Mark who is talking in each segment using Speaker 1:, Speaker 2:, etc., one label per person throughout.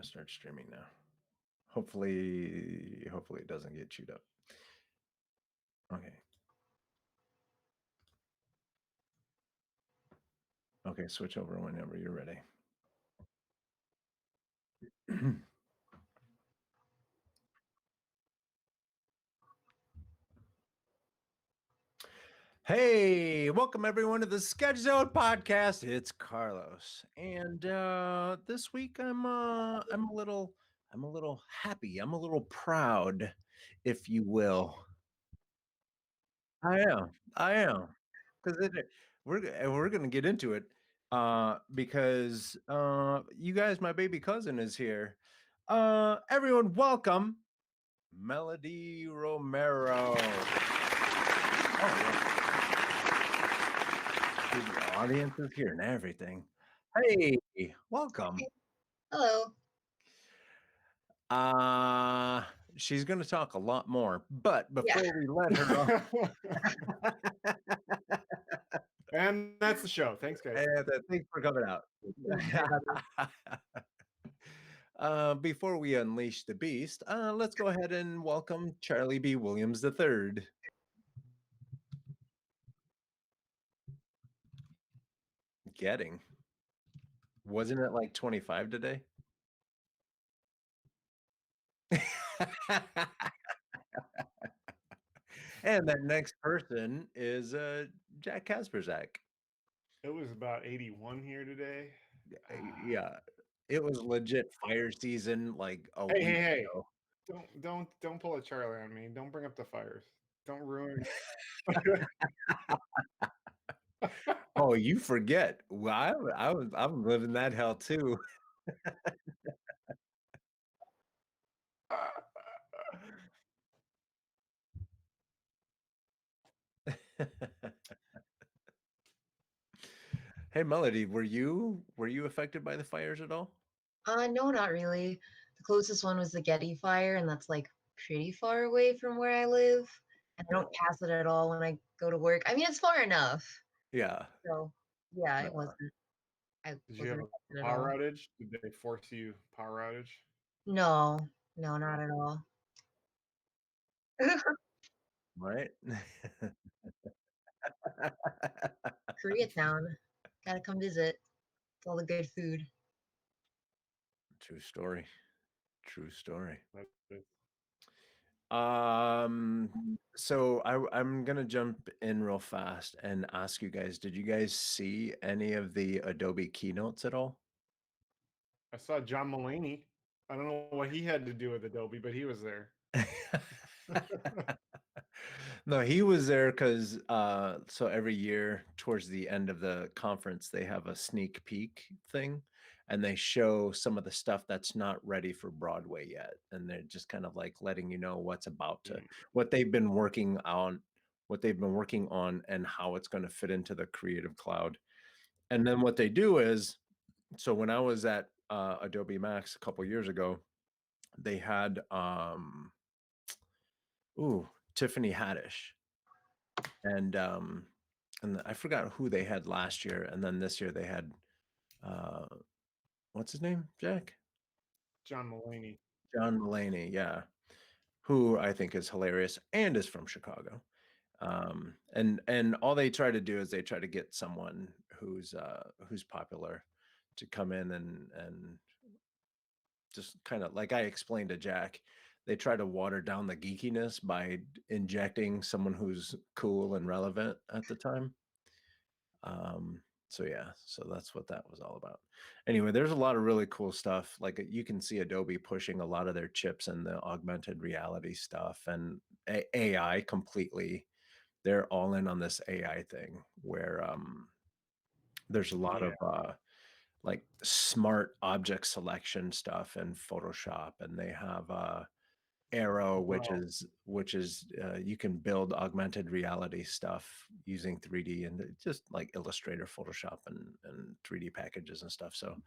Speaker 1: gonna start streaming now. Hopefully it doesn't get chewed up. Okay. Okay, switch over whenever you're ready. Hey, welcome everyone to the Sketch Zone podcast. It's Carlos. And this week I'm a little happy. I'm a little proud, if you will. I am. I am. Because we're gonna get into it. Because you guys, my baby cousin is here. Everyone, welcome Melody Romero. Oh, the audience is here and everything. Hey, welcome.
Speaker 2: Hello.
Speaker 1: Uh she's gonna talk a lot more, but
Speaker 2: Yeah.
Speaker 1: before we let her on,
Speaker 3: And that's the show. Thanks, guys.
Speaker 1: and thanks for coming out. Before we unleash the beast, let's go ahead and welcome Charlie B. Williams III. Getting. Wasn't it like 25 today? And that next person is Jack Kasperzak.
Speaker 3: It was about 81 here today.
Speaker 1: Yeah, it was legit fire season like a
Speaker 3: Hey,
Speaker 1: week
Speaker 3: hey, hey!
Speaker 1: ago.
Speaker 3: Don't pull a Charlie on me. Don't bring up the fires. Don't ruin.
Speaker 1: Oh, you forget. Well, I'm living that hell too. Hey, Melody, were you affected by the fires at all?
Speaker 2: No, not really. The closest one was the Getty fire, and that's like pretty far away from where I live. And I don't pass it at all when I go to work. I mean, it's far enough.
Speaker 1: Yeah.
Speaker 2: So, yeah,
Speaker 1: No.
Speaker 2: it wasn't. I
Speaker 3: Did you have
Speaker 2: wasn't
Speaker 3: a
Speaker 2: affected at
Speaker 3: power
Speaker 2: all.
Speaker 3: outage? Did they force you power outage?
Speaker 2: No, no, not at all.
Speaker 1: Right?
Speaker 2: Koreatown. Gotta come visit. It's all the good food.
Speaker 1: True story. True story.
Speaker 3: That is-
Speaker 1: So I'm gonna jump in real fast and ask you guys, did you guys see any of the Adobe keynotes at all?
Speaker 3: I saw John Mulaney. I don't know what he had to do with Adobe, but he was there.
Speaker 1: No, he was there because so every year towards the end of the conference, they have a sneak peek thing and they show some of the stuff that's not ready for Broadway yet. And they're just kind of like letting you know what's about to,
Speaker 3: Mm.
Speaker 1: what they've been working on and how it's going to fit into the Creative Cloud. And then what they do is, so when I was at Adobe Max a couple years ago, they had Tiffany Haddish and I forgot who they had last year, and then this year they had uh, what's his name, Jack?
Speaker 3: John Mulaney.
Speaker 1: John Mulaney, yeah, who I think is hilarious and is from Chicago. And all they try to do is they try to get someone who's popular to come in and just kind of like I explained to Jack, they try to water down the geekiness by injecting someone who's cool and relevant at the time. So yeah, so that's what that was all about. Anyway, there's a lot of really cool stuff. Like you can see Adobe pushing a lot of their chips and the augmented reality stuff and AI completely. They're all in on this AI thing where there's a lot
Speaker 3: Yeah.
Speaker 1: of like smart object selection stuff in Photoshop, and they have Arrow,
Speaker 3: Well,
Speaker 1: which is you can build augmented reality stuff using 3D and just like Illustrator, Photoshop, and 3D packages and stuff. So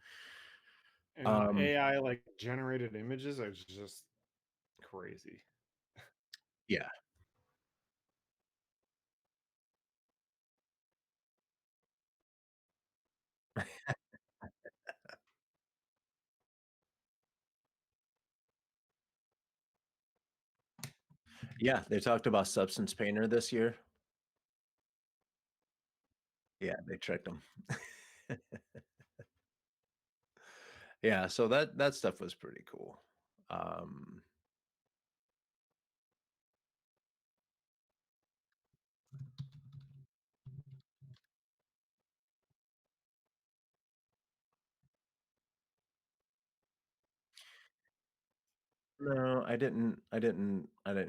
Speaker 3: and the
Speaker 1: um,
Speaker 3: AI like generated images are just crazy.
Speaker 1: yeah, Yeah, they talked about Substance Painter this year. Yeah, they tricked them. Yeah, so that stuff was pretty cool. Um, no, I didn't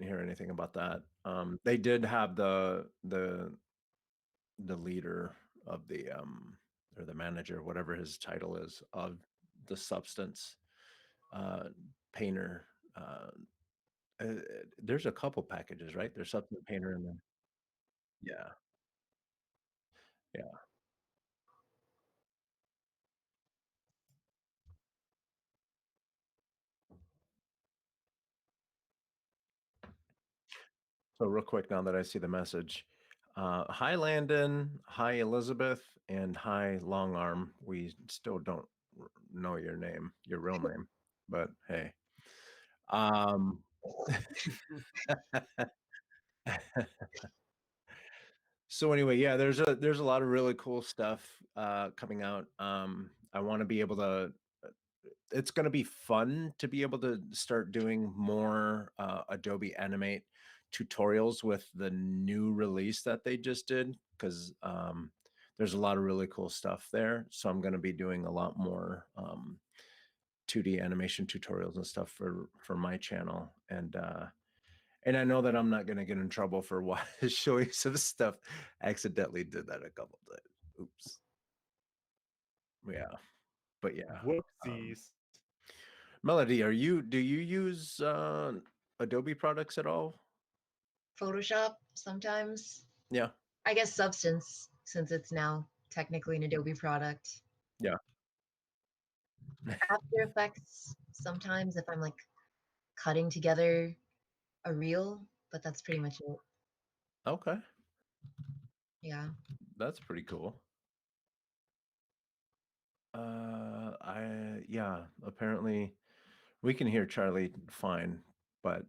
Speaker 1: hear anything about that. They did have the leader of the or the manager, whatever his title is, of the Substance uh Painter. Uh, there's a couple packages, right? There's Substance Painter and then yeah, yeah. So real quick now that I see the message. Hi Landon, hi Elizabeth, and hi Long Arm. We still don't know your name, your real name, but hey. Um so anyway, yeah, there's a lot of really cool stuff coming out. I want to be able to it's going to be fun to be able to start doing more Adobe Animate tutorials with the new release that they just did because there's a lot of really cool stuff there. So I'm going to be doing a lot more 2D animation tutorials and stuff for my channel, and I know that I'm not going to get in trouble for showing some stuff. I accidentally did that a couple times. Oops. Yeah, but yeah. Um,
Speaker 3: Whoopsies.
Speaker 1: Melody, do you use Adobe products at all?
Speaker 2: Photoshop sometimes.
Speaker 1: Yeah,
Speaker 2: I guess Substance, since it's now technically an Adobe product.
Speaker 1: yeah.
Speaker 2: After Effects sometimes if I'm like cutting together a reel, but that's pretty much it.
Speaker 1: Okay,
Speaker 2: Yeah.
Speaker 1: that's pretty cool. Yeah. Apparently, we can hear Charlie fine, but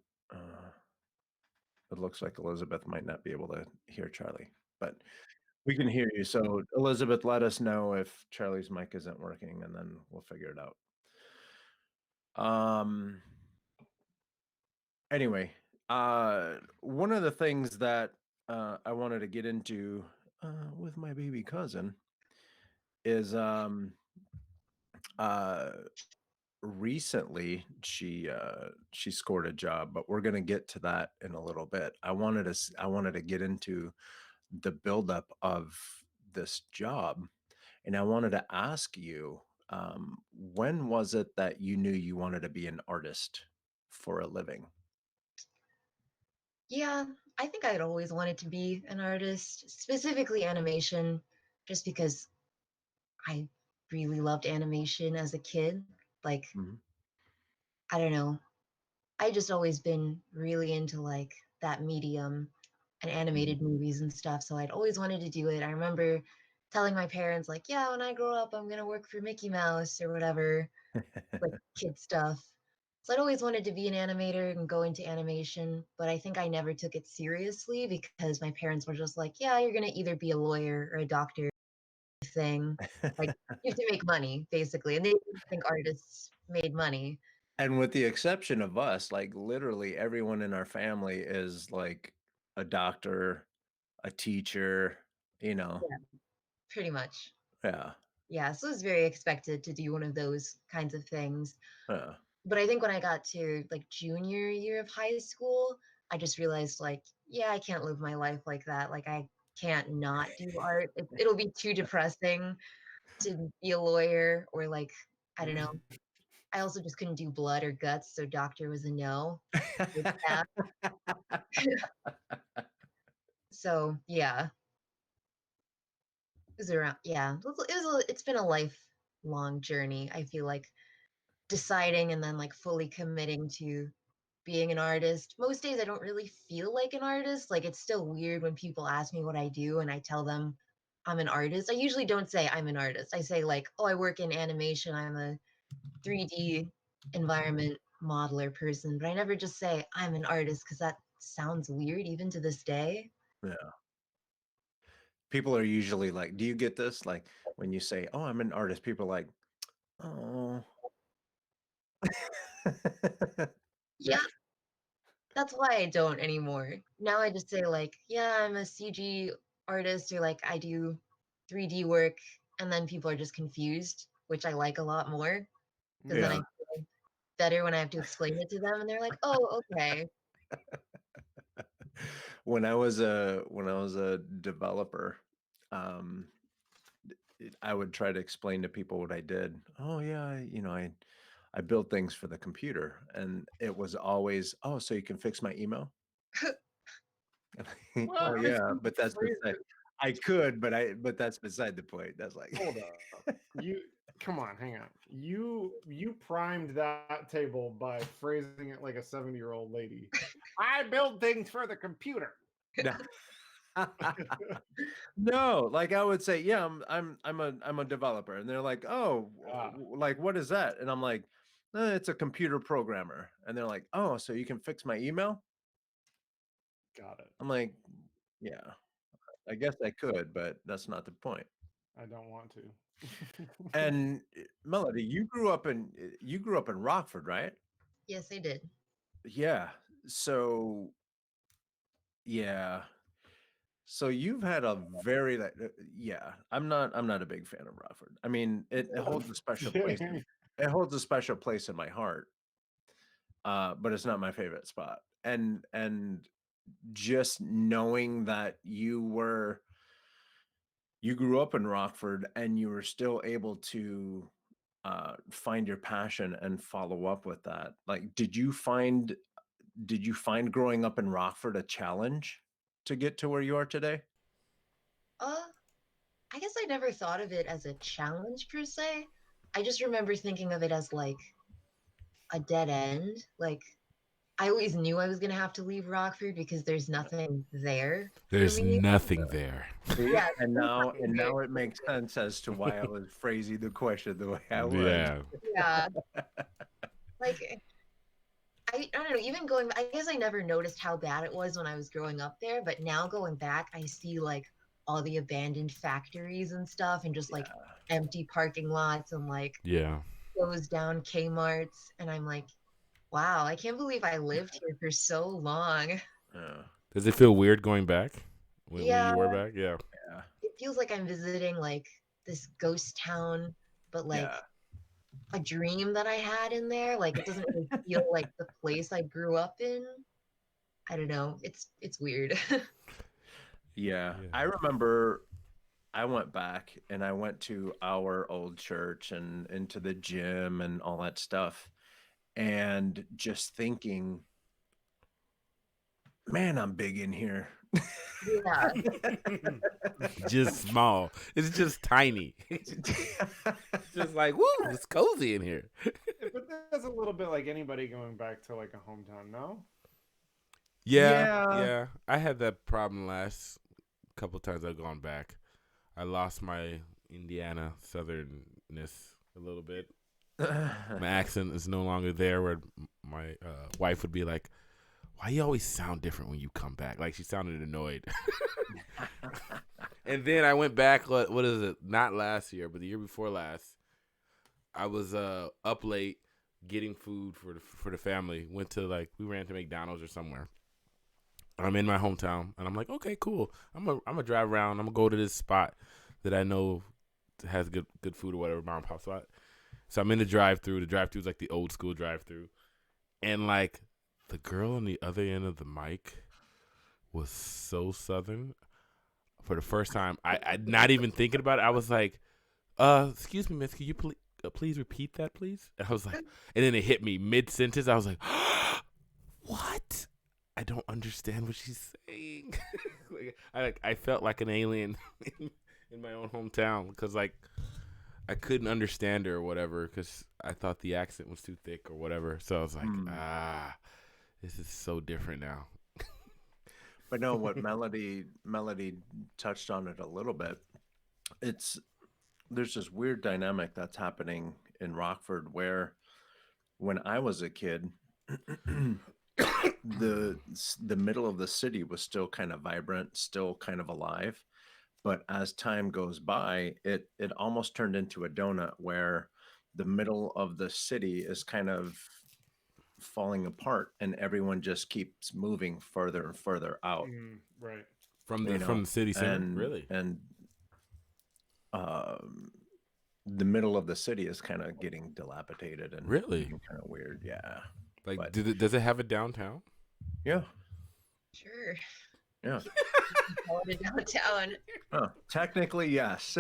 Speaker 1: it looks like Elizabeth might not be able to hear Charlie, but we can hear you. So Elizabeth, let us know if Charlie's mic isn't working, and then we'll figure it out. Um. Anyway, one of the things that I wanted to get into with my baby cousin is uh, recently she scored a job, but we're gonna get to that in a little bit. I wanted to get into the buildup of this job, and I wanted to ask you, when was it that you knew you wanted to be an artist for a living?
Speaker 2: Yeah, I think I'd always wanted to be an artist, specifically animation, just because I really loved animation as a kid. Like,
Speaker 1: Mhm.
Speaker 2: I don't know. I just always been really into like that medium and
Speaker 1: Mhm.
Speaker 2: animated movies and stuff. So I'd always wanted to do it. I remember telling my parents, like, yeah, when I grow up, I'm gonna work for Mickey Mouse or whatever, like kid stuff. So I'd always wanted to be an animator and go into animation, but I think I never took it seriously because my parents were just like, yeah, you're gonna either be a lawyer or a doctor thing. Like you have to make money, basically. And they didn't think artists made money.
Speaker 1: And with the exception of us, like literally everyone in our family is like a doctor, a teacher, you know.
Speaker 2: Yeah, pretty much.
Speaker 1: Yeah.
Speaker 2: Yeah, so it was very expected to do one of those kinds of things.
Speaker 1: Yeah.
Speaker 2: But I think when I got to like junior year of high school, I just realized like, yeah, I can't live my life like that. Like I can't not do art. It'll be too depressing to be a lawyer or like, I don't know. I also just couldn't do blood or guts, so doctor was a no. Like that. So yeah, it was around. Yeah, it's been a lifelong journey. I feel like deciding and then like fully committing to being an artist. Most days I don't really feel like an artist. Like it's still weird when people ask me what I do and I tell them I'm an artist. I usually don't say I'm an artist. I say like, oh, I work in animation. I'm a 3D environment modeler person, but I never just say I'm an artist because that sounds weird even to this day.
Speaker 1: Yeah. People are usually like, do you get this? Like when you say, "Oh, I'm an artist," people are like, "Oh."
Speaker 2: Yeah, that's why I don't anymore. Now I just say like, yeah, I'm a CG artist or like I do 3D work, and then people are just confused, which I like a lot more because then I
Speaker 1: Yeah.
Speaker 2: feel better when I have to explain it to them and they're like, "Oh, okay."
Speaker 1: When I was a developer, um, I would try to explain to people what I did. Oh yeah, I build things for the computer, and it was always, oh, so you can fix my email. Oh
Speaker 3: What?
Speaker 1: yeah, but that's
Speaker 3: Phrase
Speaker 1: beside.
Speaker 3: it.
Speaker 1: I could, but that's beside the point. That's like,
Speaker 3: Hold up. You come on, hang on. You primed that table by phrasing it like a 70-year-old lady. I build things for the computer.
Speaker 1: no. No, like I would say, yeah, I'm a developer, and they're like, oh,
Speaker 3: Ah,
Speaker 1: like what is that? And I'm like, It's a computer programmer," and they're like, oh, so you can fix my email?
Speaker 3: got it.
Speaker 1: I'm like, yeah, I guess I could, but that's not the point.
Speaker 3: I don't want to.
Speaker 1: And Melody, you grew up in Rockford, right?
Speaker 2: Yes, I did.
Speaker 1: Yeah. So yeah. So you've had a very yeah. I'm not a big fan of Rockford. I mean, it holds a special place in
Speaker 3: Dang.
Speaker 1: my heart. But it's not my favorite spot. And just knowing that you grew up in Rockford and you were still able to find your passion and follow up with that. Like, did you find growing up in Rockford a challenge to get to where you are today?
Speaker 2: Uh, I guess I never thought of it as a challenge per se. I just remember thinking of it as like a dead end. Like I always knew I was gonna have to leave Rockford because there's nothing there for
Speaker 4: There's
Speaker 2: me.
Speaker 4: nothing there.
Speaker 1: See?
Speaker 2: Yeah,
Speaker 1: And
Speaker 2: there's
Speaker 1: now
Speaker 2: nothing
Speaker 1: and
Speaker 2: there.
Speaker 1: now it makes sense as to why I was phrasing the question the way I was.
Speaker 4: Yeah.
Speaker 2: Yeah, like I don't know. Even going, I guess I never noticed how bad it was when I was growing up there, but now going back, I see like all the abandoned factories and stuff, and just like
Speaker 1: Yeah.
Speaker 2: empty parking lots and like
Speaker 4: Yeah.
Speaker 2: closed down Kmart's, and I'm like, wow, I can't believe I lived here for so long.
Speaker 1: Yeah.
Speaker 4: Does it feel weird going back when
Speaker 2: Yeah,
Speaker 4: you were back? Yeah.
Speaker 1: Yeah.
Speaker 2: it feels like I'm visiting like this ghost town, but like
Speaker 1: Yeah.
Speaker 2: a dream that I had in there. Like it doesn't really feel like the place I grew up in. I don't know. It's weird.
Speaker 1: Yeah.
Speaker 4: Yeah.
Speaker 1: I remember I went back and I went to our old church and into the gym and all that stuff. And just thinking, man, I'm big in here.
Speaker 2: Yeah.
Speaker 4: Just small. It's just tiny. Just like, woo, it's cozy in here.
Speaker 3: But that's a little bit like anybody going back to like a hometown, no?
Speaker 4: Yeah,
Speaker 1: Yeah.
Speaker 4: yeah. I had that problem last couple times I've gone back. I lost my Indiana southernness a little bit. My accent is no longer there. Where my wife would be like, "Why you always sound different when you come back?" Like she sounded annoyed. And then I went back. What is it? Not last year, but the year before last. I was up late getting food for the family. Went to we ran to McDonald's or somewhere. I'm in my hometown, and I'm like, okay, cool. I'm gonna drive around. I'm gonna go to this spot that I know has good food or whatever, mom and pop spot. So I'm in the drive-through. The drive-through is like the old school drive-through, and like the girl on the other end of the mic was so southern. For the first time, I not even thinking about it. I was like, excuse me, miss, can you please repeat that, please? And I was like, and then it hit me mid sentence. I was like, what? I don't understand what she's saying. I felt like an alien in my own hometown because I couldn't understand her or whatever because I thought the accent was too thick or whatever. So I was like,
Speaker 1: Hmm.
Speaker 4: this is so different now.
Speaker 1: But no, what Melody touched on it a little bit. It's There's this weird dynamic that's happening in Rockford where when I was a kid, the middle of the city was still kind of vibrant, still kind of alive. But as time goes by, it almost turned into a donut where the middle of the city is kind of falling apart and everyone just keeps moving further and further out,
Speaker 3: Right.
Speaker 1: you
Speaker 4: from
Speaker 1: know,
Speaker 4: the city center, really?
Speaker 1: and um the middle of the city is kind of getting dilapidated and
Speaker 4: Really?
Speaker 1: getting kind of weird. Yeah.
Speaker 4: Like,
Speaker 1: But
Speaker 4: does it have a downtown?
Speaker 1: yeah,
Speaker 2: Sure.
Speaker 1: yeah.
Speaker 2: Call it a downtown.
Speaker 1: Technically, yes.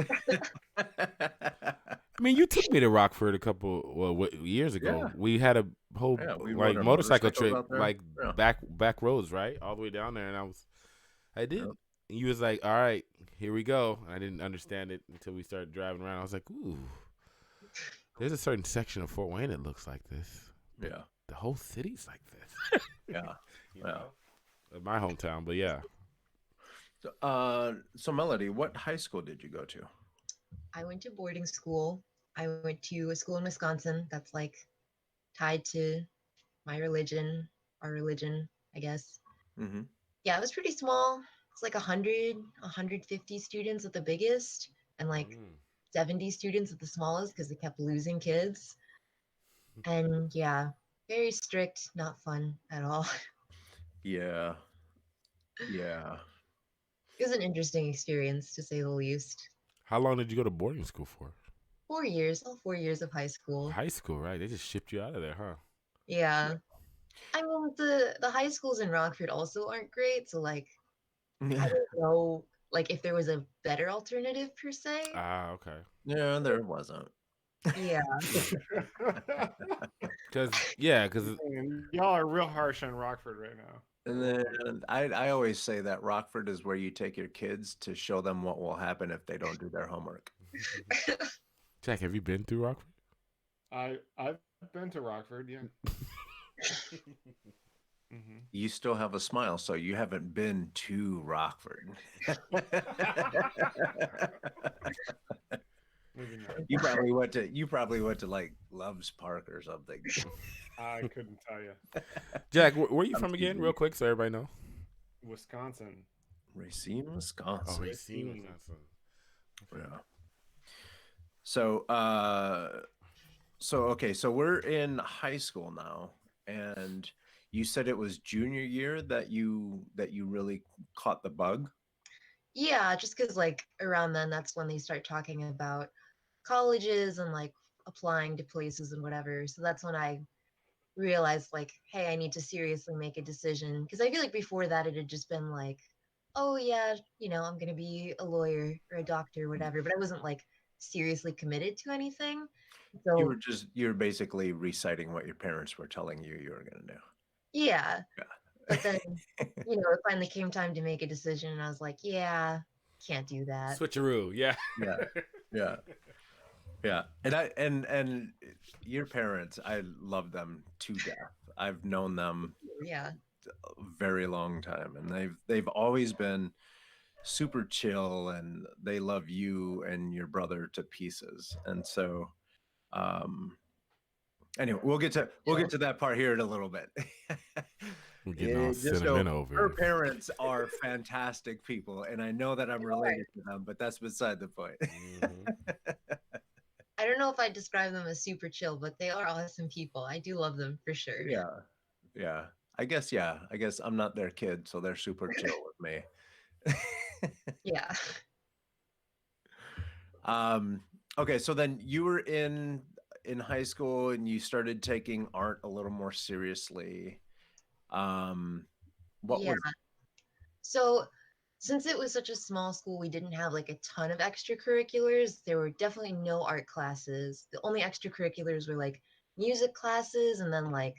Speaker 4: I mean, you took me to Rockford a couple years ago.
Speaker 1: Yeah.
Speaker 4: We had a whole
Speaker 1: Yeah, we rode
Speaker 4: like
Speaker 1: our
Speaker 4: motorcycle
Speaker 1: motorcycles
Speaker 4: trip,
Speaker 1: out there.
Speaker 4: like
Speaker 1: Yeah.
Speaker 4: back roads, right, all the way down there, and I did.
Speaker 1: Yep.
Speaker 4: And you was like, "All right, here we go." And I didn't understand it until we started driving around. I was like, "Ooh, there's a certain section of Fort Wayne that looks like this.
Speaker 1: Yeah.
Speaker 4: The whole city's like this."
Speaker 1: Yeah.
Speaker 4: You
Speaker 1: Yeah.
Speaker 4: know? My hometown, but yeah.
Speaker 1: So Melody, what high school did you go to?
Speaker 2: I went to boarding school. I went to a school in Wisconsin that's like tied to my religion, our religion, I guess.
Speaker 1: Mm-hmm.
Speaker 2: Yeah, it was pretty small. It's like 100, 150 students at the biggest, and like
Speaker 4: Mm.
Speaker 2: 70 students at the smallest because they kept losing kids. And yeah, very strict, not fun at all.
Speaker 1: Yeah. Yeah.
Speaker 2: It was an interesting experience to say the least.
Speaker 4: How long did you go to boarding school for?
Speaker 2: 4 years, all 4 years of high school.
Speaker 4: High school, right? They just shipped you out of there, huh?
Speaker 2: Yeah. I mean, the high schools in Rockford also aren't great, so like I
Speaker 1: Yeah.
Speaker 2: don't know like if there was a better alternative per se.
Speaker 4: Ah, okay.
Speaker 1: Yeah, there wasn't.
Speaker 2: Yeah.
Speaker 4: Because
Speaker 3: Man, y'all are real harsh on Rockford right now.
Speaker 1: And then I always say that Rockford is where you take your kids to show them what will happen if they don't do their homework.
Speaker 4: Jack, have you been through Rockford?
Speaker 3: I've been to Rockford, yeah.
Speaker 1: You still have a smile, so you haven't been to Rockford.
Speaker 3: Maybe not.
Speaker 1: You probably went to like Love's Park or something.
Speaker 3: I couldn't tell you.
Speaker 4: Jack, where are you
Speaker 1: I'm
Speaker 4: from again,
Speaker 1: teasing
Speaker 4: real
Speaker 1: you.
Speaker 4: quick, so everybody know?
Speaker 3: Wisconsin.
Speaker 1: Racine,
Speaker 4: Oh,
Speaker 1: Wisconsin.
Speaker 4: Racine,
Speaker 3: Racine.
Speaker 4: Wisconsin.
Speaker 1: Yeah. So okay, so we're in high school now, and you said it was junior year that you really caught the bug.
Speaker 2: Yeah, just because like around then that's when they start talking about colleges and like applying to places and whatever. So that's when I realized like, hey, I need to seriously make a decision. Because I feel like before that it had just been like, oh yeah, I'm gonna be a lawyer or a doctor or whatever. But I wasn't like seriously committed to anything. So
Speaker 1: You're basically reciting what your parents were telling you were gonna do.
Speaker 2: yeah. But then,
Speaker 1: Yeah.
Speaker 2: it finally came time to make a decision and I was like, yeah, can't do that.
Speaker 4: Switcheroo, yeah.
Speaker 1: Yeah. Yeah. Yeah. And and your parents, I love them to death. I've known them
Speaker 2: Yeah.
Speaker 1: a very long time, and they've always been super chill, and they love you and your brother to pieces. And so anyway, we'll get to that part here in a little bit.
Speaker 4: We're getting all
Speaker 1: Just know
Speaker 4: sentimental over
Speaker 1: her
Speaker 4: here.
Speaker 1: parents are fantastic people, and I know that I'm related to them, but that's beside the point.
Speaker 2: I don't know if I describe them as super chill, but they are awesome people. I do love them for sure.
Speaker 1: Yeah. Yeah. I guess I'm not their kid, so they're super chill with me.
Speaker 2: Yeah.
Speaker 1: Okay, so then you were in high school and you started taking art a little more seriously. What
Speaker 2: Yeah.
Speaker 1: was
Speaker 2: So since it was such a small school, we didn't have like a ton of extracurriculars. There were definitely no art classes. The only extracurriculars were like music classes and then like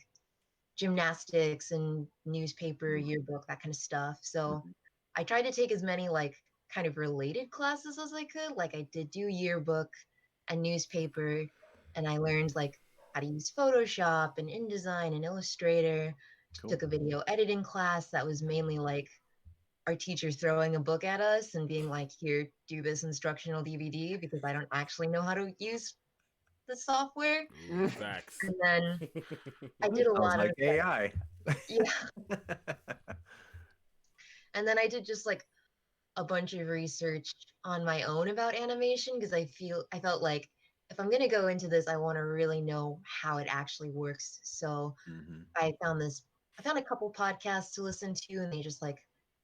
Speaker 2: gymnastics and newspaper, yearbook, that kind of stuff. So I tried to take as many like kind of related classes as I could. Like I did do yearbook and newspaper, and I learned like how to use Photoshop and InDesign and Illustrator.
Speaker 1: cool?
Speaker 2: Took a video editing class that was mainly like our teachers throwing a book at us and being like, here, do this instructional DVD because I don't actually know how to use the software.
Speaker 4: Ooh, facts.
Speaker 2: And then I
Speaker 1: That
Speaker 2: did a
Speaker 1: sounds
Speaker 2: lot
Speaker 1: like
Speaker 2: of
Speaker 1: AI.
Speaker 2: yeah. And then I did just like a bunch of research on my own about animation because I felt like if I'm going to go into this, I want to really know how it actually works. So
Speaker 1: Mhm.
Speaker 2: I found a couple podcasts to listen to, and they just like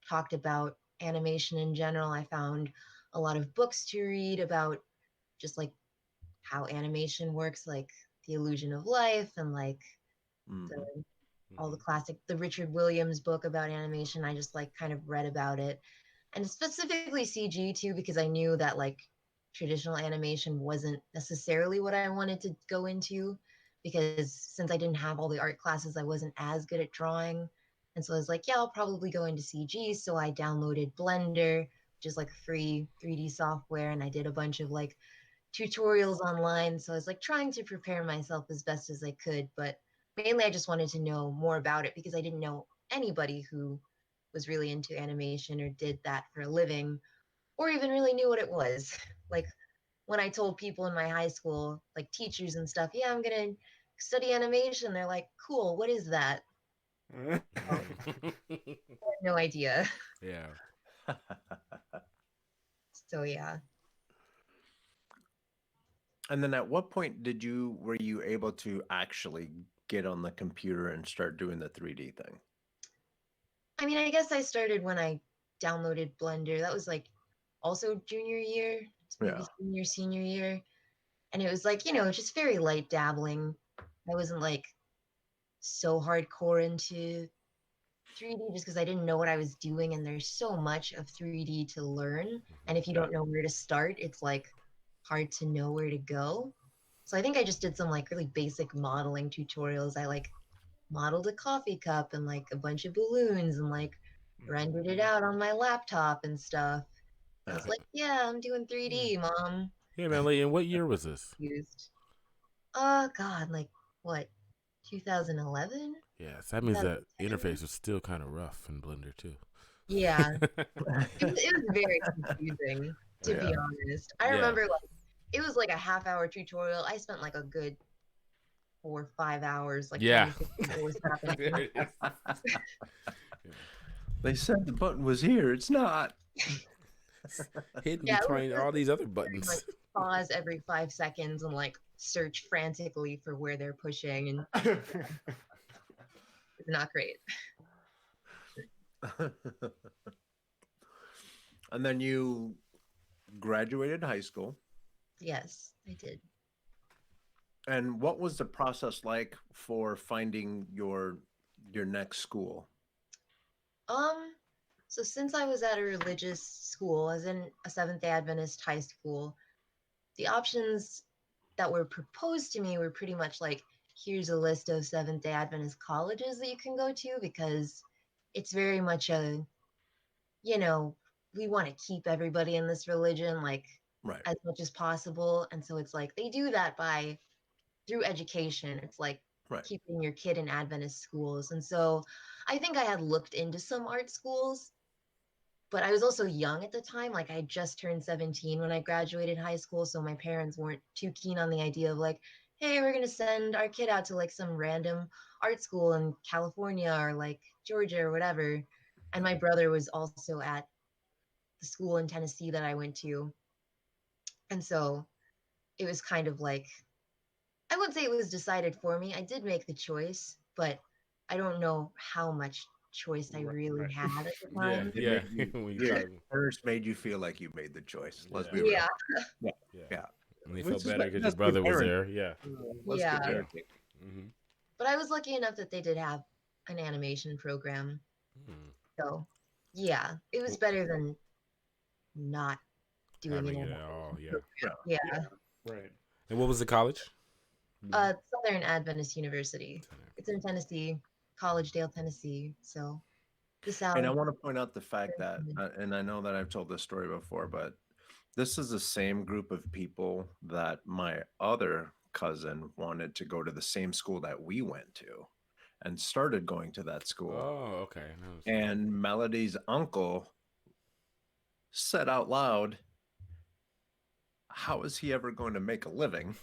Speaker 2: talked about animation in general. I found a lot of books to read about just like how animation works, like The Illusion of Life and like the
Speaker 1: Mhm.
Speaker 2: all the Richard Williams book about animation. I just like kind of read about it, and specifically CG too, because I knew that like traditional animation wasn't necessarily what I wanted to go into, because since I didn't have all the art classes, I wasn't as good at drawing. And so I was like, yeah, I'll probably go into CG. So I downloaded Blender, which is like free 3D software, and I did a bunch of like tutorials online. So I was like trying to prepare myself as best as I could, but mainly I just wanted to know more about it because I didn't know anybody who was really into animation or did that for a living or even really knew what it was. Like when I told people in my high school, like teachers and stuff, yeah, I'm going to study animation, they're like, cool, what is that? Oh, I had no idea.
Speaker 4: Yeah.
Speaker 2: So yeah.
Speaker 1: And then at what point were you able to actually get on the computer and start doing the 3D thing?
Speaker 2: I mean, I guess I started when I downloaded Blender. That was like also junior year, it's
Speaker 1: Yeah.
Speaker 2: maybe senior year. And it was like, just very light dabbling. I wasn't like so hardcore into 3D just because I didn't know what I was doing. And there's so much of 3D to learn. And if you
Speaker 1: Yeah.
Speaker 2: don't know where to start, it's like hard to know where to go. So I think I just did some like really basic modeling tutorials. I like modeled a coffee cup and like a bunch of balloons and like rendered it out on my laptop and stuff. I was like, yeah, I'm doing 3D, mom.
Speaker 4: Yeah, man. Like, and what year was this?
Speaker 2: Used. God, like what, 2011?
Speaker 4: Yeah, so that means that
Speaker 2: 2010?
Speaker 4: interface was still kind of rough in Blender too.
Speaker 2: Yeah, it was very confusing, to
Speaker 1: Yeah.
Speaker 2: be honest. I
Speaker 4: Yeah.
Speaker 2: remember like it was like a half-hour tutorial. I spent like a good 4 or 5 hours like trying
Speaker 4: Yeah.
Speaker 2: to figure out what was happening.
Speaker 4: There it is.
Speaker 1: They said the button was here. It's not.
Speaker 4: Hidden
Speaker 2: Yeah,
Speaker 4: between all these other
Speaker 2: very much
Speaker 4: buttons.
Speaker 2: pause every 5 seconds and like search frantically for where they're pushing, and it's not great.
Speaker 1: And then you graduated high school.
Speaker 2: Yes, I did.
Speaker 1: And what was the process like for finding your next school?
Speaker 2: Um, so since I was at a religious school, as in a Seventh-day Adventist high school, the options that were proposed to me were pretty much like, here's a list of Seventh-day Adventist colleges that you can go to because it's very much you know, we want to keep everybody in this religion like
Speaker 1: Right.
Speaker 2: as much as possible. And so it's like they do that by through education. It's like
Speaker 1: Right.
Speaker 2: keeping your kid in Adventist schools. And so I think I had looked into some art schools, but I was also young at the time. Like I just turned 17 when I graduated high school. So my parents weren't too keen on the idea of like, hey, we're going to send our kid out to like some random art school in California or like Georgia or whatever. And my brother was also at the school in Tennessee that I went to. And so it was kind of like, I wouldn't say it was decided for me. I did make the choice, but I don't know how much choice I really
Speaker 3: Right.
Speaker 2: had at the
Speaker 4: Yeah,
Speaker 2: time.
Speaker 4: yeah. When you
Speaker 1: Your
Speaker 4: try,
Speaker 1: parents made you feel like you made the choice. Let's
Speaker 4: Yeah.
Speaker 1: be real.
Speaker 2: Yeah,
Speaker 1: Yeah.
Speaker 4: yeah.
Speaker 1: Yeah.
Speaker 4: And they
Speaker 1: Which
Speaker 4: felt
Speaker 1: is
Speaker 4: better because your
Speaker 1: that's good
Speaker 4: brother was
Speaker 1: parenting.
Speaker 4: there. Yeah.
Speaker 1: That's good
Speaker 2: yeah.
Speaker 1: parenting.
Speaker 4: Mm-hmm.
Speaker 2: But I was lucky enough that they did have an animation program. So yeah, it was better than not doing
Speaker 4: Having
Speaker 2: an
Speaker 4: it
Speaker 2: animation
Speaker 4: all. Yeah.
Speaker 2: program.
Speaker 1: Yeah.
Speaker 2: Yeah.
Speaker 3: Right.
Speaker 4: And what was the college?
Speaker 2: Southern Adventist University. It's in Tennessee, Collegedale, Tennessee. So the South.
Speaker 1: And I want to point out the fact that, and I know that I've told this story before, but this is the same group of people that my other cousin wanted to go to the same school that we went to and started going to that school.
Speaker 4: Oh, okay.
Speaker 1: And Melody's uncle said out loud, how is he ever going to make a living?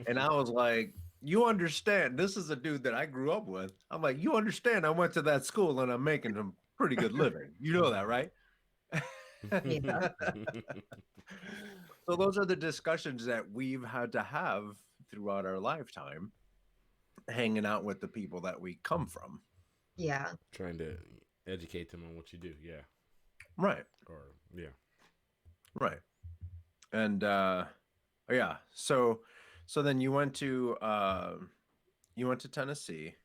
Speaker 1: And I was like, you understand, this is a dude that I grew up with. I'm like, you understand, I went to that school and I'm making a pretty good living. You know that, right?
Speaker 2: Yeah.
Speaker 1: So those are the discussions that we've had to have throughout our lifetime, hanging out with the people that we come from.
Speaker 2: Yeah.
Speaker 4: Trying to educate them on what you do. Yeah.
Speaker 1: Right,
Speaker 4: Or yeah.
Speaker 1: right. And yeah, so then you went to Tennessee,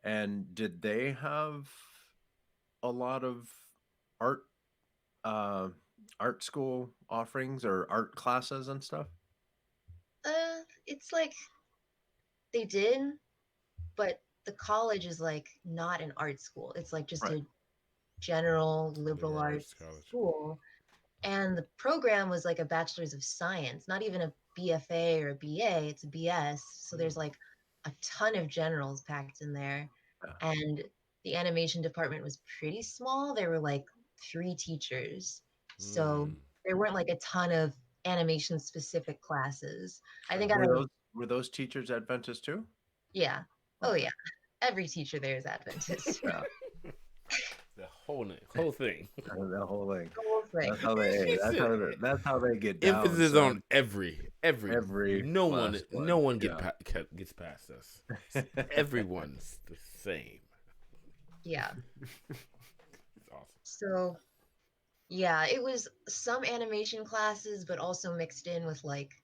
Speaker 1: and did they have a lot of art uh art school offerings or art classes and stuff?
Speaker 2: It's like they did, but the college is like not an art school. It's like just
Speaker 1: Right.
Speaker 2: a general liberal
Speaker 4: Liberal
Speaker 2: arts
Speaker 4: arts college.
Speaker 2: school. And the program was like a bachelor's of science, not even a BFA or a BA, it's a BS. So there's
Speaker 4: Mm.
Speaker 2: like a ton of generals packed in there.
Speaker 1: Yeah.
Speaker 2: And the animation department was pretty small. There were like 3 teachers. So
Speaker 4: Mm.
Speaker 2: there weren't like a ton of animation specific classes. I
Speaker 4: Okay.
Speaker 2: think out of,
Speaker 1: Were those teachers Adventist too?
Speaker 2: yeah. Oh,
Speaker 1: Okay.
Speaker 2: yeah. Every teacher there is Adventist.
Speaker 1: Yeah.
Speaker 4: The whole thing.
Speaker 1: That whole thing.
Speaker 2: The whole thing.
Speaker 1: That's how they.
Speaker 4: She said,
Speaker 1: That's how they get down.
Speaker 4: emphasis
Speaker 1: Son.
Speaker 4: on every.
Speaker 1: Every
Speaker 4: No one,
Speaker 1: last
Speaker 4: no
Speaker 1: one.
Speaker 4: one
Speaker 1: Yeah.
Speaker 4: gets past us. Everyone's the same.
Speaker 2: Yeah.
Speaker 4: It's awesome.
Speaker 2: So yeah, it was some animation classes, but also mixed in with like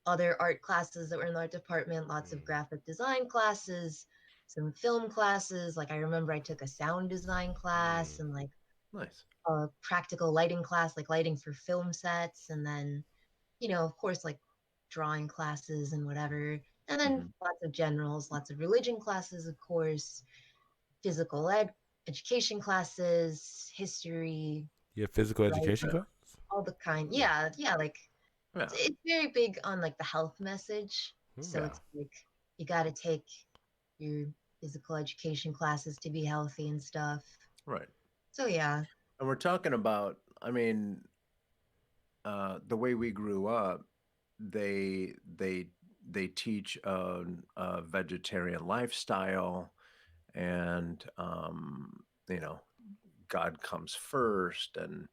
Speaker 2: other art classes that were in the art department, lots of
Speaker 4: Mm.
Speaker 2: graphic design classes, some film classes. Like I remember I took a sound design class
Speaker 4: Mm.
Speaker 2: and like
Speaker 1: Nice.
Speaker 2: a practical lighting class, like lighting for film sets. And then, of course, like drawing classes and whatever. And then
Speaker 1: Hmm.
Speaker 2: lots of generals, lots of religion classes, of course, physical education classes, history,
Speaker 4: You have physical
Speaker 2: right?
Speaker 4: education class?
Speaker 2: All the kind.
Speaker 1: Yeah.
Speaker 2: Yeah, like
Speaker 1: Yeah.
Speaker 2: it's very big on like the health message. So
Speaker 1: Yeah.
Speaker 2: it's like you got to take your physical education classes to be healthy and stuff.
Speaker 1: Right.
Speaker 2: So yeah.
Speaker 1: And we're talking about. I mean, the way we grew up, they they they teach a vegetarian lifestyle, and God comes first, and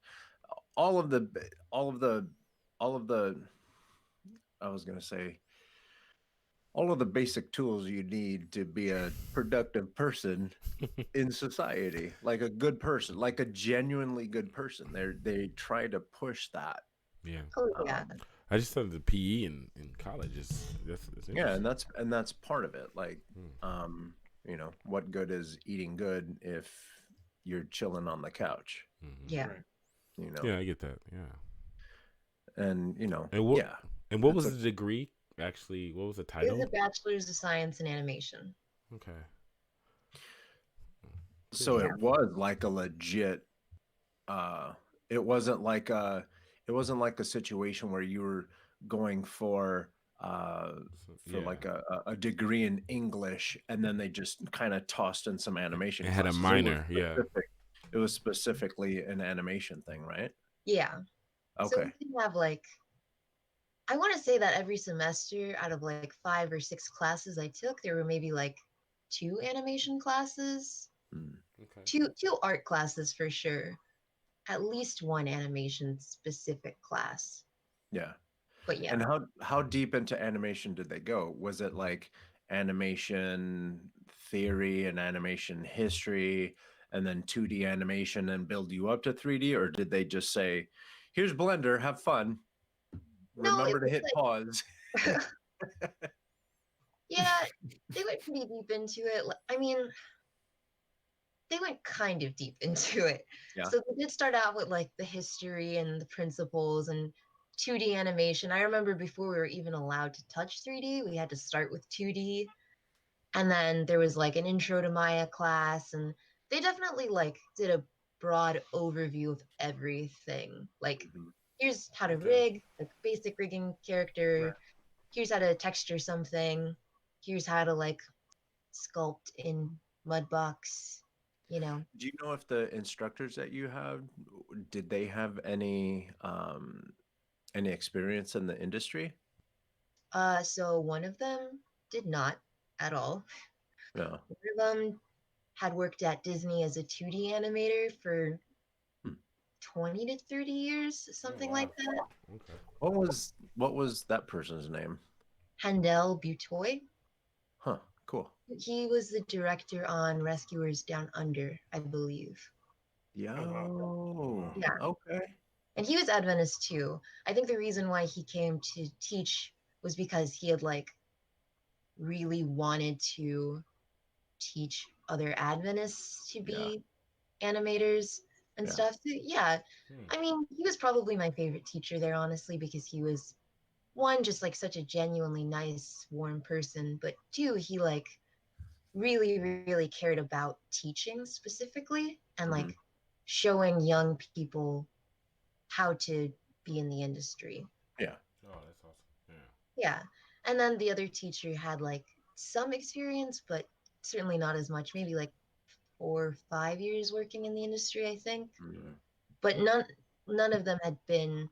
Speaker 1: all of the all of the all of the I was going to say all of the basic tools you need to be a productive person in society, like a good person, like a genuinely good person. They try to push that.
Speaker 4: Yeah.
Speaker 2: Oh yeah.
Speaker 1: Um,
Speaker 4: I just thought the PE in college is that's
Speaker 1: yeah,
Speaker 4: interesting.
Speaker 1: and that's part of it. Like,
Speaker 4: Mm.
Speaker 1: what good is eating good if you're chilling on the couch?
Speaker 4: Hmm.
Speaker 2: Yeah.
Speaker 3: Right.
Speaker 1: You know,
Speaker 4: Yeah, I get that. Yeah.
Speaker 1: and
Speaker 4: And what
Speaker 1: yeah,
Speaker 4: and what
Speaker 1: it's
Speaker 4: was
Speaker 1: a
Speaker 4: the degree actually? What was the
Speaker 2: It was
Speaker 4: title?
Speaker 2: a bachelor's of science in animation.
Speaker 4: Okay.
Speaker 1: so
Speaker 4: Cool.
Speaker 1: it
Speaker 2: Yeah.
Speaker 1: was like a legit. Uh, it wasn't like a situation where you were going uh for
Speaker 4: Yeah.
Speaker 1: like a degree in English and then they just kind of tossed in some
Speaker 4: It
Speaker 1: animation
Speaker 4: had a
Speaker 1: classes.
Speaker 4: minor. Yeah.
Speaker 1: It was specifically an animation thing, right?
Speaker 2: Yeah. So
Speaker 1: Okay.
Speaker 2: we did have like I want to say that every semester out of like 5 or 6 classes I took, there were maybe like 2 animation classes,
Speaker 1: Mm,
Speaker 4: Okay.
Speaker 2: two art classes for sure, at least one animation specific class.
Speaker 1: yeah.
Speaker 2: But yeah,
Speaker 1: And how deep into animation did they go? Was it like animation theory and animation history and then 2D animation and build you up to 3D, or did they just say, "Here's Blender, have fun.
Speaker 2: no, it
Speaker 1: Remember to
Speaker 2: was
Speaker 1: hit pause."
Speaker 2: like, yeah, they went pretty deep into it. I mean, they went kind of deep into it.
Speaker 1: Yeah.
Speaker 2: So they did start out with like the history and the principles and 2D animation. I remember before we were even allowed to touch 3D, we had to start with 2D. And then there was like an intro to Maya class, and they definitely like did a broad overview of everything. Like,
Speaker 1: Mhm.
Speaker 2: here's how to
Speaker 4: Okay.
Speaker 2: rig, like basic rigging character.
Speaker 1: Right.
Speaker 2: Here's how to texture something. Here's how to like sculpt in Mudbox. You know,
Speaker 1: Do you know if the instructors that you have, did they have any experience in the industry?
Speaker 2: So one of them did not at all.
Speaker 1: Yeah.
Speaker 2: One of them had worked at Disney as a 2D animator for
Speaker 1: Hmm.
Speaker 2: 20 to 30 years,
Speaker 4: Oh
Speaker 2: something like
Speaker 4: wow.
Speaker 2: that.
Speaker 4: Okay.
Speaker 1: What was that person's name?
Speaker 2: Handel Butoy.
Speaker 1: Huh. Cool.
Speaker 2: He was the director on Rescuers Down Under, I believe.
Speaker 3: Oh wow.
Speaker 1: Yo.
Speaker 4: Wow.
Speaker 2: Yeah.
Speaker 1: Okay.
Speaker 2: And he was Adventist too. I think the reason why he came to teach was because he had like really wanted to teach other Adventists to
Speaker 1: Yeah.
Speaker 2: be animators and
Speaker 1: Yeah.
Speaker 2: stuff. So, yeah,
Speaker 4: Hmm.
Speaker 2: I mean, he was probably my favorite teacher there, honestly, because he was one, just like such a genuinely nice, warm person, but two, he like really, really cared about teaching specifically and like
Speaker 1: Hmm.
Speaker 2: showing young people how to be in the industry.
Speaker 1: Yeah.
Speaker 4: Oh, that's awesome. Yeah.
Speaker 2: Yeah. And then the other teacher had like some experience, but certainly not as much, maybe like 4 or 5 years working in the industry, I think.
Speaker 4: Yeah.
Speaker 1: Hmm.
Speaker 2: But none of them had been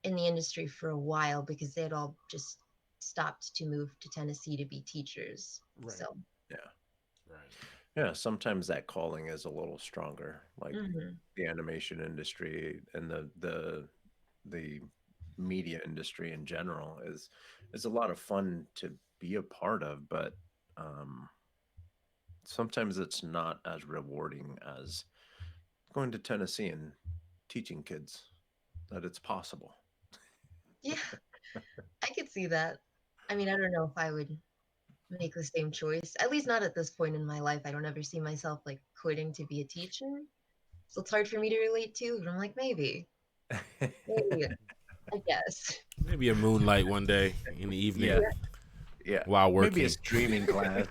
Speaker 2: in the industry for a while because they had all just stopped to move to Tennessee to be teachers.
Speaker 3: Right.
Speaker 2: So,
Speaker 1: Yeah.
Speaker 4: Right.
Speaker 1: Yeah. Sometimes that calling is a little stronger, like
Speaker 2: mhm.
Speaker 1: the animation industry and the media industry in general is a lot of fun to be a part of, but um, sometimes it's not as rewarding as going to Tennessee and teaching kids that it's possible.
Speaker 2: Yeah, I could see that. I mean, I don't know if I would make the same choice. At least not at this point in my life. I don't ever see myself like quitting to be a teacher. So it's hard for me to relate to, but I'm like, maybe, I guess.
Speaker 4: Maybe a moonlight one day in the evening
Speaker 1: Yeah,
Speaker 2: Yeah.
Speaker 1: yeah.
Speaker 4: while
Speaker 1: Maybe a
Speaker 4: working.
Speaker 1: streaming class.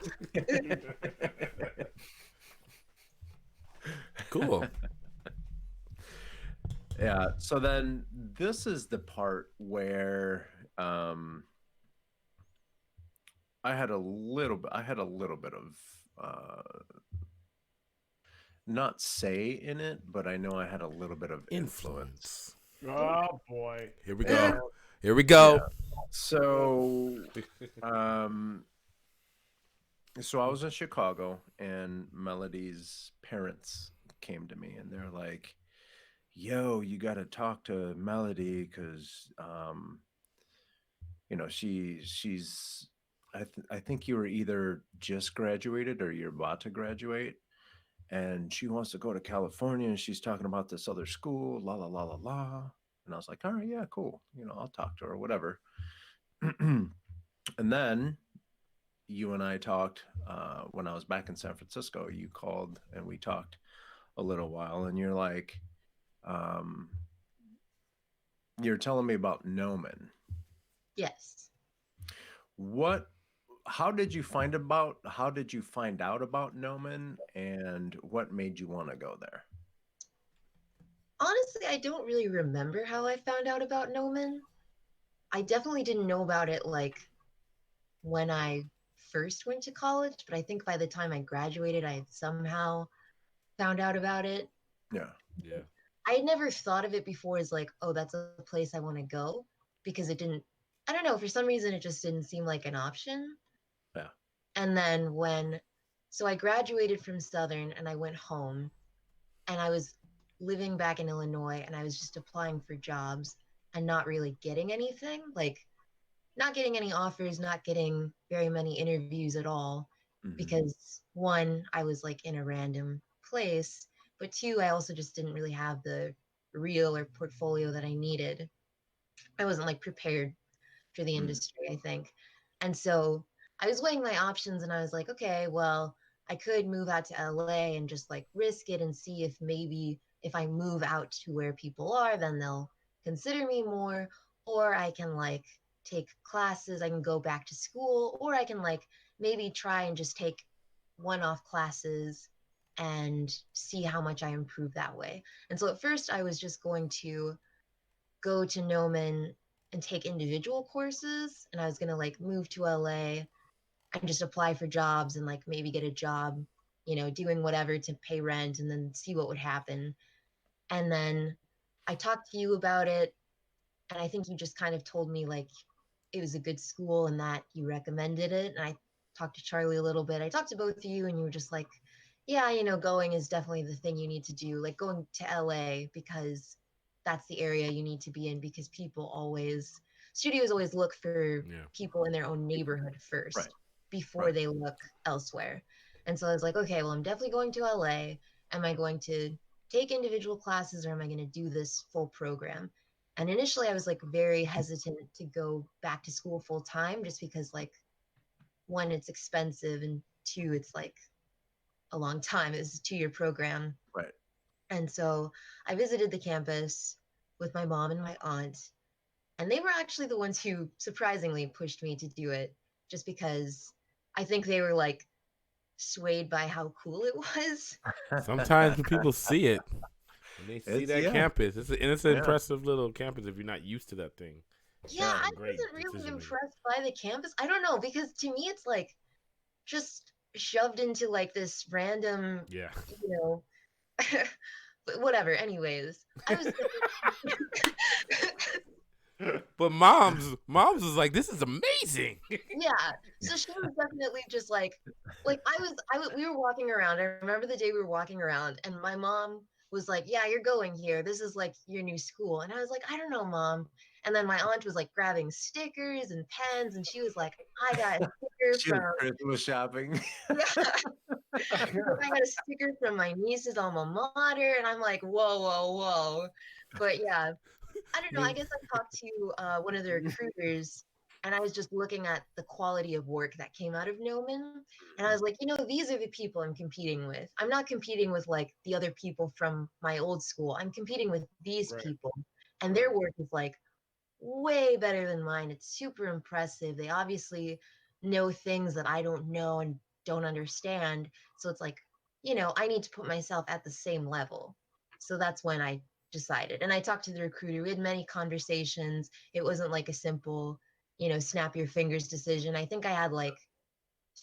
Speaker 4: Cool.
Speaker 1: Yeah. So then this is the part where um I had a little bit of uh not say in it, but I know I had a little bit of influence.
Speaker 4: Influence.
Speaker 3: Oh boy.
Speaker 4: Here we
Speaker 1: Yeah.
Speaker 4: go.
Speaker 3: Oh,
Speaker 4: Here we
Speaker 1: Yeah.
Speaker 4: go.
Speaker 1: So um so I was in Chicago and Melody's parents came to me and they're like, "Yo, you got to talk to Melody cuz she's I think you were either just graduated or you're about to graduate and she wants to go to California and she's talking about this other school, la la la la la." And I was like, "All right, yeah, cool. I'll talk to her, whatever." And then you and I talked when I was back in San Francisco. You called and we talked a little while, and you're like, um, you're telling me about Nomen.
Speaker 2: Yes.
Speaker 1: What? How did you find out about Nomen, and what made you want to go there?
Speaker 2: Honestly, I don't really remember how I found out about Nomen. I definitely didn't know about it like when I first went to college, but I think by the time I graduated, I had somehow found out about it.
Speaker 1: Yeah,
Speaker 4: Yeah.
Speaker 2: I had never thought of it before as like, oh, that's a place I want to go because it didn't, I don't know, for some reason it just didn't seem like an option.
Speaker 1: yeah.
Speaker 2: And then so I graduated from Southern and I went home and I was living back in Illinois and I was just applying for jobs and not really getting anything, like not getting any offers, not getting very many interviews at all
Speaker 1: Hmm.
Speaker 2: because one, I was like in a random place, but two, I also just didn't really have the reel or portfolio that I needed. I wasn't like prepared for the
Speaker 1: Mm.
Speaker 2: industry, I think. And so I was weighing my options and I was like, okay, well, I could move out to LA and just like risk it and see if maybe if I move out to where people are, then they'll consider me more. Or I can like take classes, I can go back to school, or I can like maybe try and just take one off classes and see how much I improve that way. And so at first I was just going to go to Noman and take individual courses. And I was going to like move to LA and just apply for jobs and like maybe get a job, doing whatever to pay rent and then see what would happen. And then I talked to you about it. And I think you just kind of told me like it was a good school and that you recommended it. And I talked to Charlie a little bit. I talked to both of you, and you were just like, yeah, going is definitely the thing you need to do. Like going to LA, because that's the area you need to be in, because studios always look for
Speaker 4: Yeah.
Speaker 2: people in their own neighborhood
Speaker 1: Right.
Speaker 2: first before
Speaker 1: Right.
Speaker 2: they look elsewhere. And so I was like, okay, well, I'm definitely going to LA. Am I going to take individual classes, or am I going to do this full program? And initially I was like very hesitant to go back to school full time, just because, like, one, it's expensive, and two, it's like a long time. It's a 2-year program.
Speaker 1: Right.
Speaker 2: And so I visited the campus with my mom and my aunt, and they were actually the ones who surprisingly pushed me to do it, just because I think they were like swayed by how cool it was.
Speaker 4: Sometimes when people see it, when they see
Speaker 1: It's
Speaker 4: that
Speaker 1: yeah,
Speaker 4: campus, it's an
Speaker 1: yeah.
Speaker 4: impressive little campus if you're not used to that thing.
Speaker 2: Yeah,
Speaker 4: That's
Speaker 1: Yeah.
Speaker 2: I
Speaker 4: some great
Speaker 2: wasn't really
Speaker 4: decision making.
Speaker 2: impressed by the campus. I don't know, because to me it's like just shoved into like this random,
Speaker 4: Yeah.
Speaker 2: you know, but whatever. Anyways, I was
Speaker 4: But mom's was like, this is amazing.
Speaker 2: yeah. So she was definitely just like we were walking around. I remember the day we were walking around, and my mom was like, "Yeah, you're going here. This is like your new school." And I was like, "I don't know, mom." And then my aunt was like grabbing stickers and pens, and she was like, "I got a sticker
Speaker 1: She was
Speaker 2: from
Speaker 1: Christmas shopping.
Speaker 2: yeah." She's like, "I got a sticker from my niece's alma mater," and I'm like, "Whoa, whoa, whoa!" But yeah, I don't know. I
Speaker 4: Me.
Speaker 2: guess I talked to one of the recruiters, and I was just looking at the quality of work that came out of Noman. And I was like, these are the people I'm competing with. I'm not competing with like the other people from my old school. I'm competing with these
Speaker 3: Right.
Speaker 2: people. And
Speaker 3: Right.
Speaker 2: their work is like way better than mine. It's super impressive. They obviously know things that I don't know and don't understand. So it's like, I need to put myself at the same level. So that's when I decided. And I talked to the recruiter. We had many conversations. It wasn't like a simple, snap your fingers decision. I think I had like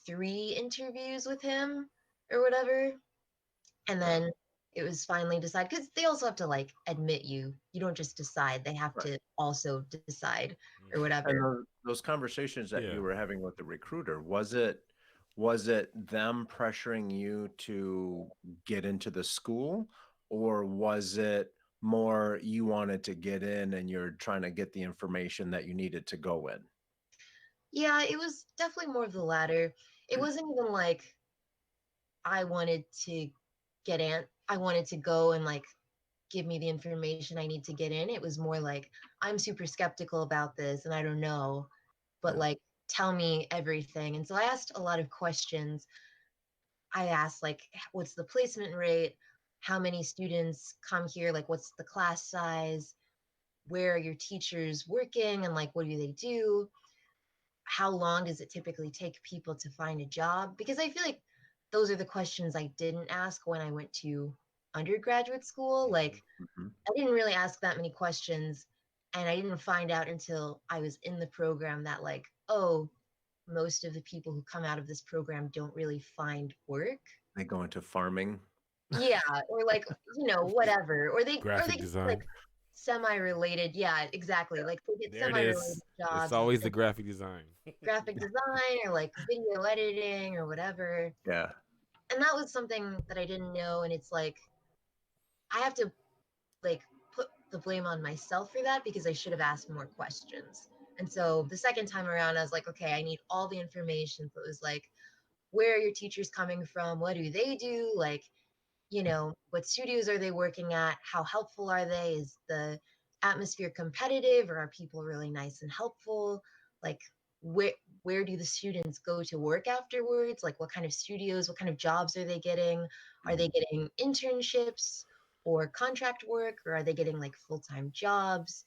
Speaker 2: 3 interviews with him or whatever. And
Speaker 1: Yeah.
Speaker 2: then it was finally decided, because they also have to like admit you don't just decide, they have
Speaker 1: Right.
Speaker 2: to also decide or
Speaker 1: And
Speaker 2: whatever.
Speaker 1: those conversations that
Speaker 4: Yeah.
Speaker 1: you were having with the recruiter, was it them pressuring you to get into the school, or was it more you wanted to get in and you're trying to get the information that you needed to go in?
Speaker 2: Yeah, it was definitely more of the latter. It wasn't even like I wanted to I wanted to go and like give me the information I need to get in. It was more like, I'm super skeptical about this and I don't know, but
Speaker 1: Yeah.
Speaker 2: like, tell me everything. And so I asked a lot of questions. I asked like, what's the placement rate? How many students come here? Like, what's the class size? Where are your teachers working? And like, what do they do? How long does it typically take people to find a job? Because I feel like those are the questions I didn't ask when I went to undergraduate school. Like,
Speaker 1: Mhm.
Speaker 2: I didn't really ask that many questions. And I didn't find out until I was in the program that, like, oh, most of the people who come out of this program don't really find work.
Speaker 1: They go into farming.
Speaker 2: Yeah, or like, whatever. Or they
Speaker 4: Graphic
Speaker 2: get
Speaker 4: design.
Speaker 2: like semi-related. Yeah, exactly. Like they get
Speaker 4: There it
Speaker 2: semi-related
Speaker 4: is. It's
Speaker 2: jobs
Speaker 4: always the
Speaker 2: in
Speaker 4: graphic design.
Speaker 2: graphic design or like video editing or whatever.
Speaker 1: Yeah.
Speaker 2: And that was something that I didn't know. And it's like I have to like put the blame on myself for that, because I should have asked more questions. And so the second time around, I was like, okay, I need all the information. So it was like, where are your teachers coming from? What do they do? Like, what studios are they working at? How helpful are they? Is the atmosphere competitive, or are people really nice and helpful? Like, where where do the students go to work afterwards? Like, what kind of studios, what kind of jobs are they getting? Are they
Speaker 1: Mhm.
Speaker 2: getting internships or contract work, or are they getting like full-time jobs?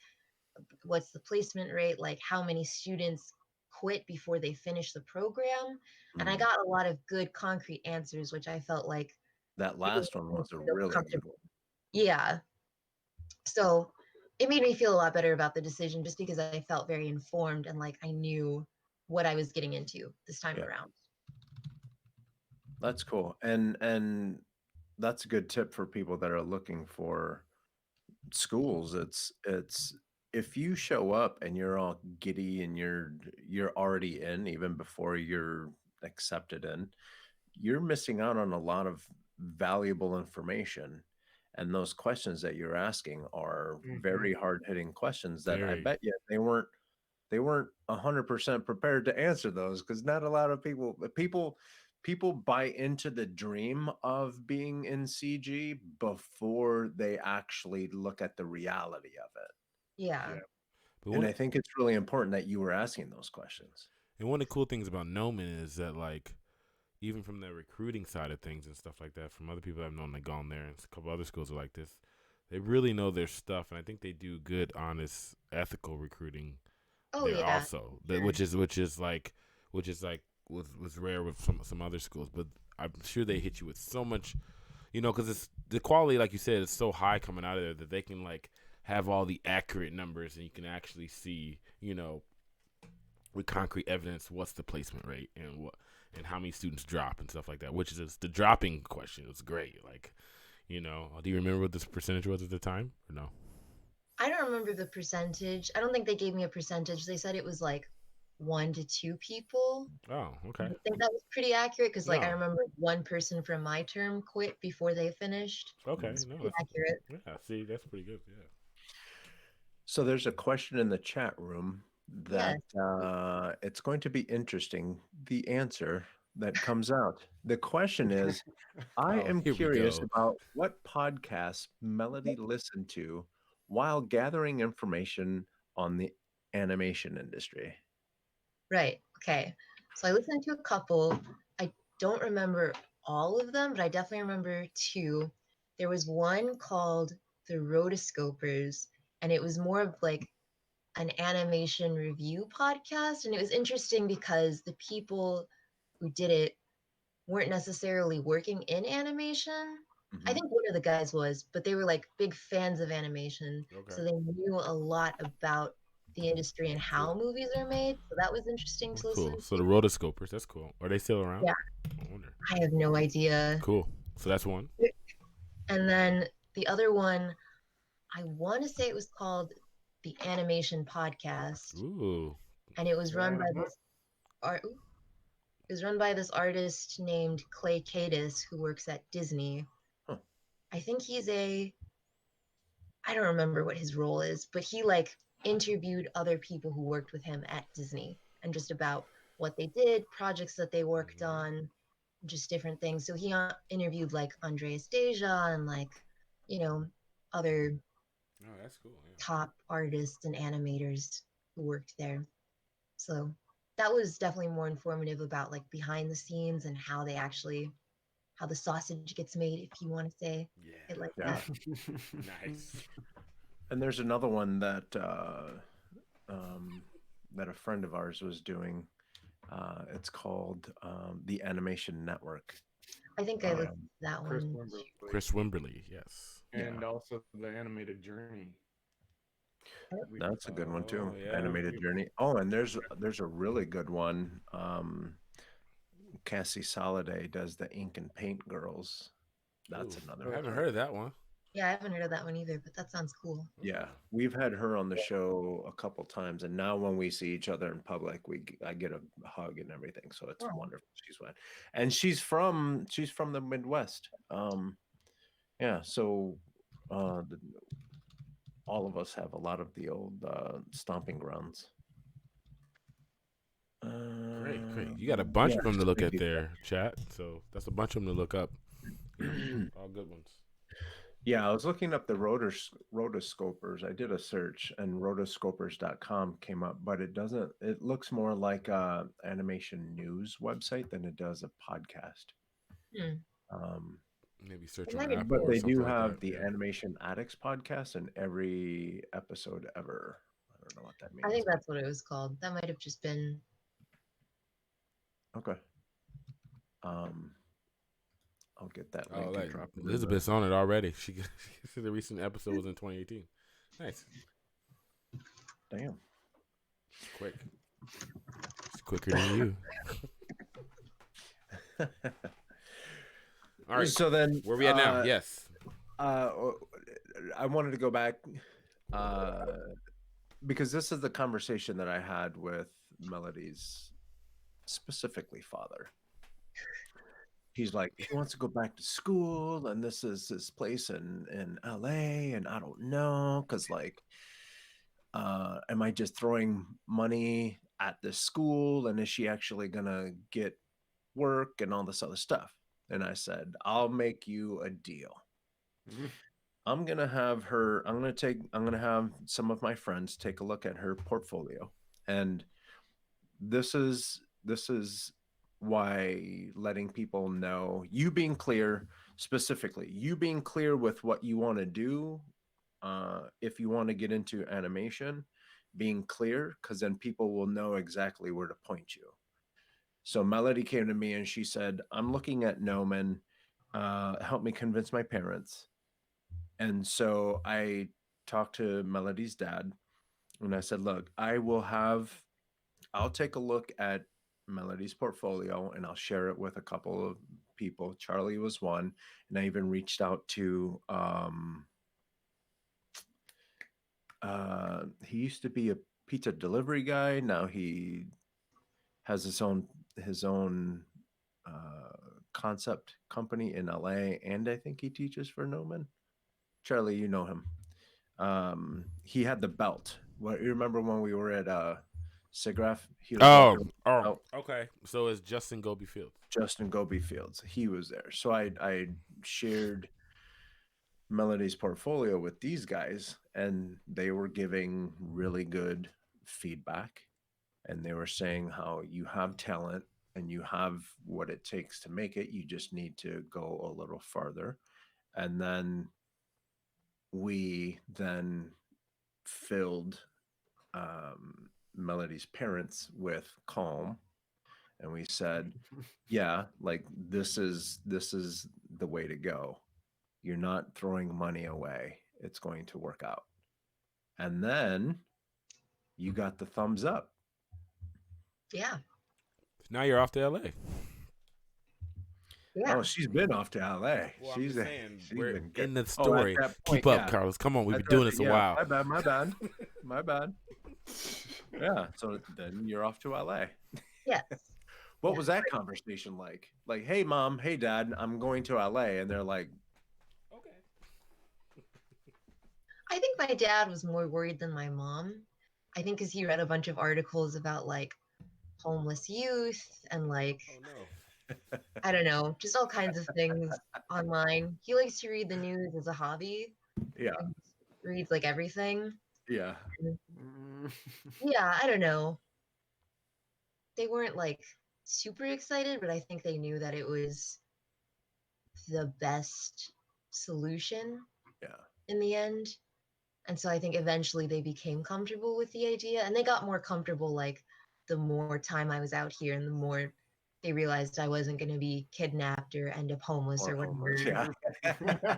Speaker 2: What's the placement rate? Like, how many students quit before they finish the program? And I
Speaker 1: Mhm.
Speaker 2: got a lot of good concrete answers, which I felt like
Speaker 1: That
Speaker 2: really
Speaker 1: last one
Speaker 2: made me
Speaker 1: was a
Speaker 2: feel
Speaker 1: really good
Speaker 2: comfortable.
Speaker 1: one.
Speaker 2: Yeah. So it made me feel a lot better about the decision, just because I felt very informed and like I knew what I was getting into this time
Speaker 1: Yeah.
Speaker 2: around.
Speaker 1: That's cool. And that's a good tip for people that are looking for schools. It's if you show up and you're all giddy and you're already in even before you're accepted in, you're missing out on a lot of valuable information. And those questions that you're asking are
Speaker 3: Mhm.
Speaker 1: very hard-hitting questions that I
Speaker 4: Very.
Speaker 1: bet you they weren't 100% prepared to answer those, because not a lot of people buy into the dream of being in CG before they actually look at the reality of it.
Speaker 2: Yeah.
Speaker 3: Yeah.
Speaker 4: But
Speaker 1: And
Speaker 4: one
Speaker 1: I think it's really important that you were asking those questions.
Speaker 4: and one of the cool things about Noman is that like even from the recruiting side of things and stuff like that, from other people I've known that gone there, and a couple other schools are like this. They really know their stuff, and I think they do good, honest, ethical recruiting
Speaker 2: Oh
Speaker 4: there
Speaker 2: yeah.
Speaker 4: also. That
Speaker 2: Sure.
Speaker 4: which is like was rare with some other schools, but I'm sure they hit you with so much, because it's the quality, like you said, is so high coming out of there that they can like have all the accurate numbers, and you can actually see, with concrete evidence, what's the placement rate and how many students drop and stuff like that. Which is the dropping question is great. Like, do you remember what this percentage was at the time or no?
Speaker 2: I don't remember the percentage. I don't think they gave me a percentage. They said it was like 1 to 2 people.
Speaker 4: Oh,
Speaker 2: I
Speaker 4: okay.
Speaker 2: think that was pretty accurate because, like, I
Speaker 4: No,
Speaker 2: remember one person from my term quit before they finished.
Speaker 4: okay,
Speaker 2: It's
Speaker 4: no,
Speaker 2: pretty
Speaker 4: that's
Speaker 2: accurate.
Speaker 4: yeah. See, that's pretty good. Yeah.
Speaker 1: So there's a question in the chat room that
Speaker 2: Yes.
Speaker 1: it's going to be interesting, the answer that comes out. The question is, I
Speaker 4: Oh,
Speaker 1: am
Speaker 4: here we
Speaker 1: curious
Speaker 4: go.
Speaker 1: about what podcasts Melody listened to while gathering information on the animation industry.
Speaker 2: Right. Okay. So I listened to a couple. I don't remember all of them, but I definitely remember two. There was one called The Rotoscopers, and it was more of like an animation review podcast. And it was interesting because the people who did it weren't necessarily working in animation. I
Speaker 1: Mhm.
Speaker 2: think one of the guys was, but they were like big fans of animation.
Speaker 4: Okay.
Speaker 2: So they knew a lot about the industry and how
Speaker 4: Cool.
Speaker 2: movies are made. So that was interesting
Speaker 4: Well,
Speaker 2: to listen
Speaker 4: cool. So
Speaker 2: to.
Speaker 4: the rotoscopers, that's cool. Are they still around?
Speaker 2: Yeah,
Speaker 4: I wonder.
Speaker 2: I have no idea.
Speaker 4: Cool. So that's one.
Speaker 2: And then the other one, I want to say it was called the Animation Podcast,
Speaker 4: Ooh.
Speaker 2: and it was run by
Speaker 3: Uh-huh.
Speaker 2: this art. It was run by this artist named Clay Cadis who works at Disney.
Speaker 1: Huh.
Speaker 2: I think I don't remember what his role is, but he like interviewed other people who worked with him at Disney and just about what they did, projects that they worked
Speaker 4: Mhm.
Speaker 2: on, just different things. So he interviewed like Andreas Deja and like, you know, other
Speaker 4: Oh, that's cool. Yeah.
Speaker 2: top artists and animators who worked there. So that was definitely more informative about like behind the scenes and how the sausage gets made, if you want to say it like
Speaker 1: Yeah.
Speaker 2: that.
Speaker 4: Nice.
Speaker 1: And there's another one um, that a friend of ours was doing. It's called the Animation Network.
Speaker 2: I think I listened
Speaker 1: Um,
Speaker 2: to that
Speaker 3: Chris
Speaker 2: one.
Speaker 3: Wimberly.
Speaker 4: Chris Wimberly. Yes.
Speaker 3: And
Speaker 1: yeah,
Speaker 3: also the animated journey. We,
Speaker 1: that's a good one too.
Speaker 4: Oh yeah.
Speaker 3: we,
Speaker 1: Animated
Speaker 3: we
Speaker 1: Journey. Oh, and there's a really good one. Cassie Soliday does the Ink and Paint Girls. That's
Speaker 4: Ooh,
Speaker 1: another
Speaker 4: I haven't
Speaker 1: one.
Speaker 4: heard of that one.
Speaker 2: Yeah, I haven't heard of that one either, but that sounds cool.
Speaker 1: Yeah,
Speaker 4: Oh.
Speaker 1: we've had her on the show a couple times, and now when we see each other in public, I get a hug and everything. So it's
Speaker 2: Oh,
Speaker 1: wonderful. And she's from the Midwest. Yeah, so uh, the, all of us have a lot of the old stomping grounds.
Speaker 4: Great. You got a bunch
Speaker 1: Yeah,
Speaker 4: of them to
Speaker 1: so
Speaker 4: look
Speaker 1: we
Speaker 4: at
Speaker 1: do
Speaker 4: there, chat. So that's a bunch of them to look up. Yeah,
Speaker 1: that.
Speaker 4: all good ones.
Speaker 1: Yeah, I was looking up the rotoscopers. I did a search and rotoscopers.com came up, but it doesn't, it looks more like a animation news website than it does a podcast.
Speaker 2: hmm.
Speaker 1: Um,
Speaker 4: Maybe search
Speaker 2: It
Speaker 4: on
Speaker 2: might have
Speaker 4: Apple
Speaker 1: but
Speaker 4: or
Speaker 1: they
Speaker 4: something
Speaker 1: do
Speaker 4: like that.
Speaker 1: have the
Speaker 4: Yeah.
Speaker 1: Animation Addicts podcast in every episode ever. I don't know what that
Speaker 2: I
Speaker 1: means,
Speaker 2: think
Speaker 1: but
Speaker 2: that's what it was called. That might have just been.
Speaker 1: okay. Um, I'll get that
Speaker 4: Oh,
Speaker 1: link and
Speaker 4: like
Speaker 1: drop it in the.
Speaker 4: Elizabeth's on it already. She said the recent episode was in 2018. Nice.
Speaker 1: Damn.
Speaker 4: It's quick. It's quicker than you. All right.
Speaker 1: So then,
Speaker 4: Where we at now? Yes.
Speaker 1: I wanted to go back. Uh, because this is the conversation that I had with Melody's specifically father. He's like, he wants to go back to school, and this is this place in LA, and I don't know, because like, am I just throwing money at this school, and is she actually gonna get work and all this other stuff? And I said, I'll make you a deal.
Speaker 3: Mhm.
Speaker 1: I'm gonna have some of my friends take a look at her portfolio. And this is why letting people know, you being clear, specifically you being clear with what you want to do, if you want to get into animation, being clear, because then people will know exactly where to point you. So Melody came to me and she said, I'm looking at Noman, help me convince my parents. And so I talked to Melody's dad and I said, look, I'll take a look at Melody's portfolio and I'll share it with a couple of people. Charlie was one. And I even reached out to, he used to be a pizza delivery guy. Now he has his own concept company in LA. And I think he teaches for Noman. Charlie, you know him. He had the belt. What, you remember when we were at SIGGRAPH? He was
Speaker 4: Oh,
Speaker 1: walking around with the
Speaker 4: oh,
Speaker 1: belt.
Speaker 4: okay. So it's Justin Goby Fields.
Speaker 1: Justin Goby Fields. He was there. So I shared Melody's portfolio with these guys, and they were giving really good feedback. And they were saying how you have talent and you have what it takes to make it. You just need to go a little farther. And then we then filled Melody's parents with calm, and we said, "Yeah, like this is the way to go. You're not throwing money away. It's going to work out." And then you got the thumbs up.
Speaker 2: Yeah.
Speaker 4: Now you're off to LA.
Speaker 2: Yeah.
Speaker 1: Oh, she's been off to LA.
Speaker 4: Well, I'm just saying
Speaker 1: She's
Speaker 4: we're
Speaker 1: been good.
Speaker 4: in the
Speaker 1: Oh, at
Speaker 4: story.
Speaker 1: that point,
Speaker 4: Keep up,
Speaker 1: yeah.
Speaker 4: Carlos. Come on, we've
Speaker 1: At
Speaker 4: been
Speaker 1: that,
Speaker 4: doing this a
Speaker 1: yeah.
Speaker 4: while.
Speaker 1: My bad. Yeah. So then you're off to LA.
Speaker 2: Yes.
Speaker 1: What
Speaker 2: Yeah.
Speaker 1: was that conversation like? Like, hey, mom, hey, dad, I'm going to LA. And they're like,
Speaker 4: Okay.
Speaker 2: I think my dad was more worried than my mom. I think because he read a bunch of articles about like homeless youth and like,
Speaker 4: Oh no.
Speaker 2: I don't know, just all kinds of things online. He likes to read the news as a hobby.
Speaker 1: yeah,
Speaker 2: And he reads like everything.
Speaker 1: yeah,
Speaker 2: And
Speaker 3: Mm.
Speaker 2: yeah, I don't know. They weren't like super excited, but I think they knew that it was the best solution
Speaker 1: yeah,
Speaker 2: in the end. And so I think eventually they became comfortable with the idea and they got more comfortable like the more time I was out here and the more they realized I wasn't going to be kidnapped or end up homeless
Speaker 1: or
Speaker 2: or
Speaker 1: homeless.
Speaker 2: whatever.
Speaker 1: Yeah.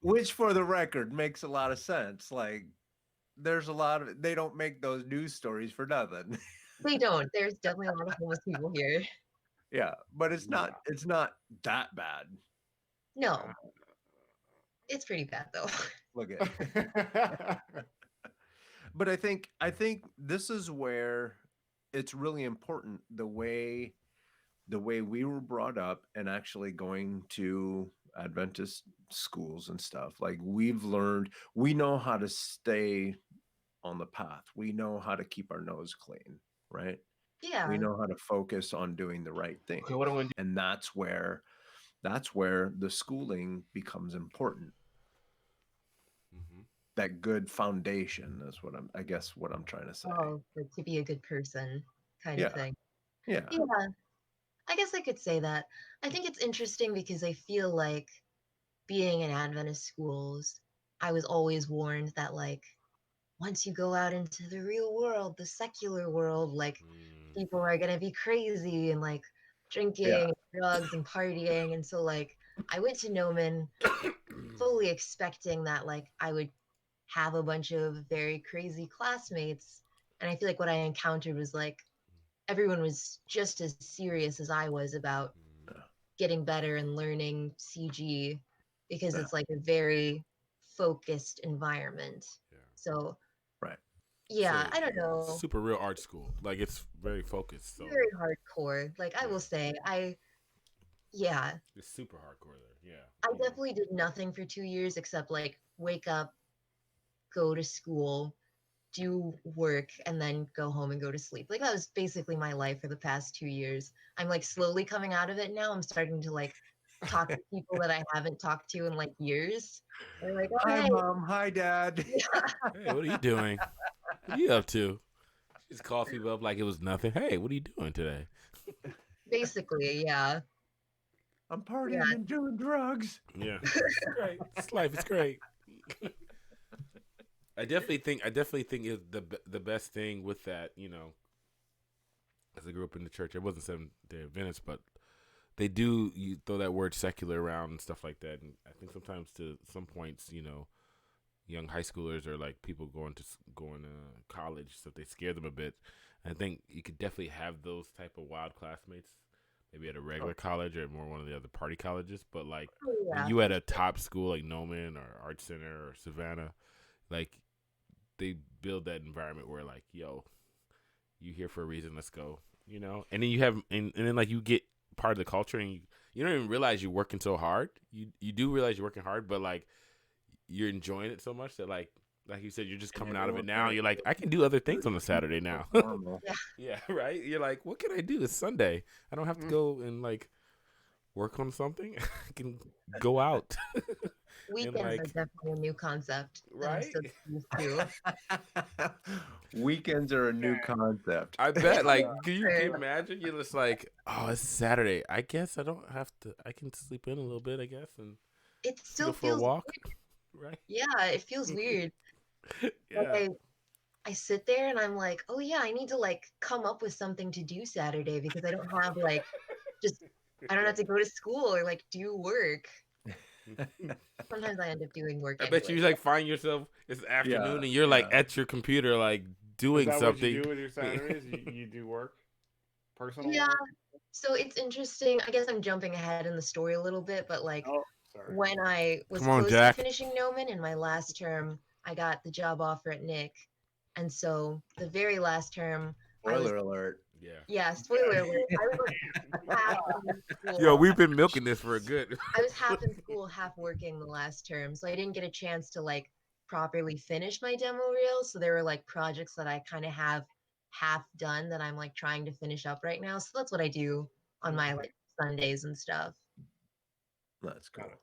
Speaker 1: Which, for the record, makes a lot of sense. Like, there's a lot of, they don't make those news stories for nothing.
Speaker 2: They don't. There's definitely a lot of homeless people here.
Speaker 1: Yeah, but it's
Speaker 3: Yeah.
Speaker 1: not that bad.
Speaker 2: No, it's pretty bad though.
Speaker 1: Look at. But I think this is where it's really important, the way we were brought up and actually going to Adventist schools and stuff. Like, we know how to stay on the path. We know how to keep our nose clean, right? We
Speaker 2: Yeah.
Speaker 1: know how to focus on doing the right thing.
Speaker 3: Okay, what I'm gonna do.
Speaker 1: And that's where the schooling becomes important.
Speaker 4: Mm-hmm.
Speaker 1: That good foundation is I guess what I'm trying to say.
Speaker 2: Oh, like to be a good person kind of
Speaker 1: Yeah.
Speaker 2: thing.
Speaker 1: Yeah.
Speaker 2: Yeah, I guess I could say that. I think it's interesting because I feel like being in Adventist schools, I was always warned that like once you go out into the real world, the secular world, like
Speaker 4: Mm.
Speaker 2: people are gonna be crazy and like
Speaker 1: Yeah.
Speaker 2: drinking, drugs, and partying. And so like I went to Noman fully expecting that like I would have a bunch of very crazy classmates. And I feel like what I encountered was like everyone was just as serious as I was about
Speaker 4: Mm.
Speaker 2: getting better and learning CG because
Speaker 1: Yeah.
Speaker 2: it's like a very focused environment.
Speaker 4: Yeah.
Speaker 2: So
Speaker 1: Right.
Speaker 2: Yeah, I don't know.
Speaker 4: super real art school. Like it's very focused. So
Speaker 2: Very hardcore. Like I
Speaker 4: yeah,
Speaker 2: will say, yeah,
Speaker 4: it's super hardcore there. Yeah,
Speaker 2: I definitely did nothing for 2 years except like wake up, go to school, do work, and then go home and go to sleep. Like that was basically my life for the past 2 years. I'm like slowly coming out of it now. I'm starting to like talk to people that I haven't talked to in like years. They're like, oh
Speaker 1: Hi,
Speaker 2: hey,
Speaker 1: mom. Hi, dad.
Speaker 4: Hey, what are you doing? What are you up to? She just calls people up like it was nothing. Hey, what are you doing today?
Speaker 2: basically, yeah.
Speaker 1: I'm
Speaker 2: Yeah.
Speaker 1: partying and doing drugs.
Speaker 4: Yeah, it's great. This life is great. I definitely think is the best thing with that. You know, as I grew up in the church, I wasn't Seventh-day Adventist, but they do you throw that word secular around and stuff like that. And I think sometimes to some points, you know, young high schoolers or like people going to college, so they scare them a bit. And I think you could definitely have those type of wild classmates, maybe at a regular college or more one of the other party colleges. But like
Speaker 2: Oh,
Speaker 4: when
Speaker 2: yeah,
Speaker 4: you at
Speaker 2: for
Speaker 4: a
Speaker 2: sure.
Speaker 4: top school like Noman or Art Center or Savannah, like they build that environment where like, yo, you here for a reason, let's go, you know. And then you have and then like you get part of the culture and you don't even realize you're working so hard. You do realize you're working hard, but like you're enjoying it so much that like you said, you're just
Speaker 1: And
Speaker 4: coming out of it
Speaker 1: everyone
Speaker 4: now.
Speaker 1: else
Speaker 4: You're like, I can do other things on a Saturday now.
Speaker 1: is normal.
Speaker 2: Yeah.
Speaker 4: Yeah, right. You're like, what can I do? It's Sunday. I don't have to go and like work on something. I can go out and
Speaker 2: Weekends are
Speaker 4: like,
Speaker 2: definitely a new concept that I'm
Speaker 4: right.
Speaker 2: still used to.
Speaker 1: Weekends are a new concept.
Speaker 4: I
Speaker 2: Yeah,
Speaker 4: bet. Like, can you
Speaker 2: sure.
Speaker 4: imagine? You're just like, oh, it's Saturday. I guess I don't have to. I can sleep in a little bit. I guess and
Speaker 2: It
Speaker 4: go
Speaker 2: still
Speaker 4: for a
Speaker 2: feels
Speaker 4: walk. Right.
Speaker 2: yeah, it feels weird. Like
Speaker 4: Yeah.
Speaker 2: I sit there and I'm like, oh yeah, I need to like come up with something to do Saturday because I don't have like just I don't have to go to school or like do work. Sometimes I end up doing work
Speaker 4: I bet
Speaker 2: anyway.
Speaker 4: you like find yourself it's
Speaker 1: Yeah,
Speaker 4: afternoon and you're like
Speaker 1: yeah.
Speaker 4: at your computer like
Speaker 3: Is
Speaker 4: doing
Speaker 3: that what you
Speaker 4: something.
Speaker 3: do with your Saturdays? You do work, personal
Speaker 2: Yeah,
Speaker 3: work?
Speaker 2: so it's interesting. I guess I'm jumping ahead in the story a little bit, but like
Speaker 3: Oh, sorry.
Speaker 2: when I was
Speaker 4: Come on,
Speaker 2: close to
Speaker 4: Jack.
Speaker 2: finishing Noman in my last term, I got the job offer at Nick. And so the very last term, I was,
Speaker 1: Spoiler alert.
Speaker 4: Yeah.
Speaker 2: yeah, spoiler alert, I was like half in
Speaker 4: Yo,
Speaker 2: school.
Speaker 4: we've been milking this for a good.
Speaker 2: I was half in school, half working the last term. So I didn't get a chance to like properly finish my demo reel. So there were like projects that I kind of have half done that I'm like trying to finish up right now. So that's what I do on my like Sundays and stuff.
Speaker 1: Let's go.
Speaker 3: Got it.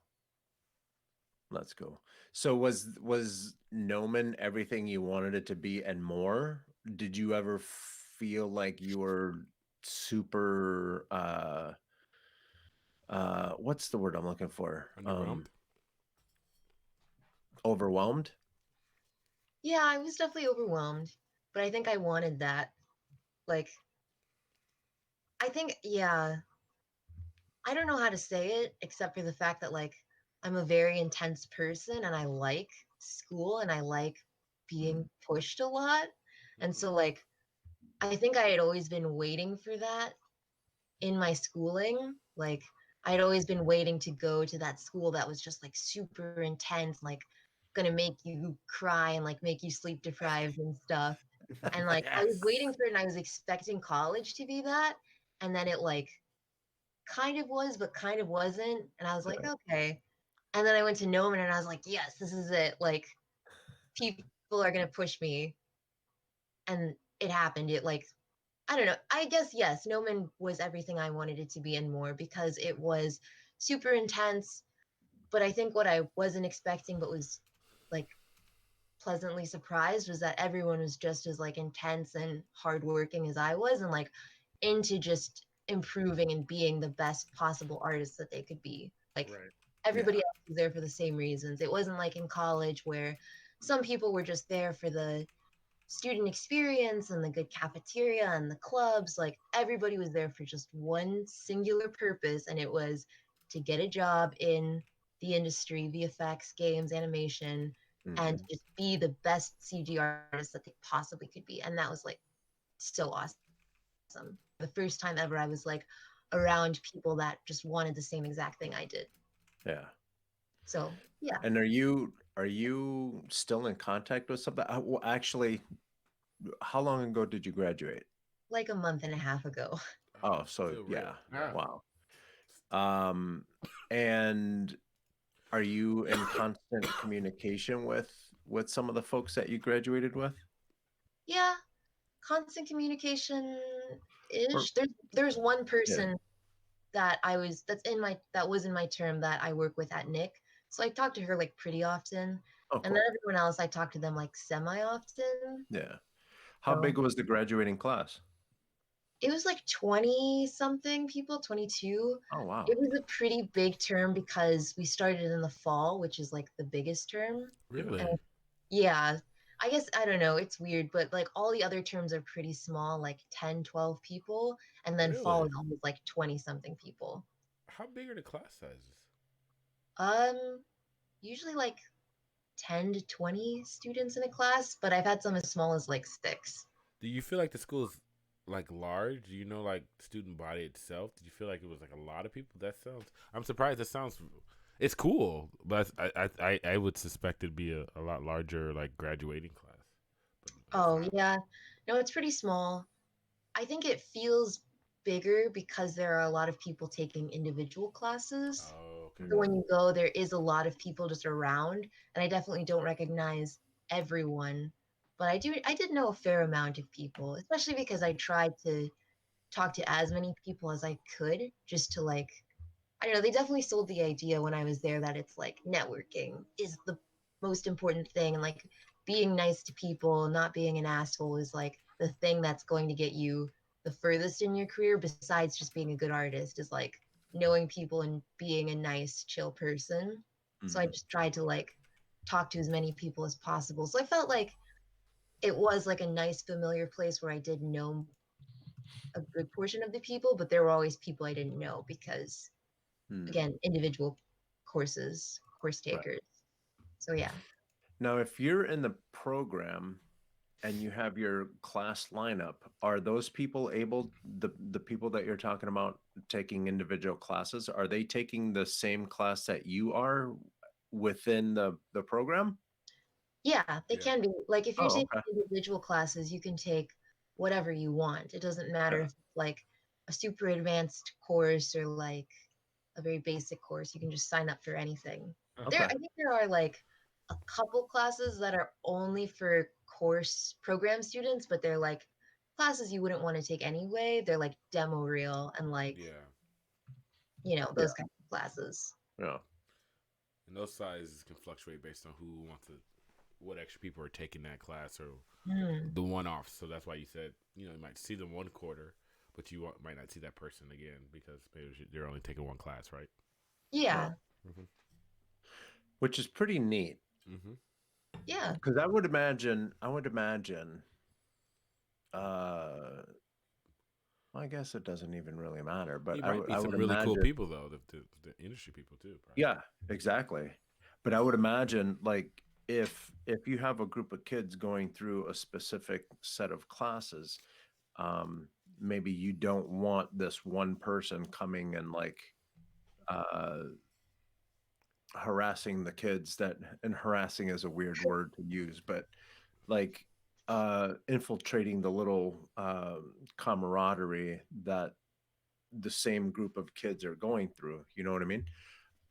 Speaker 1: Let's go. So was Noman everything you wanted it to be and more? Did you ever feel like you were super what's the word I'm looking for?
Speaker 4: Underwhelmed?
Speaker 1: Overwhelmed?
Speaker 2: Yeah, I was definitely overwhelmed, but I think I wanted that. Like, I think, yeah, I don't know how to say it except for the fact that, like, I'm a very intense person and I like school and I like being pushed a lot. And so, like, I think I had always been waiting for that in my schooling. Like, I'd always been waiting to go to that school that was just like super intense, like, gonna make you cry and like make you sleep deprived and stuff. And like I was
Speaker 4: Yes.
Speaker 2: waiting for it and I was expecting college to be that. And then it like kind of was, but kind of wasn't. And I was like,
Speaker 1: Right.
Speaker 2: okay. And then I went to Noman and I was like, yes, this is it. Like people are gonna push me. And it happened. It like I don't know. I guess yes, Noman was everything I wanted it to be and more because it was super intense. But I think what I wasn't expecting but was like pleasantly surprised was that everyone was just as like intense and hardworking as I was and like into just improving and being the best possible artists that they could be. Like
Speaker 3: Right.
Speaker 1: Yeah.
Speaker 2: everybody else was there for the same reasons. It wasn't like in college where some people were just there for the student experience and the good cafeteria and the clubs. Like everybody was there for just one singular purpose, and it was to get a job in the industry, VFX, games, animation, and
Speaker 1: Mhm.
Speaker 2: just be the best CG artist that they possibly could be. And that was like so awesome. The first time ever I was like around people that just wanted the same exact thing I did.
Speaker 1: Yeah.
Speaker 2: So yeah.
Speaker 1: And are you still in contact with somebody? Well, actually, how long ago did you graduate?
Speaker 2: like a month and a half ago.
Speaker 1: Oh, so
Speaker 4: Still
Speaker 1: yeah.
Speaker 4: real.
Speaker 3: Yeah.
Speaker 1: Wow. Um, and are you in constant communication with some of the folks that you graduated with?
Speaker 2: Yeah, constant communication
Speaker 1: Or
Speaker 2: ish. There's one
Speaker 1: yeah.
Speaker 2: person that was in my term that I work with at Nick. So I talk to her like pretty often.
Speaker 1: Oh,
Speaker 2: And then
Speaker 1: cool.
Speaker 2: everyone else I talk to them like semi often.
Speaker 1: Yeah. How
Speaker 2: So
Speaker 1: big was the graduating class?
Speaker 2: it was like 20 something people, 22.
Speaker 1: Oh, wow.
Speaker 2: It was a pretty big term because we started in the fall, which is like the biggest term.
Speaker 1: Yeah.
Speaker 2: And
Speaker 4: Really?
Speaker 2: yeah, I guess I don't know, it's weird, but like all the other terms are pretty small, like 10, 12 people, and then fall
Speaker 4: Really?
Speaker 2: is always like 20 something people.
Speaker 4: How big are the class sizes?
Speaker 2: Um, Usually like 10 to 20 students in a class, but I've had some as small as like 6.
Speaker 4: Do you feel like the school is like large? Do you know like the student body itself? Did you feel like it was like a lot of people? That sounds. I'm surprised. That sounds. It's cool, but I would suspect it'd be a lot larger like graduating class. But it's
Speaker 2: Oh,
Speaker 4: not.
Speaker 2: yeah. No, it's pretty small. I think it feels bigger because there are a lot of people taking individual classes.
Speaker 4: Oh, okay.
Speaker 2: So
Speaker 1: Mm,
Speaker 2: when you go, there is a lot of people just around, and I definitely don't recognize everyone. But I did know a fair amount of people, especially because I tried to talk to as many people as I could just to like I don't know, they definitely sold the idea when I was there that it's like networking is the most important thing and like being nice to people, not being an asshole is like the thing that's going to get you the furthest in your career besides just being a good artist is like knowing people and being a nice, chill person. So I
Speaker 1: mhm.
Speaker 2: just tried to like talk to as many people as possible. So I felt like it was like a nice familiar place where I did know a good portion of the people, but there were always people I didn't know because
Speaker 1: Hmm.
Speaker 2: again, individual course
Speaker 1: Right.
Speaker 2: takers. So yeah.
Speaker 1: Now, if you're in the program and you have your class lineup, are those people able the people that you're talking about taking individual classes, are they taking the same class that you are within the program?
Speaker 2: Yeah, they
Speaker 4: Yeah.
Speaker 2: can be. Like if you're
Speaker 1: Oh,
Speaker 2: taking
Speaker 1: okay.
Speaker 2: individual classes, you can take whatever you want. It doesn't matter
Speaker 1: Yeah.
Speaker 2: if it's like a super advanced course or like a very basic course. You can just sign up for anything.
Speaker 1: Okay.
Speaker 2: I think there are like a couple classes that are only for course program students, but they're like classes you wouldn't want to take anyway. They're like demo reel and like,
Speaker 4: Yeah.
Speaker 1: Yeah.
Speaker 2: those kinds of classes.
Speaker 1: Yeah.
Speaker 4: And those sizes can fluctuate based on who wants to, what extra people are taking that class or
Speaker 2: Hmm.
Speaker 4: the one off. So that's why you said, you might see them one quarter, but might not see that person again because maybe they're only taking one class, right?
Speaker 1: Right.
Speaker 2: Yeah.
Speaker 4: Mm-hmm.
Speaker 1: Which is pretty neat
Speaker 4: Mm-hmm.
Speaker 2: Yeah.
Speaker 1: because I would imagine uh well, I guess it doesn't even really matter, but
Speaker 4: You
Speaker 1: I
Speaker 4: might
Speaker 1: would
Speaker 4: meet
Speaker 1: I would
Speaker 4: some really cool
Speaker 1: imagine
Speaker 4: people though, the industry people too, probably.
Speaker 1: yeah, exactly. But I would imagine like if you have a group of kids going through a specific set of classes, maybe you don't want this one person coming and like uh harassing the kids that and harassing is a weird word to use, but like infiltrating the little camaraderie that the same group of kids are going through, you know what I mean?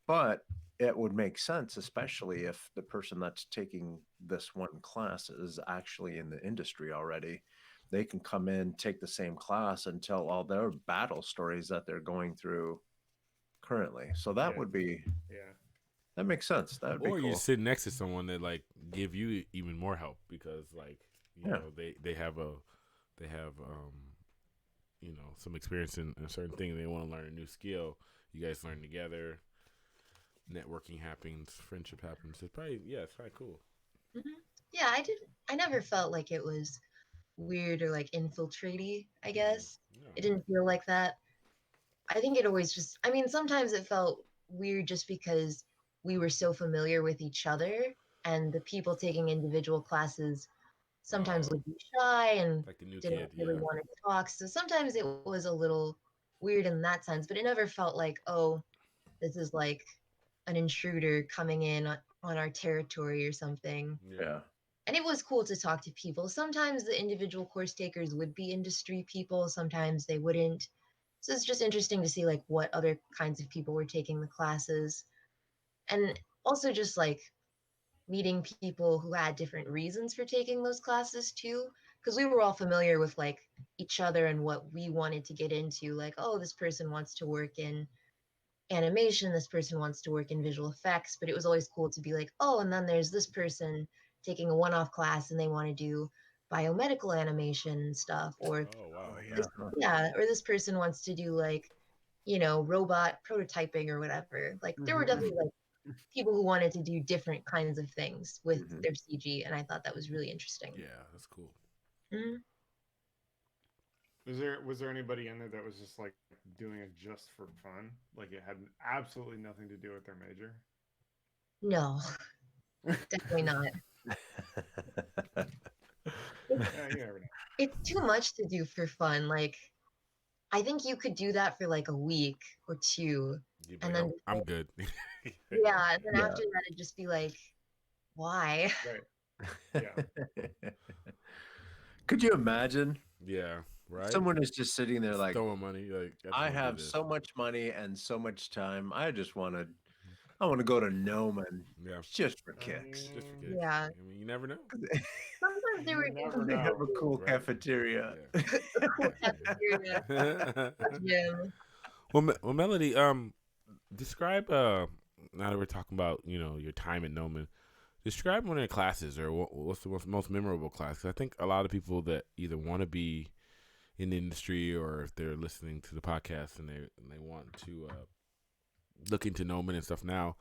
Speaker 1: But it would make sense, especially if the person that's taking this one class is actually in the industry already. They can come in, take the same class, and tell all their battle stories that they're going through currently. So
Speaker 3: Yeah. Yeah.
Speaker 1: that makes sense. That would be
Speaker 4: Or you
Speaker 1: cool.
Speaker 4: sit next to someone that like give you even more help because like
Speaker 1: Yeah.
Speaker 4: they have some experience in a certain thing. They want to learn a new skill. You guys learn together. Networking happens. Friendship happens. It's probably cool.
Speaker 2: Mhm. Yeah, I never felt like it was weird or like infiltrate I guess.
Speaker 4: No.
Speaker 2: It didn't feel like that. I think it always just, I mean, sometimes it felt weird just because we were so familiar with each other and the people taking individual classes sometimes
Speaker 4: Oh,
Speaker 2: would be shy and
Speaker 4: like the new
Speaker 2: didn't
Speaker 4: kid.
Speaker 2: really
Speaker 4: Yeah.
Speaker 2: want to talk. So sometimes it was a little weird in that sense, but it never felt like, oh, this is like an intruder coming in on our territory or something.
Speaker 4: Yeah.
Speaker 1: Yeah.
Speaker 2: And it was cool to talk to people. Sometimes the individual course takers would be industry people, sometimes they wouldn't. So it's just interesting to see like what other kinds of people were taking the classes. And also just like meeting people who had different reasons for taking those classes too. Because we were all familiar with like each other and what we wanted to get into. Like, oh, this person wants to work in animation, this person wants to work in visual effects, but it was always cool to be like, oh, and then there's this person taking a one-off class and they want to do biomedical animation and stuff, or
Speaker 4: Oh wow,
Speaker 1: Oh
Speaker 4: okay.
Speaker 1: yeah.
Speaker 2: this, yeah, or this person wants to do like, robot prototyping or whatever. Like there were
Speaker 3: Mhm.
Speaker 2: definitely like people who wanted to do different kinds of things with
Speaker 1: Mhm.
Speaker 2: their CG, and I thought that was really interesting.
Speaker 4: Yeah, that's cool.
Speaker 2: Mhm.
Speaker 3: Was there anybody in there that was just like doing it just for fun? Like it had absolutely nothing to do with their major?
Speaker 2: No, definitely not. It's,
Speaker 3: Yeah, you never know.
Speaker 2: it's too much to do for fun. Like I think you could do that for like a week or two,
Speaker 4: You'd be
Speaker 2: and
Speaker 4: like,
Speaker 2: then
Speaker 4: I'm good.
Speaker 2: yeah, and then
Speaker 1: Yeah.
Speaker 2: after that it'd just be like, why?
Speaker 3: Right. Yeah.
Speaker 1: Could you imagine?
Speaker 4: Yeah, right.
Speaker 1: Someone is just sitting there
Speaker 4: Just
Speaker 1: like,
Speaker 4: throwing money. Like, I just
Speaker 1: I
Speaker 4: want to do
Speaker 1: have
Speaker 4: this.
Speaker 1: so much money and so much time. I want to go to Nome and
Speaker 4: Yeah,
Speaker 1: just for
Speaker 3: I
Speaker 1: kicks.
Speaker 4: just for
Speaker 3: mean,
Speaker 4: kicks.
Speaker 2: Yeah.
Speaker 4: I mean, you never know,
Speaker 2: Sometimes there
Speaker 3: you
Speaker 2: were games
Speaker 3: never
Speaker 1: They have
Speaker 3: know.
Speaker 1: a cool
Speaker 4: right?
Speaker 1: cafeteria.
Speaker 4: Yeah.
Speaker 2: a cool cafeteria, a gym.
Speaker 4: Well, well, Melody, describe. Now that we're talking about your time at Noman, describe one of your classes or what's the most memorable class. 'Cause I think a lot of people that either want to be in the industry or if they're listening to the podcast and they want to look into Noman and stuff now.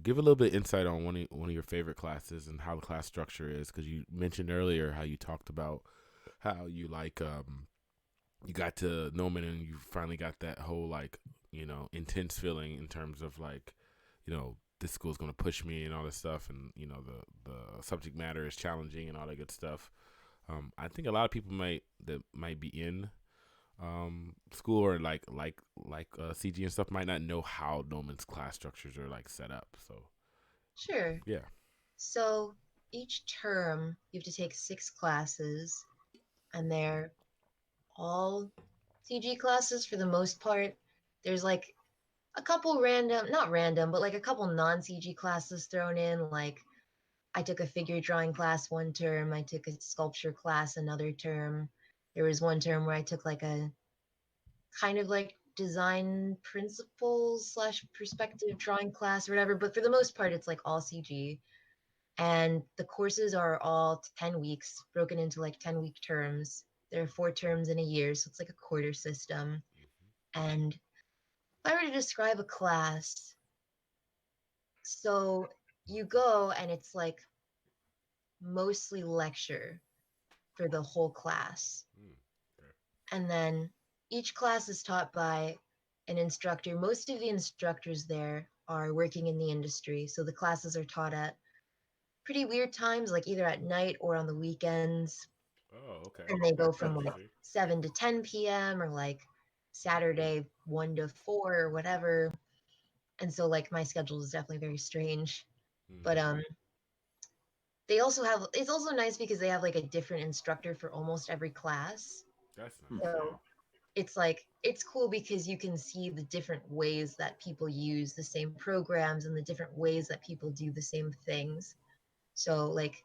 Speaker 4: Give a little bit of insight on one of your favorite classes and how the class structure is, because you mentioned earlier how you talked about how you like you got to Noman and you finally got that whole like intense feeling in terms of like this school's gonna push me and all this stuff, and the subject matter is challenging and all that good stuff. I think a lot of people might be in school or like CG and stuff might not know how Noman's class structures are like set up. So
Speaker 2: Sure.
Speaker 4: yeah.
Speaker 2: So each term you have to take 6 classes, and they're all CG classes for the most part. There's like a couple random, not random, but like a couple non-CG classes thrown in. Like I took a figure drawing class one term, I took a sculpture class another term. There was one term where I took like a kind of like design principles slash perspective drawing class or whatever. But for the most part, it's like all CG. And the courses are all 10 weeks, broken into like 10-week terms. There are 4 terms in a year, so it's like a quarter system. And if I were to describe a class, so you go and it's like mostly lecture for the whole class.
Speaker 4: Mm, okay.
Speaker 2: And then each class is taught by an instructor. Most of the instructors there are working in the industry. So the classes are taught at pretty weird times, like either at night or on the weekends.
Speaker 4: Oh, okay.
Speaker 2: And they go
Speaker 4: That's
Speaker 2: from like
Speaker 4: interesting.
Speaker 2: 7 to 10 p.m. or like Saturday 1 to 4 or whatever. And so like my schedule is definitely very strange. But
Speaker 4: Mm-hmm.
Speaker 2: they also have, it's also nice because they have like a different instructor for almost every class.
Speaker 4: That's
Speaker 1: Hmm.
Speaker 4: nice. Yeah.
Speaker 2: So it's like it's cool because you can see the different ways that people use the same programs and the different ways that people do the same things. So like,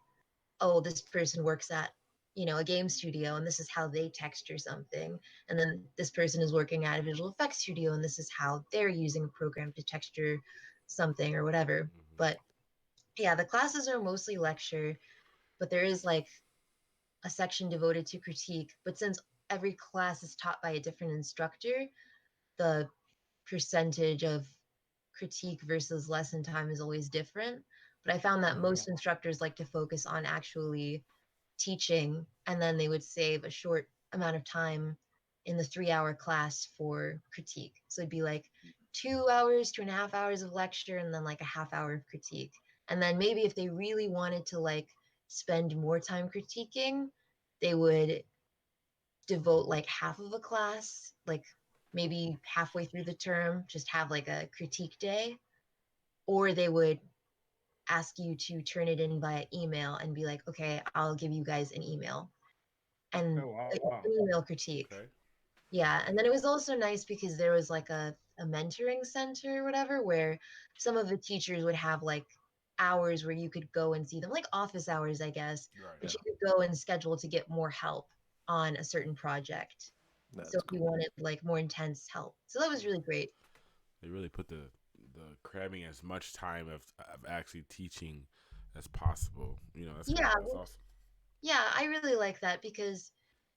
Speaker 2: oh, this person works at a game studio and this is how they texture something, and then this person is working at a visual effects studio and this is how they're using a program to texture something or whatever.
Speaker 4: Mm-hmm.
Speaker 2: But yeah, the classes are mostly lecture, but there is like a section devoted to critique. But since every class is taught by a different instructor, the percentage of critique versus lesson time is always different. But I found that
Speaker 3: Mhm.
Speaker 2: most instructors like to focus on actually teaching, and then they would save a short amount of time in the 3-hour class for critique. So it'd be like 2 hours, 2.5 hours of lecture, and then like a half hour of critique. And then maybe if they really wanted to like spend more time critiquing, they would devote like half of a class, like maybe halfway through the term, just have like a critique day, or they would ask you to turn it in via email and be like, okay, I'll give you guys an email and
Speaker 3: Oh wow.
Speaker 2: an email critique.
Speaker 4: Okay.
Speaker 2: Yeah, and then it was also nice because there was like a mentoring center or whatever where some of the teachers would have like hours where you could go and see them, like office hours, I guess,
Speaker 4: Right.
Speaker 2: but
Speaker 1: Yeah,
Speaker 2: you could go and schedule to get more help on a certain project. So
Speaker 1: that's
Speaker 2: if you
Speaker 1: cool.
Speaker 2: wanted like more intense help. So that was really great.
Speaker 4: They really put the cramming as much time of actually teaching as possible. You know, that's great.
Speaker 2: Yeah,
Speaker 4: That's awesome.
Speaker 2: yeah, I really like that because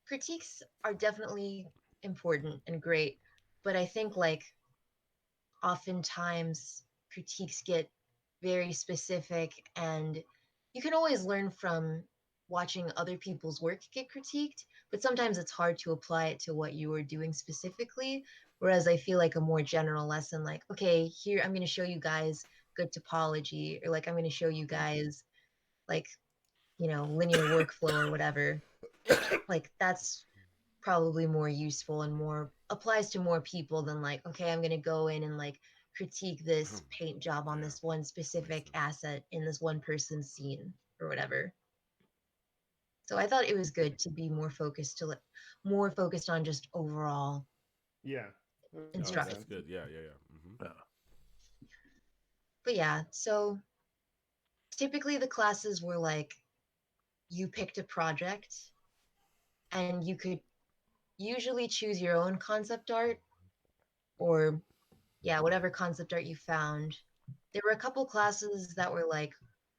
Speaker 2: critiques are definitely important and great, but I think like oftentimes critiques get very specific and you can always learn from watching other people's work get critiqued, but sometimes it's hard to apply it to what you are doing specifically. Whereas I feel like a more general lesson, like, okay, here I'm going to show you guys good topology, or like I'm going to show you guys like, linear workflow or whatever. Like that's probably more useful and more applies to more people than like, okay, I'm going to go in and like critique this paint job on
Speaker 4: Yeah,
Speaker 2: this one
Speaker 4: makes
Speaker 2: specific
Speaker 4: sense.
Speaker 2: asset in this one person's scene or whatever. So I thought it was good to be more focused on just overall
Speaker 3: Yeah. That
Speaker 4: No,
Speaker 3: makes
Speaker 2: instruction.
Speaker 4: that's
Speaker 3: sense.
Speaker 4: good. Yeah, yeah, yeah.
Speaker 1: Yeah.
Speaker 2: But yeah, so typically the classes were like you picked a project and you could usually choose your own concept art or yeah, whatever concept art you found. There were a couple classes that were like,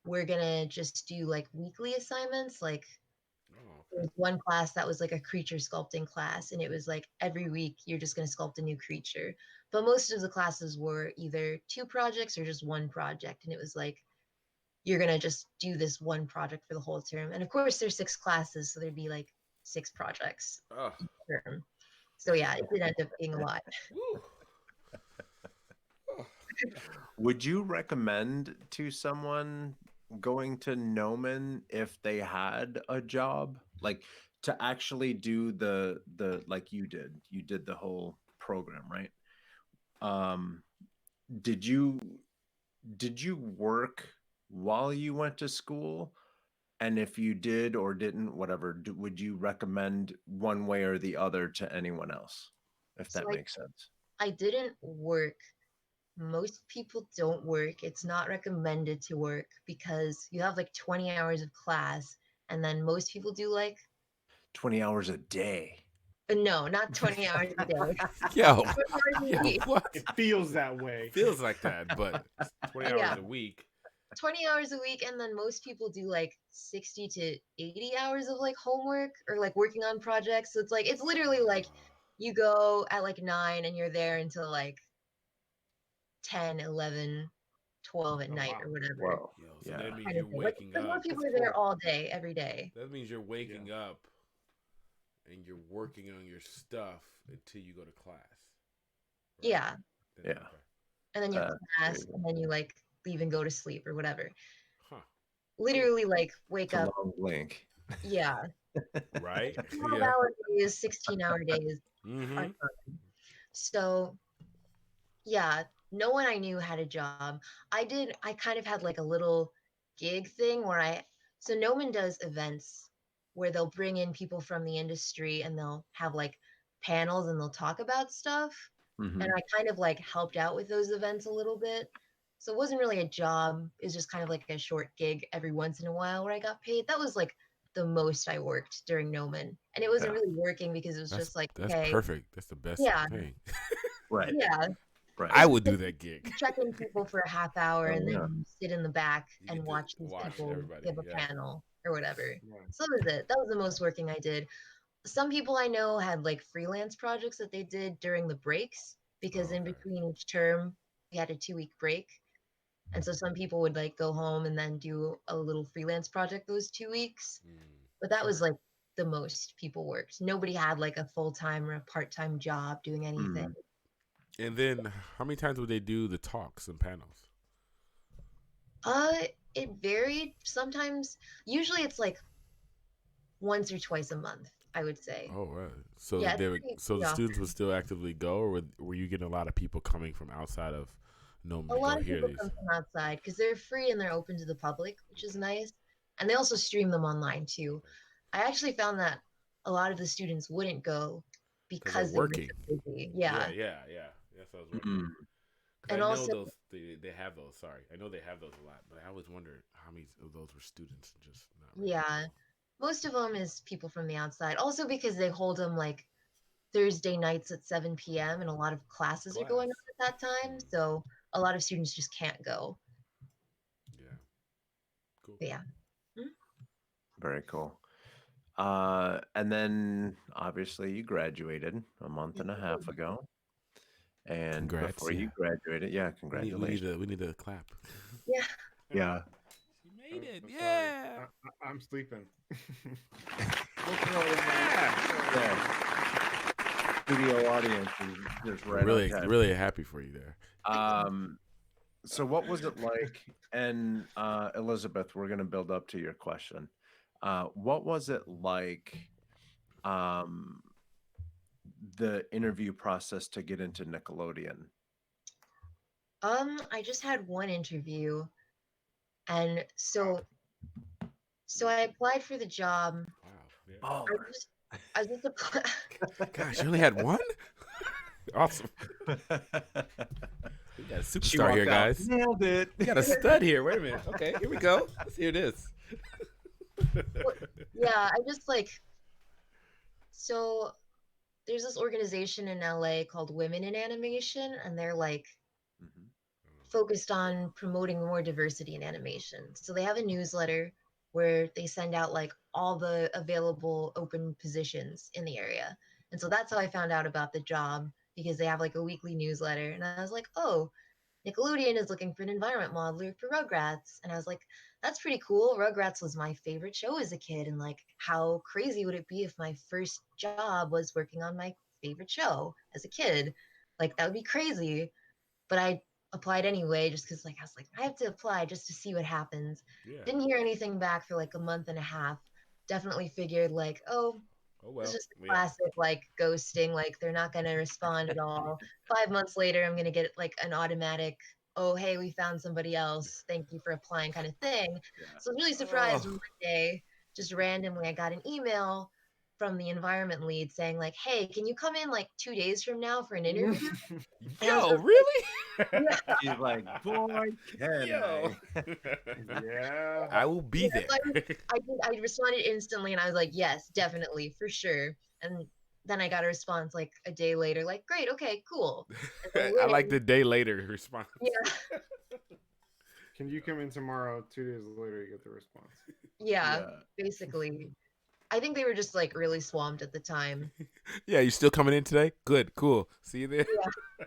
Speaker 2: we're gonna just do like weekly assignments. Like
Speaker 4: Oh,
Speaker 2: there
Speaker 4: okay.
Speaker 2: was one class that was like a creature sculpting class, and it was like every week you're just gonna sculpt a new creature. But most of the classes were either two projects or just one project, and it was like you're gonna just do this one project for the whole term. And of course, there's 6 classes, so there'd be like 6 projects
Speaker 4: Oh,
Speaker 2: each term. So yeah, it did end up being a lot.
Speaker 4: woo. Oh.
Speaker 1: Would you recommend to someone going to Noman if they had a job, like to actually do the like you did? You did the whole program, right? Um, did you did you work while you went to school? And if you did or didn't, whatever, would you recommend one way or the other to anyone else? If
Speaker 2: So
Speaker 1: that makes sense.
Speaker 2: I didn't work. Most people don't work. It's not recommended to work because you have like 20 hours of class, and then most people do like,
Speaker 1: 20 hours a day.
Speaker 2: no, not 20 hours a day,
Speaker 4: Yo,
Speaker 2: 20 hours a
Speaker 4: yo,
Speaker 2: week.
Speaker 4: what?
Speaker 3: It feels that way.
Speaker 4: Feels like that, but it's 20 hours
Speaker 2: Yeah,
Speaker 4: a week.
Speaker 2: 20 hours a week, and then most people do like 60 to 80 hours of like homework or like working on projects. So it's like, it's literally like you go at like 9 and you're there until like 10, 11, 12 at
Speaker 3: Oh
Speaker 2: night
Speaker 3: wow.
Speaker 2: or whatever
Speaker 1: Whoa.
Speaker 4: Yo, so
Speaker 1: Yeah.
Speaker 4: that means
Speaker 2: kind
Speaker 4: you're
Speaker 2: of thing. Like,
Speaker 4: waking
Speaker 2: because most
Speaker 4: up.
Speaker 2: people
Speaker 3: That's
Speaker 2: are there
Speaker 3: cool.
Speaker 2: all day, every day.
Speaker 4: That means you're waking up and you're working on your stuff until you go to class. Right?
Speaker 2: Yeah.
Speaker 1: Yeah.
Speaker 4: Okay.
Speaker 2: And then you have
Speaker 1: That's
Speaker 2: class,
Speaker 1: crazy.
Speaker 2: and then you like leave and go to sleep or whatever.
Speaker 4: Huh.
Speaker 2: Literally, like wake
Speaker 1: It's a
Speaker 2: up.
Speaker 1: long blink.
Speaker 2: Yeah,
Speaker 4: Right?
Speaker 2: 12
Speaker 4: Yeah.
Speaker 2: hour days, 16-hour days are
Speaker 4: Mm-hmm.
Speaker 2: common. So yeah, no one I knew had a job. I kind of had like a little gig thing where so Noman does events where they'll bring in people from the industry and they'll have like panels and they'll talk about stuff. And
Speaker 1: Hmm.
Speaker 2: I kind of like helped out with those events a little bit. So it wasn't really a job. It was just kind of like a short gig every once in a while where I got paid. That was like the most I worked during Noman. And it wasn't
Speaker 1: Yeah.
Speaker 2: really working because it was
Speaker 4: That's
Speaker 2: just like,
Speaker 4: that's
Speaker 2: okay,
Speaker 4: perfect. That's the best
Speaker 2: yeah,
Speaker 4: thing.
Speaker 1: Right.
Speaker 2: yeah.
Speaker 1: Right.
Speaker 4: I
Speaker 2: It's
Speaker 4: would do
Speaker 2: because
Speaker 4: that gig.
Speaker 2: you check in people for a half hour
Speaker 1: Oh
Speaker 2: and then
Speaker 1: yeah.
Speaker 2: you sit in the back
Speaker 4: You
Speaker 2: and
Speaker 4: get to
Speaker 2: watch these
Speaker 4: watch
Speaker 2: people
Speaker 4: everybody.
Speaker 2: give a
Speaker 4: Yeah.
Speaker 2: panel or whatever.
Speaker 3: Right.
Speaker 2: So that was it. That was the most working I did. Some people I know had like freelance projects that they did during the breaks because
Speaker 4: Oh,
Speaker 2: in
Speaker 4: okay.
Speaker 2: between each term we had a 2-week break. And so some people would like go home and then do a little freelance project those 2 weeks. But that was
Speaker 3: Sure.
Speaker 2: like the most people worked. Nobody had like a full-time or a part-time job doing anything.
Speaker 1: Mm.
Speaker 4: And then how many times would they do the talks and panels?
Speaker 2: Uh, it varied. Sometimes, usually it's like once or twice a month, I would say.
Speaker 4: Oh, right. So
Speaker 2: Yeah, it's
Speaker 4: they would,
Speaker 2: pretty,
Speaker 4: so
Speaker 2: pretty
Speaker 4: the students
Speaker 2: often.
Speaker 4: would still actively go, or were you getting a lot of people coming from outside of know
Speaker 2: A
Speaker 4: go
Speaker 2: lot of
Speaker 4: hear
Speaker 2: people
Speaker 4: these.
Speaker 2: come from outside because they're free and they're open to the public, which is
Speaker 4: Okay.
Speaker 2: nice. And they also stream them online too.
Speaker 4: Okay.
Speaker 2: I actually found that a lot of the students wouldn't go
Speaker 4: Because they're
Speaker 2: because they were
Speaker 4: working.
Speaker 2: so busy.
Speaker 4: Yeah,
Speaker 2: Yeah.
Speaker 4: yeah, yeah. That's what I was wondering.
Speaker 1: Mm,
Speaker 4: Because I
Speaker 2: And
Speaker 4: know
Speaker 2: also,
Speaker 4: those they have those. Sorry, I know they have those a lot, but I always wondered how many of those were students and just not regular
Speaker 2: yeah,
Speaker 4: people.
Speaker 2: most of them is people from the outside. Also because they hold them like Thursday nights at 7 p.m. and a lot of classes are going
Speaker 4: Class.
Speaker 2: on at that time.
Speaker 4: Mm,
Speaker 2: So a lot of students just can't go.
Speaker 4: yeah. Cool.
Speaker 2: But yeah. Mm,
Speaker 1: very cool. And then obviously you graduated a month
Speaker 2: yes,
Speaker 1: and a
Speaker 2: I
Speaker 1: half
Speaker 2: did.
Speaker 1: ago. And
Speaker 4: Congrats.
Speaker 1: before you
Speaker 4: Yeah.
Speaker 1: graduated, yeah,
Speaker 4: We need
Speaker 1: congratulations.
Speaker 4: to clap.
Speaker 2: Yeah.
Speaker 1: Yeah.
Speaker 4: She made it.
Speaker 3: I'm sorry.
Speaker 4: Yeah.
Speaker 3: I'm sleeping. We'll throw it in there.
Speaker 4: Yeah.
Speaker 3: We'll throw it in
Speaker 1: Yeah.
Speaker 3: there.
Speaker 1: Studio audience is just
Speaker 4: We're
Speaker 1: right on
Speaker 4: really
Speaker 1: time.
Speaker 4: really happy for you there.
Speaker 1: So what was it like? And Elizabeth, we're gonna build up to your question. What was it like um the interview process to get into Nickelodeon?
Speaker 2: I just had one interview, and
Speaker 3: Wow.
Speaker 2: so I applied for the job.
Speaker 4: Wow. Yeah.
Speaker 2: I
Speaker 1: Baller.
Speaker 2: just I just applied.
Speaker 4: Gosh, you only had one? Awesome. We got a
Speaker 1: She
Speaker 4: superstar here,
Speaker 1: walked out.
Speaker 4: guys.
Speaker 1: Nailed it.
Speaker 4: We got a stud here. Wait a minute. Okay, here we go. Let's hear this.
Speaker 2: Yeah, I just like so there's this organization in LA called Women in Animation, and they're like
Speaker 1: Mhm.
Speaker 2: focused on promoting more diversity in animation. So they have a newsletter where they send out like all the available open positions in the area. And so that's how I found out about the job because they have like a weekly newsletter. And I was like, oh, Nickelodeon is looking for an environment modeler for Rugrats. And I was like, that's pretty cool. Rugrats was my favorite show as a kid. And like, how crazy would it be if my first job was working on my favorite show as a kid? Like, that would be crazy. But I applied anyway, just because like I was like, I have to apply just to see what happens.
Speaker 4: Yeah.
Speaker 2: Didn't hear anything back for like a month and a half. Definitely figured like, oh,
Speaker 4: Oh
Speaker 2: it's
Speaker 4: well.
Speaker 2: just a
Speaker 4: Yeah.
Speaker 2: classic like ghosting, like they're not gonna respond at all. 5 months later, I'm gonna get like an automatic, oh hey, we found somebody else. Thank you for applying kind of thing.
Speaker 1: Yeah.
Speaker 2: So I was really surprised
Speaker 4: Oh.
Speaker 2: when one day, just randomly, I got an email from the environment lead saying like, hey, can you come in like 2 days from now for an interview? And I was
Speaker 4: Yo,
Speaker 2: just
Speaker 4: really?
Speaker 2: yeah,
Speaker 1: She's like, boy, can
Speaker 4: Yo.
Speaker 1: I?
Speaker 3: Yeah.
Speaker 4: I will be
Speaker 2: yeah.
Speaker 4: there.
Speaker 2: So I responded instantly and I was like, yes, definitely, for sure. And then I got a response like a day later, like, great, okay, cool. And I
Speaker 4: I like
Speaker 2: went,
Speaker 4: the day later response.
Speaker 2: yeah,
Speaker 3: Can you come in tomorrow? 2 days later, you get the response.
Speaker 2: yeah,
Speaker 1: Yeah.
Speaker 2: basically. I think they were just like really swamped at the time.
Speaker 4: Yeah, you still coming in today? Good, cool. See you there.
Speaker 2: Yeah.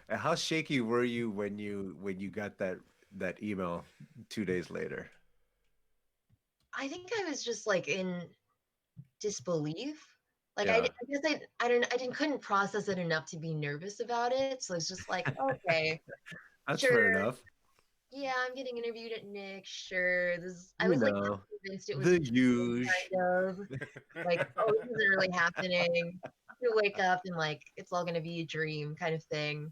Speaker 1: And how shaky were you when you got that email 2 days later?
Speaker 2: I think I was just like in disbelief. Like
Speaker 1: Yeah,
Speaker 2: I guess I couldn't process it enough to be nervous about it. So it's just like, okay,
Speaker 1: that's
Speaker 2: sure.
Speaker 1: fair enough.
Speaker 2: Yeah, I'm getting interviewed at Nick. Sure. I
Speaker 1: You
Speaker 2: was like
Speaker 1: know,
Speaker 2: convinced it was
Speaker 1: the
Speaker 2: a dream,
Speaker 1: huge.
Speaker 2: kind of like, oh, this isn't really happening. You wake up and like it's all gonna be a dream kind of thing.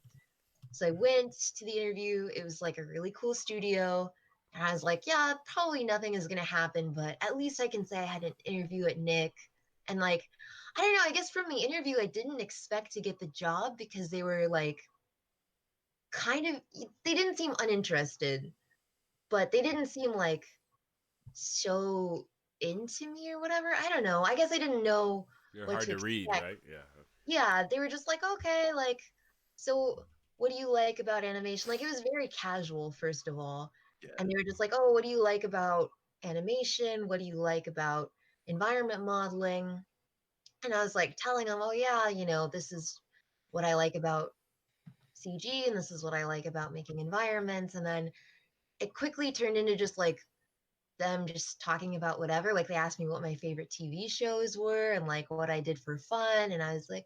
Speaker 2: So I went to the interview. It was like a really cool studio. And I was like, yeah, probably nothing is gonna happen, but at least I can say I had an interview at Nick. And like, I don't know, I guess from the interview I didn't expect to get the job because they were like kind of they didn't seem uninterested, but they didn't seem like so into me or whatever. I don't know. I guess I didn't know
Speaker 4: You're
Speaker 2: what
Speaker 4: hard
Speaker 2: to
Speaker 4: to read,
Speaker 2: expect.
Speaker 4: right? Yeah.
Speaker 2: Yeah, they were just like, okay, like, so what do you like about animation? Like, it was very casual, first of all.
Speaker 1: Yeah.
Speaker 2: And they were just like, oh, what do you like about animation? What do you like about environment modeling? And I was like telling them, oh, yeah, this is what I like about CG, and this is what I like about making environments. And then it quickly turned into just like them just talking about whatever. Like they asked me what my favorite TV shows were and like what I did for fun. And I was like,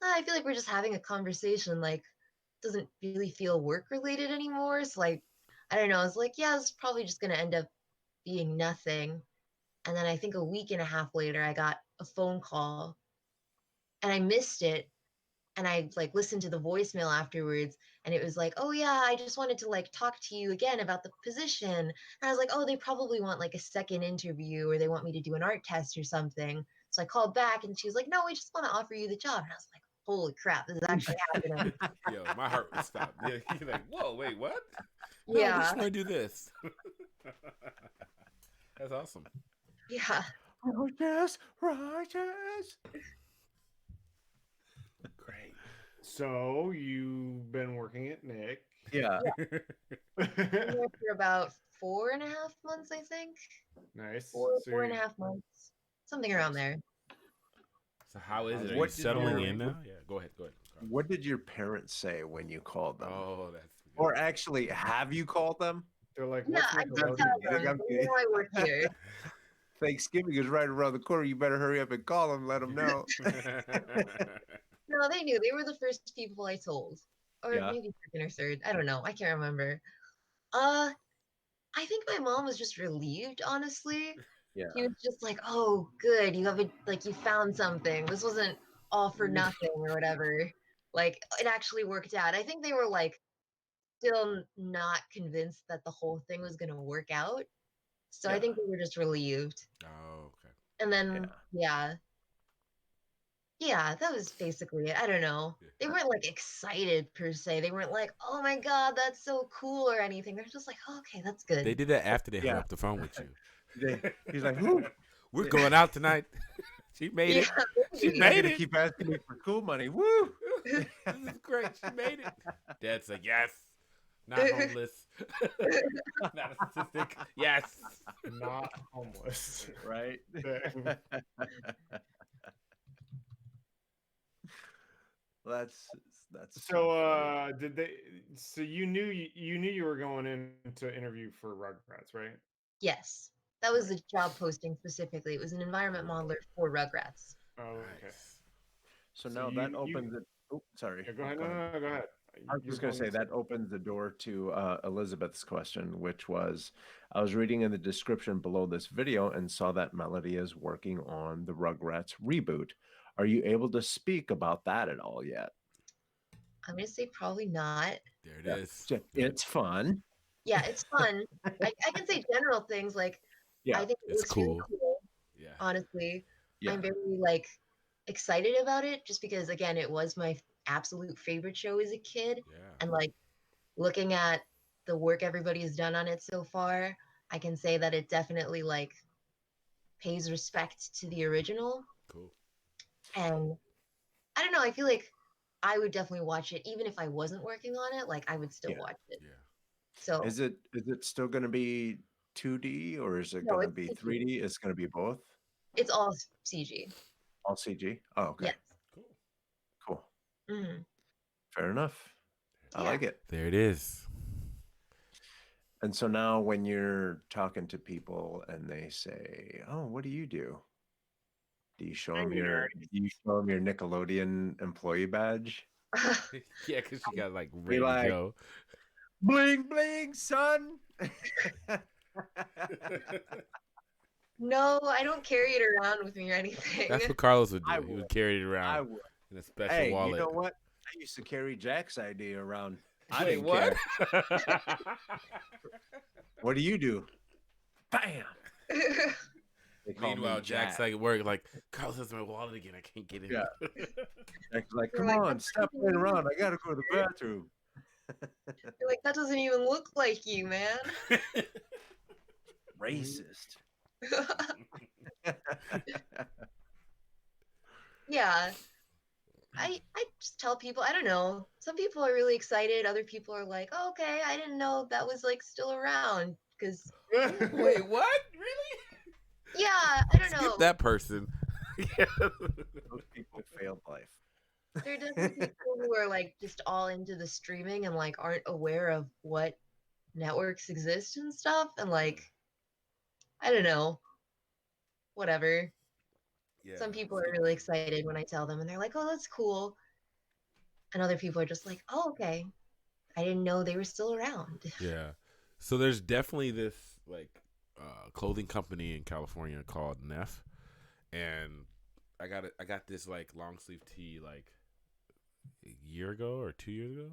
Speaker 2: I feel like we're just having a conversation. Like, doesn't really feel work related anymore. So like, I don't know. I was like, yeah, it's probably just gonna end up being nothing. And then I think a week and a half later, I got a phone call and I missed it. and I like listened to the voicemail afterwards, and it was like, oh yeah, I just wanted to like talk to you again about the position. And I was like, oh, they probably want like a second interview, or they want me to do an art test or something. So I called back, and she was like, no, we just want to offer you the job. And I was like, holy crap, this is actually happening.
Speaker 4: Yo, my heart would stop. Yeah, you're like, whoa, wait, what? No, we
Speaker 2: Yeah,
Speaker 4: just want to do this. That's awesome.
Speaker 2: yeah.
Speaker 1: Righteous, righteous.
Speaker 4: Great.
Speaker 3: So you've been working at Nick.
Speaker 1: Yeah.
Speaker 2: Been there for about 4.5 months, I think.
Speaker 3: Nice.
Speaker 2: Four,
Speaker 3: So
Speaker 2: four and a half months, something around there.
Speaker 4: So how is it? Are you
Speaker 1: What did
Speaker 4: settling
Speaker 1: your-
Speaker 4: in now? Yeah, go ahead. Go ahead.
Speaker 1: What did your parents say when you called them?
Speaker 4: Oh, that's
Speaker 1: Or actually, have you called them?
Speaker 3: they're like,
Speaker 2: Yeah,
Speaker 3: what's
Speaker 2: I did
Speaker 3: Nickelodeon?
Speaker 2: tell them.
Speaker 1: I'm
Speaker 2: They
Speaker 1: kidding.
Speaker 2: know I work here.
Speaker 1: Thanksgiving is right around the corner. You better hurry up and call them. Let them know.
Speaker 2: No, they knew. They were the first people I told, or
Speaker 1: Yeah.
Speaker 2: maybe second or third. I don't know. I can't remember. I think my mom was just relieved. Honestly,
Speaker 1: Yeah.
Speaker 2: she was just like, "Oh, good. You have a like you found something. This wasn't all for nothing or whatever. Like it actually worked out." I think they were like still not convinced that the whole thing was gonna work out. So I
Speaker 1: Yeah.
Speaker 2: think they were just relieved.
Speaker 4: Oh, okay.
Speaker 2: And then yeah, that was basically it. I don't know. They weren't like excited per se. They weren't like, "Oh my god, that's so cool" or anything. They're just like, oh, "Okay, that's good."
Speaker 4: They did that after they hung
Speaker 1: Yeah.
Speaker 4: up the phone with you.
Speaker 1: He's like, who?
Speaker 4: We're going out tonight. She made it. She
Speaker 1: You're
Speaker 4: made
Speaker 1: gonna
Speaker 4: it.
Speaker 1: keep asking me for cool money. Woo!
Speaker 4: This is great. She made it. Dad's like, yes. Not homeless. Not a statistic. Yes.
Speaker 3: Not homeless.
Speaker 1: Right?
Speaker 3: Dang.
Speaker 1: That's
Speaker 3: So did they so you knew you were going in to interview for Rugrats, right?
Speaker 2: Yes, that was the job posting specifically. It was an environment modeler for Rugrats.
Speaker 3: Oh, okay.
Speaker 4: Nice.
Speaker 1: so
Speaker 3: So
Speaker 1: now that opens it. Oh, sorry.
Speaker 3: Yeah, go ahead.
Speaker 1: Go ahead.
Speaker 3: No, go ahead.
Speaker 1: I was just going to say that opens the door to Elizabeth's question, which was I was reading in the description below this video and saw that Melody is working on the Rugrats reboot. Are you able to speak about that at all yet?
Speaker 2: I'm gonna say probably not.
Speaker 4: There it
Speaker 1: Yeah.
Speaker 4: is.
Speaker 1: It's fun.
Speaker 2: Yeah, it's fun. I can say general things like
Speaker 1: Yeah.
Speaker 2: I think it
Speaker 4: It's
Speaker 2: looks really
Speaker 4: cool.
Speaker 2: cool.
Speaker 4: Yeah.
Speaker 2: Honestly,
Speaker 1: Yeah.
Speaker 2: I'm very like excited about it just because again, it was my absolute favorite show as a kid,
Speaker 4: Yeah.
Speaker 2: and like looking at the work everybody has done on it so far, I can say that it definitely like pays respect to the original.
Speaker 4: Cool.
Speaker 2: And I don't know, I feel like I would definitely watch it even if I wasn't working on it, like I would still
Speaker 1: Yeah.
Speaker 2: watch it.
Speaker 4: Yeah.
Speaker 2: So
Speaker 1: Is it still going to be 2D or is it
Speaker 2: no,
Speaker 1: going to
Speaker 2: it's
Speaker 1: be
Speaker 2: CG.
Speaker 1: 3D? It's going to be both?
Speaker 2: It's all CG.
Speaker 1: All CG? Oh, okay.
Speaker 2: Yes.
Speaker 4: Cool.
Speaker 1: Cool.
Speaker 2: Mhm.
Speaker 1: Fair enough. I
Speaker 2: Yeah.
Speaker 1: like it.
Speaker 4: There it is.
Speaker 1: And so now when you're talking to people and they say, "Oh, what do you do?" Do you show them your Nickelodeon employee badge?
Speaker 4: Yeah, because she got like
Speaker 1: Be
Speaker 4: ready to
Speaker 1: like,
Speaker 4: go.
Speaker 1: Bling bling, son.
Speaker 2: No, I don't carry it around with me or anything.
Speaker 4: That's what Carlos would do.
Speaker 1: I
Speaker 4: He would
Speaker 1: would.
Speaker 4: carry it
Speaker 1: I
Speaker 4: around
Speaker 1: would.
Speaker 4: in a special
Speaker 1: Hey,
Speaker 4: wallet.
Speaker 1: you know what? I used to carry Jack's ID around. I
Speaker 4: Wait,
Speaker 1: didn't
Speaker 4: what?
Speaker 1: care. What do you do? Bam. They call me
Speaker 4: Meanwhile, Jack's
Speaker 1: Jack.
Speaker 4: like at work, like, Carlos has my wallet again. I can't get in.
Speaker 1: Yeah. Jack's like,
Speaker 2: You're
Speaker 1: come
Speaker 2: like,
Speaker 1: on,
Speaker 2: "That's
Speaker 1: stop
Speaker 2: not
Speaker 1: playing
Speaker 2: even
Speaker 1: around. I gotta go to the bathroom.
Speaker 2: You're like, that doesn't even look like you, man.
Speaker 1: Racist.
Speaker 2: Yeah. I just tell people, I don't know. Some people are really excited. Other people are like, oh, okay, I didn't know that was like still around. Because
Speaker 4: Wait, what? Really?
Speaker 2: yeah, I don't know.
Speaker 4: Skip that person. Yeah.
Speaker 1: Those people failed life.
Speaker 2: There are definitely people who are like just all into the streaming and like aren't aware of what networks exist and stuff. And like, I don't know. Whatever.
Speaker 4: Yeah,
Speaker 2: Some people are
Speaker 4: skip
Speaker 2: really
Speaker 4: that.
Speaker 2: excited when I tell them and they're like, oh, that's cool. And other people are just like, oh, okay. I didn't know they were still around.
Speaker 4: Yeah. So there's definitely this like clothing company in California called Neff, and I got this like long sleeve tee like a year ago or 2 years ago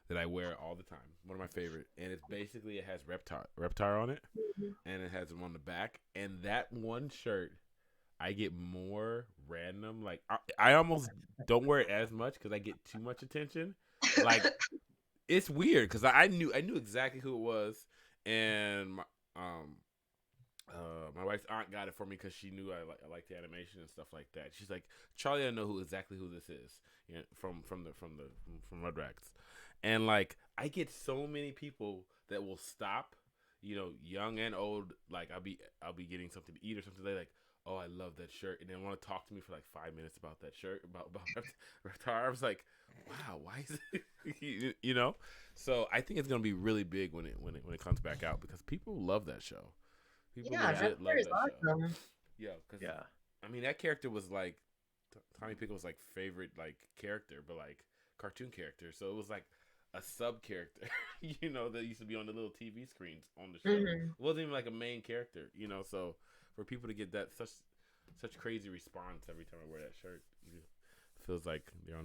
Speaker 4: that I wear all the time. One of my favorite, and it's basically it has Reptar on it, and it has them on the back. And that one shirt, I get more random. Like I almost don't wear it as much because I get too much attention. Like it's weird because I knew exactly who it was, and my wife's aunt got it for me because she knew I liked the animation and stuff like that. She's like, Charlie, I know exactly who this is, you know, from Rugrats, and like I get so many people that will stop, you know, young and old. Like I'll be getting something to eat or something. They like, oh, I love that shirt, and they want to talk to me for like 5 minutes about that shirt about Reptar. I was like, wow, why is it, you know? So I think it's gonna be really big when it comes back out because people love that show. People
Speaker 2: Yeah,
Speaker 1: Yeah.
Speaker 4: legit love
Speaker 2: Reptar is
Speaker 4: that show.
Speaker 2: awesome.
Speaker 4: Yeah, because
Speaker 1: Yeah.
Speaker 4: I mean that character was like Tommy Pickle's like favorite like character, but like cartoon character. So it was like a sub character, you know, that used to be on the little TV screens on the show.
Speaker 2: Mhm.
Speaker 4: It wasn't even like a main character, you know. So for people to get that such crazy response every time I wear that shirt, it feels like they're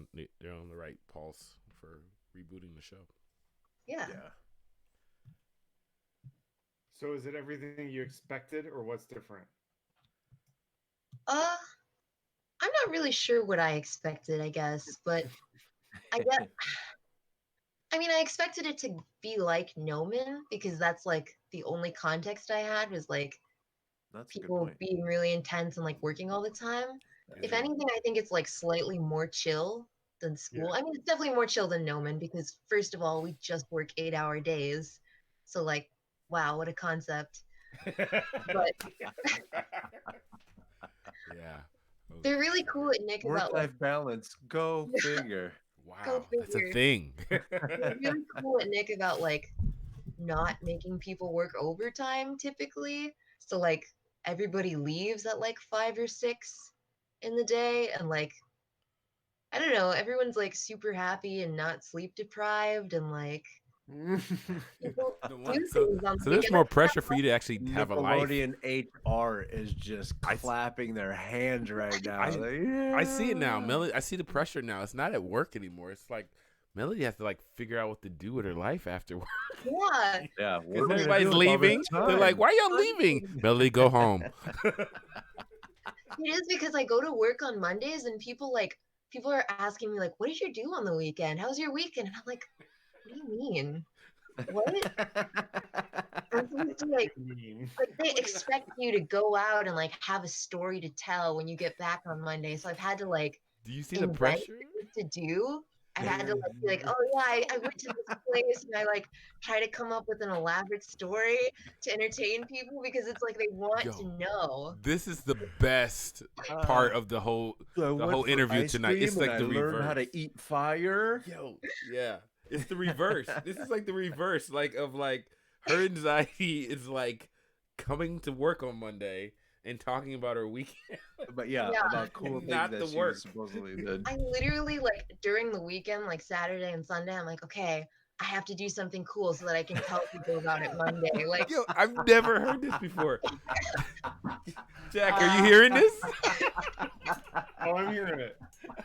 Speaker 4: on the right pulse for rebooting the show.
Speaker 2: Yeah.
Speaker 1: Yeah.
Speaker 3: So is it everything you expected, or what's different?
Speaker 2: Uh, I'm not really sure what I expected, I guess, but I guess I mean I expected it to be like Nomen because that's like the only context I had was like
Speaker 1: That's a good
Speaker 2: people
Speaker 1: point.
Speaker 2: being really intense and like working all the time. If
Speaker 3: Yeah.
Speaker 2: anything, I think it's like slightly more chill than school.
Speaker 3: Yeah.
Speaker 2: I mean, it's definitely more chill than Nomen because first of all, we just work 8-hour days. So like, wow, what a concept. But
Speaker 4: Yeah.
Speaker 2: they're really cool at Nick about like
Speaker 1: Work-life balance. Go figure.
Speaker 2: go
Speaker 4: Wow, that's a
Speaker 2: figure.
Speaker 4: thing.
Speaker 2: They're really cool at Nick about like not making people work overtime typically. So like everybody leaves at like 5 or 6 in the day and like I don't know, everyone's like super happy and not sleep deprived and like people
Speaker 4: The
Speaker 2: do
Speaker 4: one, so
Speaker 2: things on the
Speaker 4: so there's
Speaker 2: weekend.
Speaker 4: more pressure for you to actually have a life.
Speaker 1: Nickelodeon HR is just
Speaker 4: I s-
Speaker 1: clapping their hands right now.
Speaker 4: I-
Speaker 1: Like,
Speaker 4: I see it now.
Speaker 1: yeah.
Speaker 4: Melody, I see the pressure now. It's not at work anymore. It's like Melody has to like figure out what to do with her life after work.
Speaker 2: Yeah.
Speaker 1: Yeah, what are
Speaker 4: Because
Speaker 1: we gonna
Speaker 4: everybody's
Speaker 1: do with all this
Speaker 4: leaving. They're like,
Speaker 1: time?
Speaker 4: "Why y'all leaving?" Melody, go home.
Speaker 2: It is because I go to work on Mondays and people are asking me like, what did you do on the weekend? How's your weekend? And I'm like, what do you mean? What? I'm supposed to
Speaker 3: Mean.
Speaker 2: like they expect you to go out and like have a story to tell when you get back on Monday. So I've had to like
Speaker 4: Do you see the
Speaker 2: invent
Speaker 4: pressure?
Speaker 2: things to do. I've had to like be like, oh yeah, I went to this place and I like try to come up with an elaborate story to entertain people because it's like they want to
Speaker 4: Yo,
Speaker 2: know.
Speaker 4: this is the best part of
Speaker 1: So I
Speaker 4: the
Speaker 1: went
Speaker 4: whole
Speaker 1: for
Speaker 4: interview
Speaker 1: ice
Speaker 4: tonight. It's
Speaker 1: cream and
Speaker 4: like
Speaker 1: I
Speaker 4: the
Speaker 1: learned how
Speaker 4: reverse.
Speaker 1: to eat fire.
Speaker 4: Yo, yeah. It's the reverse. This is like the reverse, like of like her anxiety is like coming to work on Monday and talking about her weekend.
Speaker 1: But yeah,
Speaker 2: Yeah.
Speaker 1: about cool things
Speaker 4: Not
Speaker 1: that
Speaker 4: the
Speaker 1: she
Speaker 4: work.
Speaker 1: supposedly did.
Speaker 2: I literally like during the weekend, like Saturday and Sunday, I'm like, okay, I have to do something cool so that I can tell people about it Monday. Like,
Speaker 4: Yo, I've never heard this before. Jack, are you hearing this?
Speaker 3: Oh, I'm hearing it.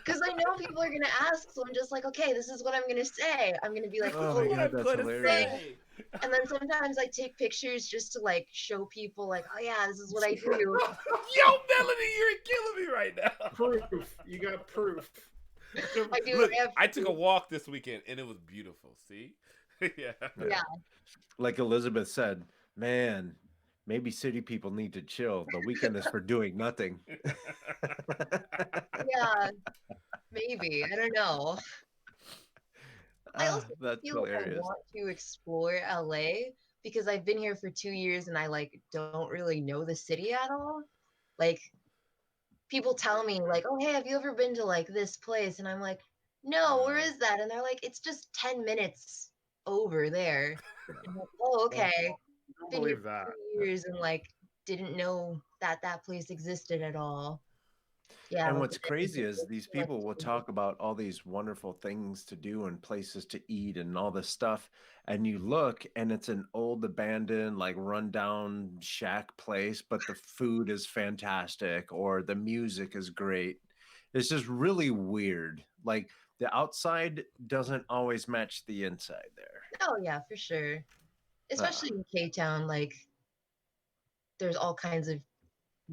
Speaker 2: because I know people are gonna ask, so I'm just like, okay, this is what I'm gonna say. I'm gonna be like,
Speaker 1: Oh
Speaker 2: oh,
Speaker 1: my
Speaker 4: What I
Speaker 1: God, that's
Speaker 4: put to
Speaker 1: hilarious.
Speaker 4: say.
Speaker 2: and then sometimes I take pictures just to like show people, like, oh yeah, this is what I do.
Speaker 4: Yo, Melody, you're killing me right now.
Speaker 3: Proof. You got proof.
Speaker 2: I do.
Speaker 4: Look,
Speaker 2: have
Speaker 4: I took a
Speaker 2: proof.
Speaker 4: walk this weekend and it was beautiful. See? Yeah.
Speaker 2: Yeah,
Speaker 1: Like Elizabeth said, man, maybe city people need to chill. The weekend is for doing nothing.
Speaker 2: yeah, maybe. I don't know. I also
Speaker 1: That's
Speaker 2: feel like I
Speaker 1: hilarious.
Speaker 2: want to explore LA because I've been here for 2 years and I like don't really know the city at all. Like people tell me like, "Oh, hey, have you ever been to like this place?" And I'm like, "No, where is that?" And they're like, "It's just 10 minutes over there." And I'm like, "Oh, okay."
Speaker 3: Don't
Speaker 2: Been here
Speaker 3: believe that.
Speaker 2: for 2 years and like didn't know that that place existed at all. Yeah,
Speaker 1: And
Speaker 2: like
Speaker 1: what's
Speaker 2: the Venice
Speaker 1: crazy is
Speaker 2: Beach,
Speaker 1: these
Speaker 2: like,
Speaker 1: people will talk about all these wonderful things to do and places to eat and all this stuff. And you look and it's an old abandoned, like rundown shack place, but the food is fantastic or the music is great. It's just really weird. Like the outside doesn't always match the inside there.
Speaker 2: Oh yeah, for sure. Especially in K-Town, like there's all kinds of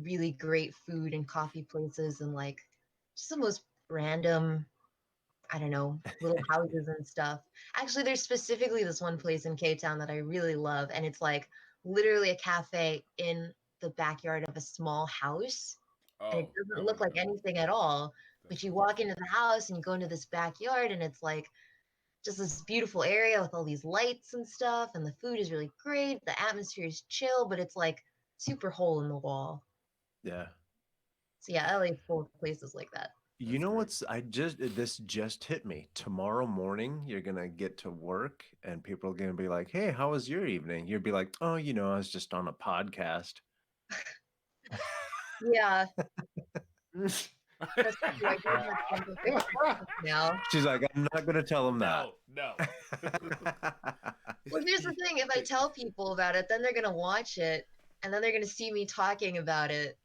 Speaker 2: really great food and coffee places and like just the most random, I don't know, little houses and stuff. Actually, there's specifically this one place in K-Town that I really love, and it's like literally a cafe in the backyard of a small house. And it
Speaker 4: Oh,
Speaker 2: doesn't
Speaker 4: oh my
Speaker 2: look like
Speaker 4: god,
Speaker 2: anything at all.
Speaker 4: that's
Speaker 2: But you
Speaker 4: so
Speaker 2: walk
Speaker 4: cool.
Speaker 2: into the house and you go into this backyard, and it's like just this beautiful area with all these lights and stuff. And the food is really great. The atmosphere is chill, but it's like super hole in the wall.
Speaker 1: Yeah.
Speaker 2: So yeah, LA is full of places like that.
Speaker 1: You
Speaker 4: That's
Speaker 1: know
Speaker 4: great.
Speaker 1: what's this just hit me. Tomorrow morning you're gonna get to work and people are gonna be like, "Hey, how was your evening?" You'd be like, "Oh, I was just on a podcast."
Speaker 2: Yeah, that's true. I do have some now.
Speaker 1: She's like, "I'm not gonna tell them that."
Speaker 4: No, no.
Speaker 2: Well, here's the thing: if I tell people about it, then they're gonna watch it, and then they're gonna see me talking about it,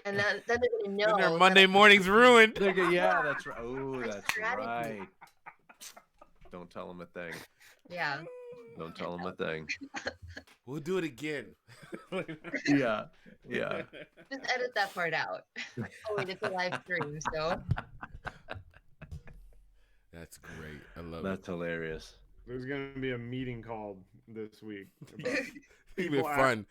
Speaker 2: and then they're gonna
Speaker 4: Then their
Speaker 2: know that
Speaker 4: Monday morning's ruined.
Speaker 1: Yeah, that's right. Oh,
Speaker 2: my
Speaker 1: that's
Speaker 2: strategy.
Speaker 1: right. Don't tell them a thing.
Speaker 2: Yeah,
Speaker 1: Don't tell them a thing.
Speaker 4: We'll do it again.
Speaker 1: Yeah. Yeah.
Speaker 2: just edit that part out. Oh wait, it's a live stream, so
Speaker 4: That's great. I love
Speaker 1: That's hilarious.
Speaker 3: There's gonna be a meeting called this week about
Speaker 4: it. It's been
Speaker 3: people
Speaker 4: fun.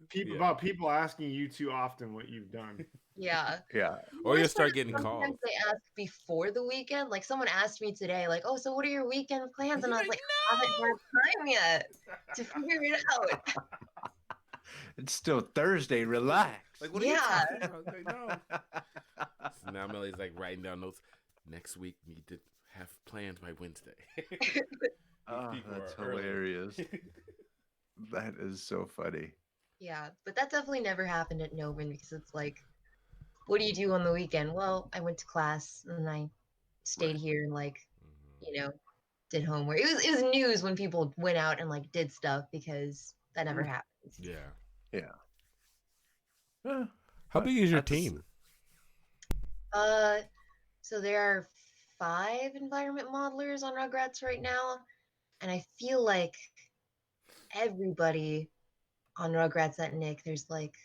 Speaker 3: people
Speaker 4: Yeah.
Speaker 3: about people asking you too often what you've done.
Speaker 2: yeah.
Speaker 1: Yeah.
Speaker 4: Or you'll
Speaker 2: Worst part
Speaker 4: start
Speaker 2: is
Speaker 4: getting
Speaker 2: sometimes
Speaker 4: calls.
Speaker 2: they ask before the weekend. Like someone asked me today, like, "Oh, so what are your weekend plans?" And I was like, "I haven't had time yet to figure it out."
Speaker 1: It's still Thursday. Relax.
Speaker 4: Like, what are you
Speaker 2: Yeah.
Speaker 4: talking about? Like, no. So now Millie's like writing down notes. Next week, need to have plans by Wednesday.
Speaker 1: Oh,
Speaker 4: people
Speaker 1: that's
Speaker 4: are early.
Speaker 1: hilarious. That is so funny.
Speaker 2: Yeah, but that definitely never happened at Novin because it's like, what do you do on the weekend? Well, I went to class and I stayed
Speaker 1: Right.
Speaker 2: here and like,
Speaker 4: Mhm.
Speaker 2: you know, did homework. It was news when people went out and like did stuff because that never happens.
Speaker 4: Yeah.
Speaker 1: Yeah. Yeah,
Speaker 4: How
Speaker 1: but
Speaker 4: big is your
Speaker 1: that's-
Speaker 4: team?
Speaker 2: Uh, so there are 5 environment modelers on Rugrats right now, and I feel like everybody on Rugrats at Nick, there's like,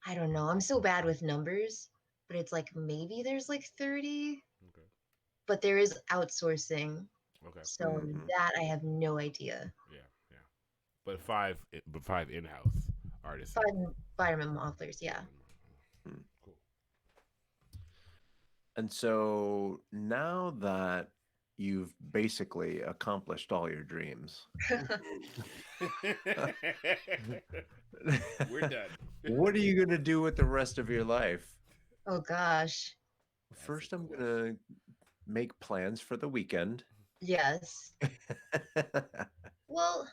Speaker 2: I don't know, I'm so bad with numbers, but it's like maybe there's like 30,
Speaker 4: Okay.
Speaker 2: but there is outsourcing.
Speaker 4: Okay.
Speaker 2: So
Speaker 1: Mhm.
Speaker 2: that I have no idea.
Speaker 4: Yeah. Yeah. But five in-house artists.
Speaker 2: 5 environment modelers, yeah.
Speaker 1: Hmm.
Speaker 4: Cool.
Speaker 1: And so now that you've basically accomplished all your dreams,
Speaker 4: We're done.
Speaker 1: what are you going to do with the rest of your life?
Speaker 2: Oh gosh.
Speaker 1: First,
Speaker 4: the
Speaker 1: I'm
Speaker 4: question.
Speaker 1: going to make plans for the weekend.
Speaker 2: Yes. Well,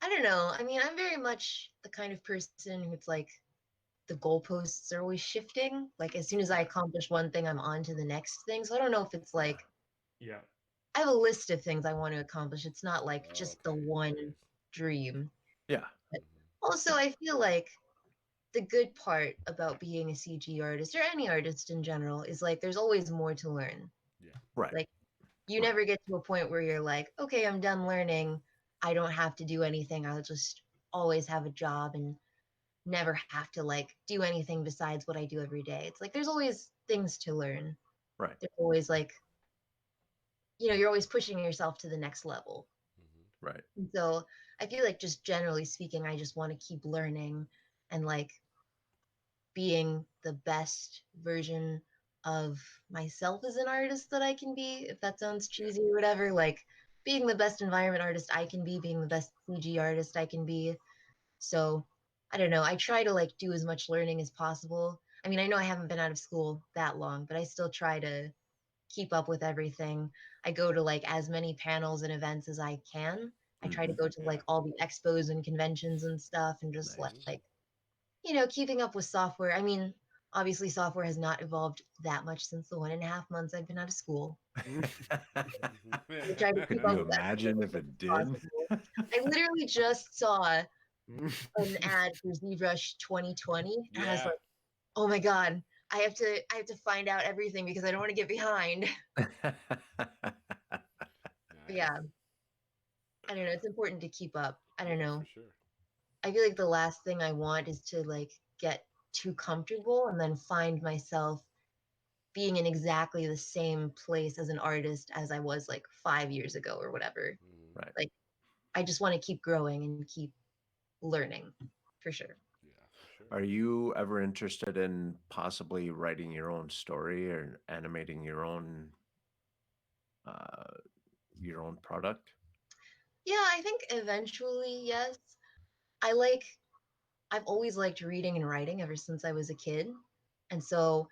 Speaker 2: I don't know. I mean, I'm very much the kind of person who's like the goalposts are always shifting. Like as soon as I accomplish one thing, I'm on to the next thing. So I don't know if it's like
Speaker 3: Yeah.
Speaker 2: I have a list of things I want to accomplish. It's not like just the
Speaker 4: Okay,
Speaker 2: one
Speaker 4: there it is.
Speaker 2: dream.
Speaker 1: Yeah.
Speaker 2: Also, I feel like the good part about being a CG artist or any artist in general is like there's always more to learn.
Speaker 1: Right.
Speaker 2: Like you
Speaker 1: Right.
Speaker 2: never get to a point where you're like, okay, I'm done learning. I don't have to do anything. I'll just always have a job and never have to like do anything besides what I do every day. It's like there's always things to learn.
Speaker 1: Right.
Speaker 2: There's always like, you're always pushing yourself to the next level.
Speaker 1: Right.
Speaker 2: And so I feel like just generally speaking, I just want to keep learning and like being the best version of myself as an artist that I can be, if that sounds cheesy or whatever, like being the best environment artist I can be, being the best CG artist I can be. So I don't know. I try to like do as much learning as possible. I mean, I know I haven't been out of school that long, but I still try to keep up with everything. I go to like as many panels and events as I can. I try to
Speaker 1: Mhm.
Speaker 2: go to like all the expos and conventions and stuff and just
Speaker 1: Nice.
Speaker 2: like keeping up with software. I mean, obviously, software has not evolved that much since the 1.5 months I've been out of school. I try to
Speaker 1: Could
Speaker 2: keep up
Speaker 1: you
Speaker 2: with that
Speaker 1: imagine
Speaker 2: as
Speaker 1: if
Speaker 2: much
Speaker 1: it
Speaker 2: as
Speaker 1: did?
Speaker 2: possible. I literally just saw an ad for ZBrush 2020, and I was
Speaker 4: Yeah.
Speaker 2: like, oh my God, I have to find out everything because I don't want to get behind. But
Speaker 4: Nice.
Speaker 2: yeah, I don't know. It's important to keep up. I don't
Speaker 4: Yeah, for
Speaker 2: know.
Speaker 4: sure.
Speaker 2: I feel like the last thing I want is to like get too comfortable and then find myself being in exactly the same place as an artist as I was like 5 years ago or whatever.
Speaker 4: Mhm.
Speaker 1: Right.
Speaker 2: Like I just want to keep growing and keep learning for sure.
Speaker 4: Yeah, for sure.
Speaker 1: Are you ever interested in possibly writing your own story or animating uh, your own product?
Speaker 2: Yeah, I think eventually, yes. I like I've always liked reading and writing ever since I was a kid. And so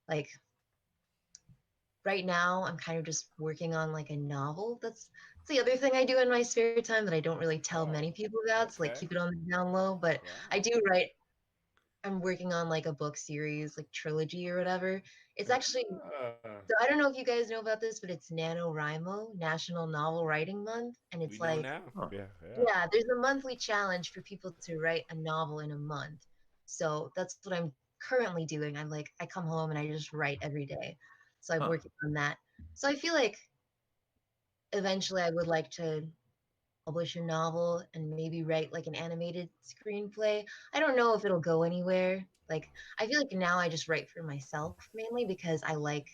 Speaker 2: like right now I'm kind of just working on like a novel. That's the other thing I do in my spare time that I don't really tell
Speaker 4: Oh,
Speaker 2: many people about. So like
Speaker 4: okay.
Speaker 2: keep it on the down low. But I
Speaker 4: Wow.
Speaker 2: do write. I'm working on like a book series, like trilogy or whatever. It's actually so I don't know if you guys know about this, but it's NaNoWriMo, National Novel Writing Month. And
Speaker 4: We
Speaker 2: it's
Speaker 4: know
Speaker 2: like,
Speaker 4: now.
Speaker 1: Huh.
Speaker 4: Yeah, yeah.
Speaker 2: yeah, there's a monthly challenge for people to write a novel in a month. So that's what I'm currently doing. I'm like, I come home and I just write every day. So I'm
Speaker 1: Huh.
Speaker 2: working on that. So I feel like eventually I would like to publish a novel and maybe write like an animated screenplay. I don't know if it'll go anywhere. Like, I feel like now I just write for myself mainly because I like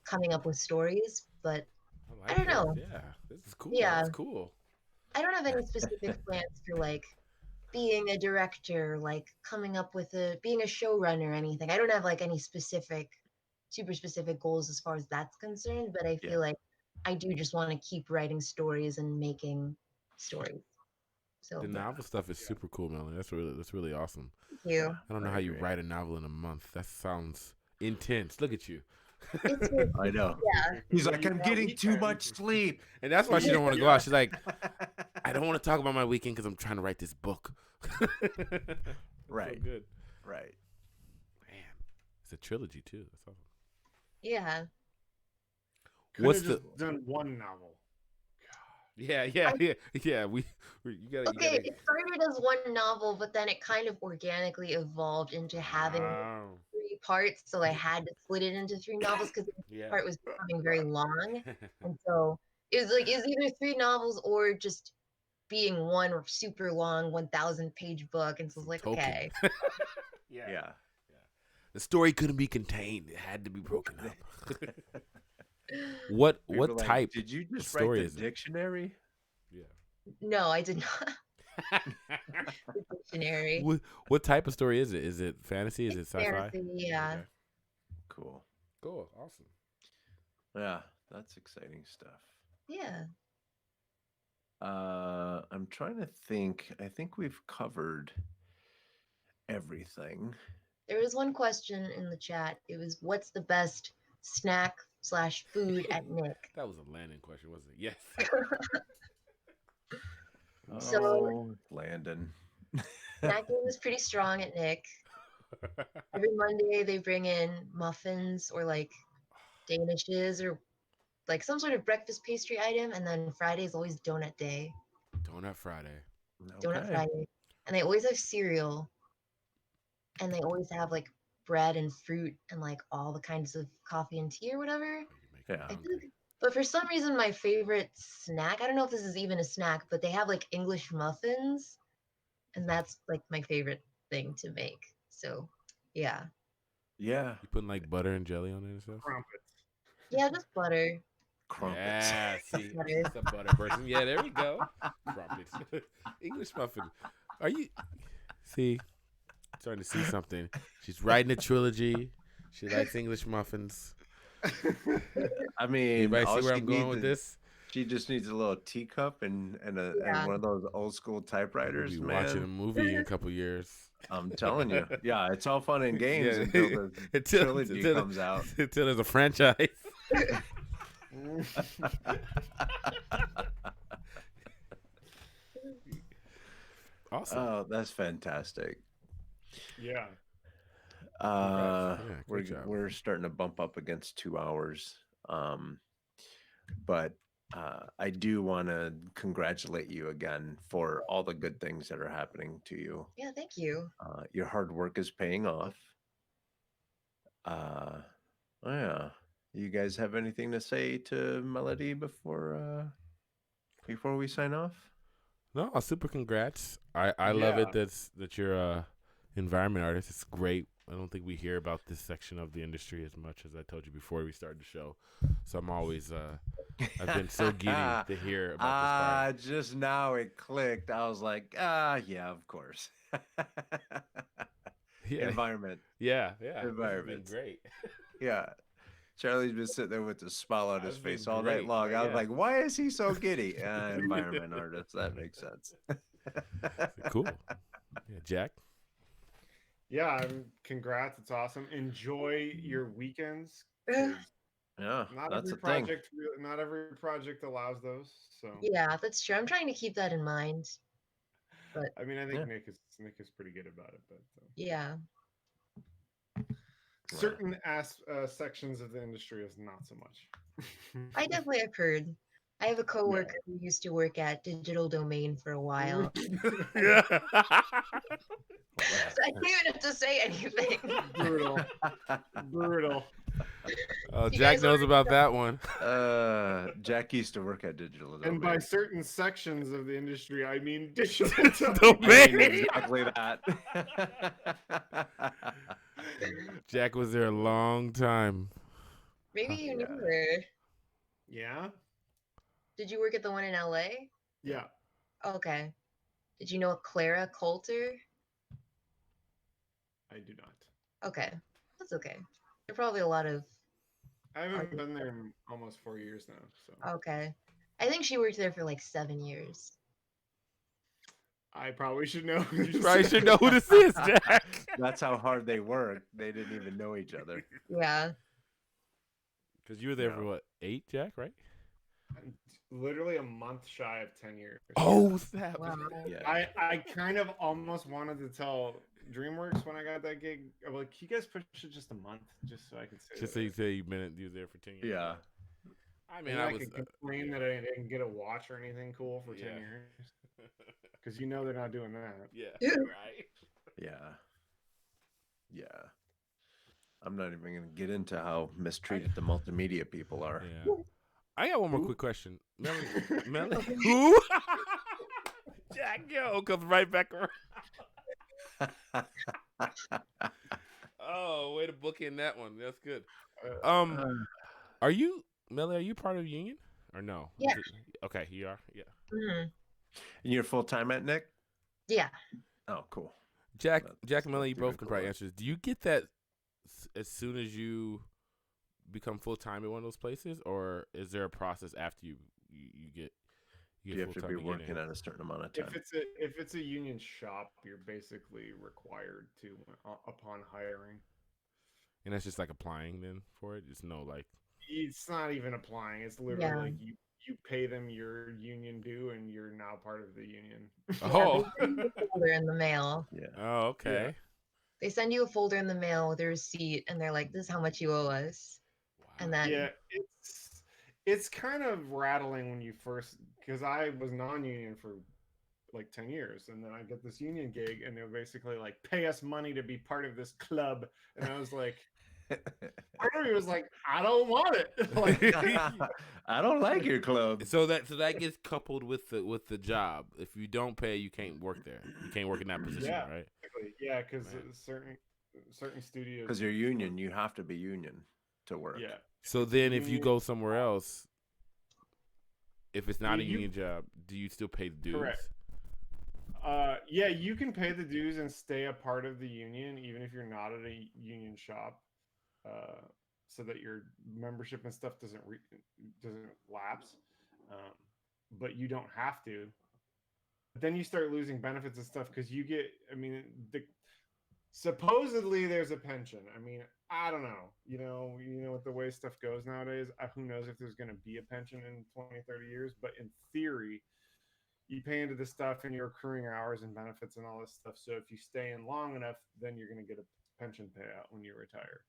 Speaker 2: coming up with stories, but
Speaker 4: I
Speaker 2: I
Speaker 4: like
Speaker 2: don't
Speaker 4: this.
Speaker 2: know.
Speaker 4: Yeah, this is cool.
Speaker 2: Yeah,
Speaker 4: That's cool.
Speaker 2: I don't have any specific plans for like being a director, like coming up with being a showrunner or anything. I don't have like any super specific goals as far as that's concerned, but I
Speaker 1: Yeah.
Speaker 2: feel like I do just want to keep writing stories and making stories.
Speaker 4: The
Speaker 2: So
Speaker 1: Yeah.
Speaker 4: novel stuff is
Speaker 3: Yeah.
Speaker 4: super cool, Melanie. That's really awesome.
Speaker 2: thank
Speaker 1: Yeah.
Speaker 2: you.
Speaker 4: I don't know
Speaker 1: I
Speaker 4: how you
Speaker 1: agree.
Speaker 4: write a novel in a month. That sounds intense. Look at you.
Speaker 2: It's really,
Speaker 1: I know.
Speaker 2: yeah.
Speaker 1: He's
Speaker 3: What
Speaker 1: like,
Speaker 3: you
Speaker 1: I'm
Speaker 3: got
Speaker 1: getting too much
Speaker 3: weekends?
Speaker 1: sleep.
Speaker 4: And that's why she don't want to go
Speaker 3: Yeah.
Speaker 4: out. She's like, I don't want to talk about my weekend because I'm trying to write this book. That's so
Speaker 1: Right.
Speaker 4: good.
Speaker 1: Right.
Speaker 4: Man, it's a trilogy too. That's awesome.
Speaker 2: Yeah.
Speaker 3: Could
Speaker 4: What's
Speaker 3: have
Speaker 4: the?
Speaker 3: just done one novel.
Speaker 4: Yeah, yeah,
Speaker 2: I,
Speaker 4: yeah, yeah. You gotta, you
Speaker 2: okay,
Speaker 4: gotta.
Speaker 2: it started as one novel, but then it kind of organically evolved into having
Speaker 4: Wow.
Speaker 2: three parts. So I had to split it into three novels because the
Speaker 4: Yeah.
Speaker 2: part was becoming very long. And so it was either three novels or just being one super long 1,000 page book. And so I was
Speaker 4: Some
Speaker 2: like,
Speaker 4: token.
Speaker 2: okay.
Speaker 3: Yeah.
Speaker 1: Yeah.
Speaker 4: The story couldn't be contained. It had to be broken up.
Speaker 1: People
Speaker 4: What
Speaker 1: like,
Speaker 4: type
Speaker 1: did you
Speaker 4: of
Speaker 1: just write
Speaker 4: story
Speaker 1: the
Speaker 4: is it?
Speaker 1: dictionary?
Speaker 4: Yeah.
Speaker 2: No, I did not. The dictionary.
Speaker 4: what type of story is it? Is it fantasy? Is it
Speaker 2: It's
Speaker 4: sci-fi?
Speaker 2: fantasy, yeah.
Speaker 4: Okay.
Speaker 1: Cool.
Speaker 4: Cool. Awesome.
Speaker 1: Yeah, that's exciting stuff.
Speaker 2: Yeah.
Speaker 1: I'm trying to think. I think we've covered everything.
Speaker 2: There was one question in the chat. It was, what's the best snack/food at Nick?
Speaker 4: That was a Landon question, wasn't it? Yes.
Speaker 2: So
Speaker 1: Oh, Landon.
Speaker 2: snacking was pretty strong at Nick. Every Monday they bring in muffins or like danishes or like some sort of breakfast pastry item, and then Friday is always donut day,
Speaker 4: Donut Friday.
Speaker 2: donut
Speaker 1: Okay.
Speaker 2: Friday, and they always have cereal, and they always have like bread and fruit and like all the kinds of coffee and tea or whatever.
Speaker 4: Oh, you're making me
Speaker 1: Yeah.
Speaker 2: I feel
Speaker 4: hungry.
Speaker 2: like, but for some reason, my favorite snack, I don't know if this is even a snack, but they have like English muffins, and that's like my favorite thing to make. So, yeah.
Speaker 1: Yeah.
Speaker 4: You putting like butter and jelly on it and stuff?
Speaker 3: Crumpets.
Speaker 2: Yeah, just butter.
Speaker 1: Crumpets.
Speaker 4: Yeah, see,
Speaker 2: Butter.
Speaker 4: she's a butter person. Yeah, there we go. Crumpets. English muffin. Are you see? Starting to see something. She's writing a trilogy. She likes English muffins.
Speaker 1: I mean,
Speaker 4: Anybody
Speaker 1: all
Speaker 4: see where
Speaker 1: she
Speaker 4: I'm going
Speaker 1: needs
Speaker 4: with
Speaker 1: is
Speaker 4: this?
Speaker 1: she just needs a little teacup and
Speaker 2: Yeah.
Speaker 1: one of those old school
Speaker 4: We'll
Speaker 1: typewriters,
Speaker 4: be watching a
Speaker 1: man.
Speaker 4: movie in a couple years.
Speaker 1: I'm telling you. Yeah, it's all fun and games
Speaker 4: Yeah,
Speaker 1: until the
Speaker 4: until,
Speaker 1: trilogy
Speaker 4: until,
Speaker 1: comes out.
Speaker 4: until there's a franchise. Awesome.
Speaker 1: Oh, that's fantastic.
Speaker 3: Yeah.
Speaker 1: Uh,
Speaker 4: Yeah,
Speaker 1: we're
Speaker 4: great job.
Speaker 1: we're starting to bump up against 2 hours. But I do want to congratulate you again for all the good things that are happening to you.
Speaker 2: Yeah, thank you.
Speaker 1: Your hard work is paying off. Uh, oh yeah. You guys have anything to say to Melody before we sign off?
Speaker 4: No, super congrats. I love
Speaker 3: Yeah.
Speaker 4: it that you're a environment artist. It's great. I don't think we hear about this section of the industry as much as I told you before we started the show. So I'm always I've been so giddy to hear about this part.
Speaker 1: Just now it clicked. I was like, yeah, of course.
Speaker 4: Yeah.
Speaker 1: Environment.
Speaker 4: Yeah. This has been
Speaker 1: Environment.
Speaker 4: great.
Speaker 1: Yeah. Charlie's been sitting there with a smile on his
Speaker 4: That's been
Speaker 1: face all night
Speaker 4: great,
Speaker 1: long.
Speaker 4: man,
Speaker 1: I was
Speaker 4: yeah.
Speaker 1: like, why is he so giddy? Environment artist. That makes sense.
Speaker 4: Cool. Yeah, Jack.
Speaker 3: Yeah, congrats. It's awesome. Enjoy your weekends. 'Cause
Speaker 1: Yeah,
Speaker 3: not
Speaker 1: that's
Speaker 3: every
Speaker 1: the thing.
Speaker 3: project, not every project allows those. So
Speaker 2: Yeah, that's true. I'm trying to keep that in mind. But
Speaker 3: I mean, I think
Speaker 1: Yeah.
Speaker 3: Nick is pretty good about it, but
Speaker 2: yeah.
Speaker 3: certain sections of the industry is not so much.
Speaker 2: I definitely have heard. I have a coworker who used to work at Digital Domain for a while.
Speaker 4: Yeah.
Speaker 2: So I can't even have to say anything.
Speaker 3: Brutal, brutal.
Speaker 4: Oh,
Speaker 2: You
Speaker 4: Jack
Speaker 2: guys
Speaker 4: knows
Speaker 2: already
Speaker 4: about
Speaker 2: know.
Speaker 4: that one.
Speaker 1: Jack used to work at Digital
Speaker 3: And by
Speaker 1: Domain.
Speaker 3: certain sections of the industry, I mean digital
Speaker 1: I
Speaker 4: Domain.
Speaker 1: mean, exactly that.
Speaker 4: Jack was there a long time.
Speaker 2: Maybe you knew
Speaker 1: Yeah.
Speaker 2: her.
Speaker 3: Yeah,
Speaker 2: Did you work at the one in LA?
Speaker 3: yeah.
Speaker 2: Okay. Did you know Clara Coulter?
Speaker 3: I do not.
Speaker 2: Okay. That's okay. There are probably a lot of.
Speaker 3: I haven't been there in almost 4 years now. So
Speaker 2: Okay. I think she worked there for like 7 years.
Speaker 3: I probably should know. Who
Speaker 4: You
Speaker 3: this
Speaker 4: probably
Speaker 3: is.
Speaker 4: should know who this is, Jack.
Speaker 1: That's how hard they worked. They didn't even know each other.
Speaker 2: Yeah.
Speaker 4: Because you were there for
Speaker 1: No.
Speaker 4: what, 8, Jack, right?
Speaker 3: Literally a month shy of 10 years.
Speaker 4: Oh, snap.
Speaker 2: Wow.
Speaker 1: Yeah.
Speaker 3: I kind of almost wanted to tell DreamWorks when I got that gig, I'm like, can you guys push it just a month, just so I could say
Speaker 4: Just so
Speaker 3: that
Speaker 4: you say you were there for 10 years.
Speaker 1: Yeah.
Speaker 4: I
Speaker 3: And
Speaker 4: mean,
Speaker 3: then
Speaker 4: I
Speaker 3: I
Speaker 4: was.
Speaker 3: could complain that I didn't get a watch or anything cool for 10
Speaker 4: Yeah.
Speaker 3: years. Because you know they're not doing that.
Speaker 4: Yeah, right.
Speaker 1: Yeah. Yeah. I'm not even going to get into how mistreated the multimedia people are.
Speaker 4: Yeah. I got one more
Speaker 3: Who?
Speaker 4: quick question. Melly, who? Jack, yo, comes right back around. Oh, way to book in that one. That's good. Are you, Melly? Are you part of the union or no?
Speaker 2: Yeah.
Speaker 4: Okay, you are. Yeah.
Speaker 2: Mhm.
Speaker 1: And you're full time at Nick?
Speaker 2: Yeah.
Speaker 1: Oh, cool.
Speaker 4: Jack
Speaker 1: That's
Speaker 4: and Melly, you
Speaker 1: even
Speaker 4: both can probably
Speaker 1: cooler.
Speaker 4: answer this. Do you get that as soon as you become full time in one of those places, or is there a process after you get
Speaker 1: You have to
Speaker 4: full-time
Speaker 1: be
Speaker 4: get in?
Speaker 1: working at a certain amount of time.
Speaker 3: If it's a union shop, you're basically required to upon hiring.
Speaker 4: And that's just like applying then for it. It's no like.
Speaker 3: It's not even applying. It's literally
Speaker 2: Yeah.
Speaker 3: like you pay them your union due, and you're now part of the union.
Speaker 4: Oh.
Speaker 2: They send you a folder in the mail.
Speaker 1: Yeah.
Speaker 4: Oh, okay.
Speaker 2: They send you a folder in the mail with a receipt, and they're like, "This is how much you owe us." And then
Speaker 3: Yeah, it's kind of rattling when you first, because I was non-union for like 10 years, and then I get this union gig, and they're basically like, pay us money to be part of this club, and I was like, part of me was like, I don't want it. Like,
Speaker 1: I don't like your club.
Speaker 4: So that gets coupled with the job. If you don't pay, you can't work there. You can't work in that position,
Speaker 3: Yeah.
Speaker 4: right?
Speaker 3: yeah, because
Speaker 4: Man.
Speaker 3: certain studios,
Speaker 1: Because you're union, you have to be union to work.
Speaker 3: yeah.
Speaker 4: So then, if you go somewhere else, if it's not a
Speaker 3: You-
Speaker 4: union job, do you still pay the dues?
Speaker 3: Correct. Yeah, you can pay the dues and stay a part of the union even if you're not at a union shop, so that your membership and stuff doesn't lapse. But you don't have to. But then you start losing benefits and stuff because you get. I mean, supposedly there's a pension. I mean, I don't know. You know what the way stuff goes nowadays. Who knows if there's going to be a pension in 20, 30 years? But in theory, you pay into this stuff and you're accruing hours and benefits and all this stuff. So if you stay in long enough, then you're going to get a pension payout when you retire.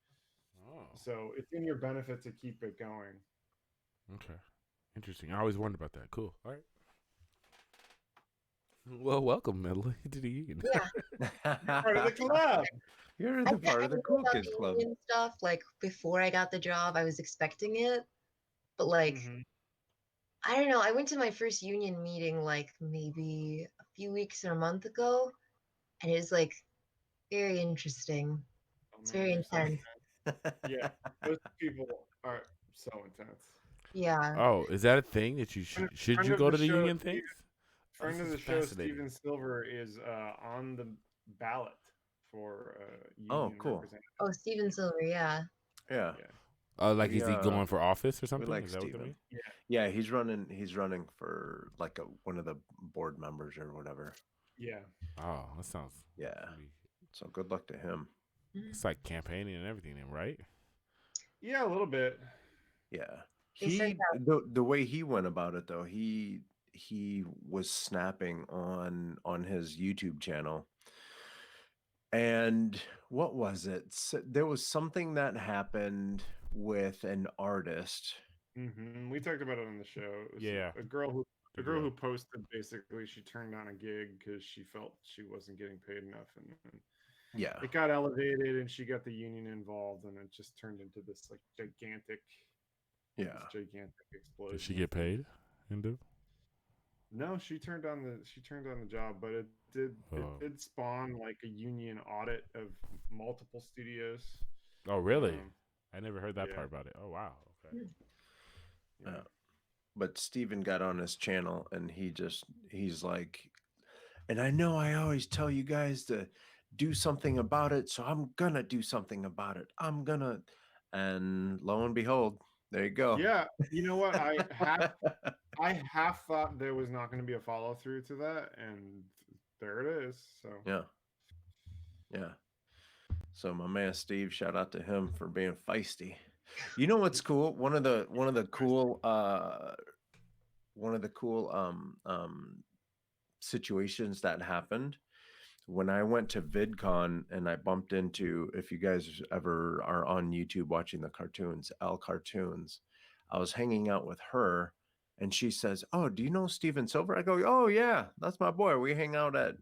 Speaker 4: Oh,
Speaker 3: So it's in your benefit to keep it going.
Speaker 4: okay, interesting. I always wondered about that. Cool. All right. Well, welcome, Medley, to the union.
Speaker 2: Yeah,
Speaker 3: Part of the club.
Speaker 1: You're
Speaker 2: I,
Speaker 1: the part
Speaker 2: I
Speaker 1: of the
Speaker 2: knew
Speaker 1: cool
Speaker 2: about
Speaker 1: kids
Speaker 2: the
Speaker 1: club.
Speaker 2: union stuff like before I got the job. I was expecting it, but like
Speaker 3: Mhm.
Speaker 2: I don't know. I went to my first union meeting like maybe a few weeks or a month ago, and it was like very interesting.
Speaker 3: Oh
Speaker 2: It's
Speaker 3: man,
Speaker 2: very
Speaker 3: they're so
Speaker 2: intense.
Speaker 3: yeah. Those people are so intense.
Speaker 2: Yeah.
Speaker 4: Oh, is that a thing that you should
Speaker 3: Friend
Speaker 4: you
Speaker 3: of
Speaker 4: go
Speaker 3: the
Speaker 4: to the
Speaker 3: show,
Speaker 4: union things? Oh,
Speaker 3: friend
Speaker 4: this
Speaker 3: of
Speaker 4: is
Speaker 3: the show,
Speaker 4: fascinating.
Speaker 3: Steven Silver is on the ballot for
Speaker 1: Oh,
Speaker 3: union
Speaker 1: cool.
Speaker 3: representative.
Speaker 2: Oh, Steven Silver. Yeah.
Speaker 1: Yeah.
Speaker 3: Yeah,
Speaker 4: Like,
Speaker 1: We
Speaker 4: is he going for office or
Speaker 1: we
Speaker 4: something?
Speaker 1: like
Speaker 4: Is that what that
Speaker 1: Steven.
Speaker 4: means?
Speaker 3: yeah,
Speaker 1: Yeah, he's running for like one of the board members or whatever.
Speaker 3: yeah.
Speaker 4: Oh, that sounds.
Speaker 1: Yeah. So good luck to him.
Speaker 4: It's like campaigning and everything, then, right?
Speaker 3: Yeah, a little bit.
Speaker 1: Yeah.
Speaker 2: They sent out.
Speaker 1: The way he went about it though, he was snapping on his YouTube channel. And what was it? There was something that happened with an artist.
Speaker 3: We talked about it on the show. It was
Speaker 4: Yeah.
Speaker 3: a girl who
Speaker 4: The
Speaker 3: a girl
Speaker 4: girl.
Speaker 3: who posted basically she turned down a gig because she felt she wasn't getting paid enough, and
Speaker 1: Yeah.
Speaker 3: it got elevated, and she got the union involved, and it just turned into this like
Speaker 1: Yeah.
Speaker 3: gigantic explosion.
Speaker 4: Did she get paid? Hindu?
Speaker 3: No, she turned on the job, but it
Speaker 4: Oh.
Speaker 3: did spawn like a union audit of multiple studios.
Speaker 4: Oh, really?
Speaker 3: Um,
Speaker 4: I never heard that
Speaker 3: yeah,
Speaker 4: part about it. Oh, wow. Okay.
Speaker 3: yeah.
Speaker 1: But Steven got on his channel and he's like, and I know I always tell you guys to do something about it, so I'm gonna do something about it. And lo and behold, there you go.
Speaker 3: Yeah, you know what? I half thought there was not going to be a follow through to that, and there it is. So
Speaker 1: Yeah. Yeah. So my man Steve, shout out to him for being feisty. You know what's cool? One of the cool situations that happened when I went to VidCon and I bumped into, if you guys ever are on YouTube watching the cartoons, L Cartoons, I was hanging out with her and she says, "Oh, do you know Steven Silver?" I go, "Oh yeah, that's my boy. We hang out at,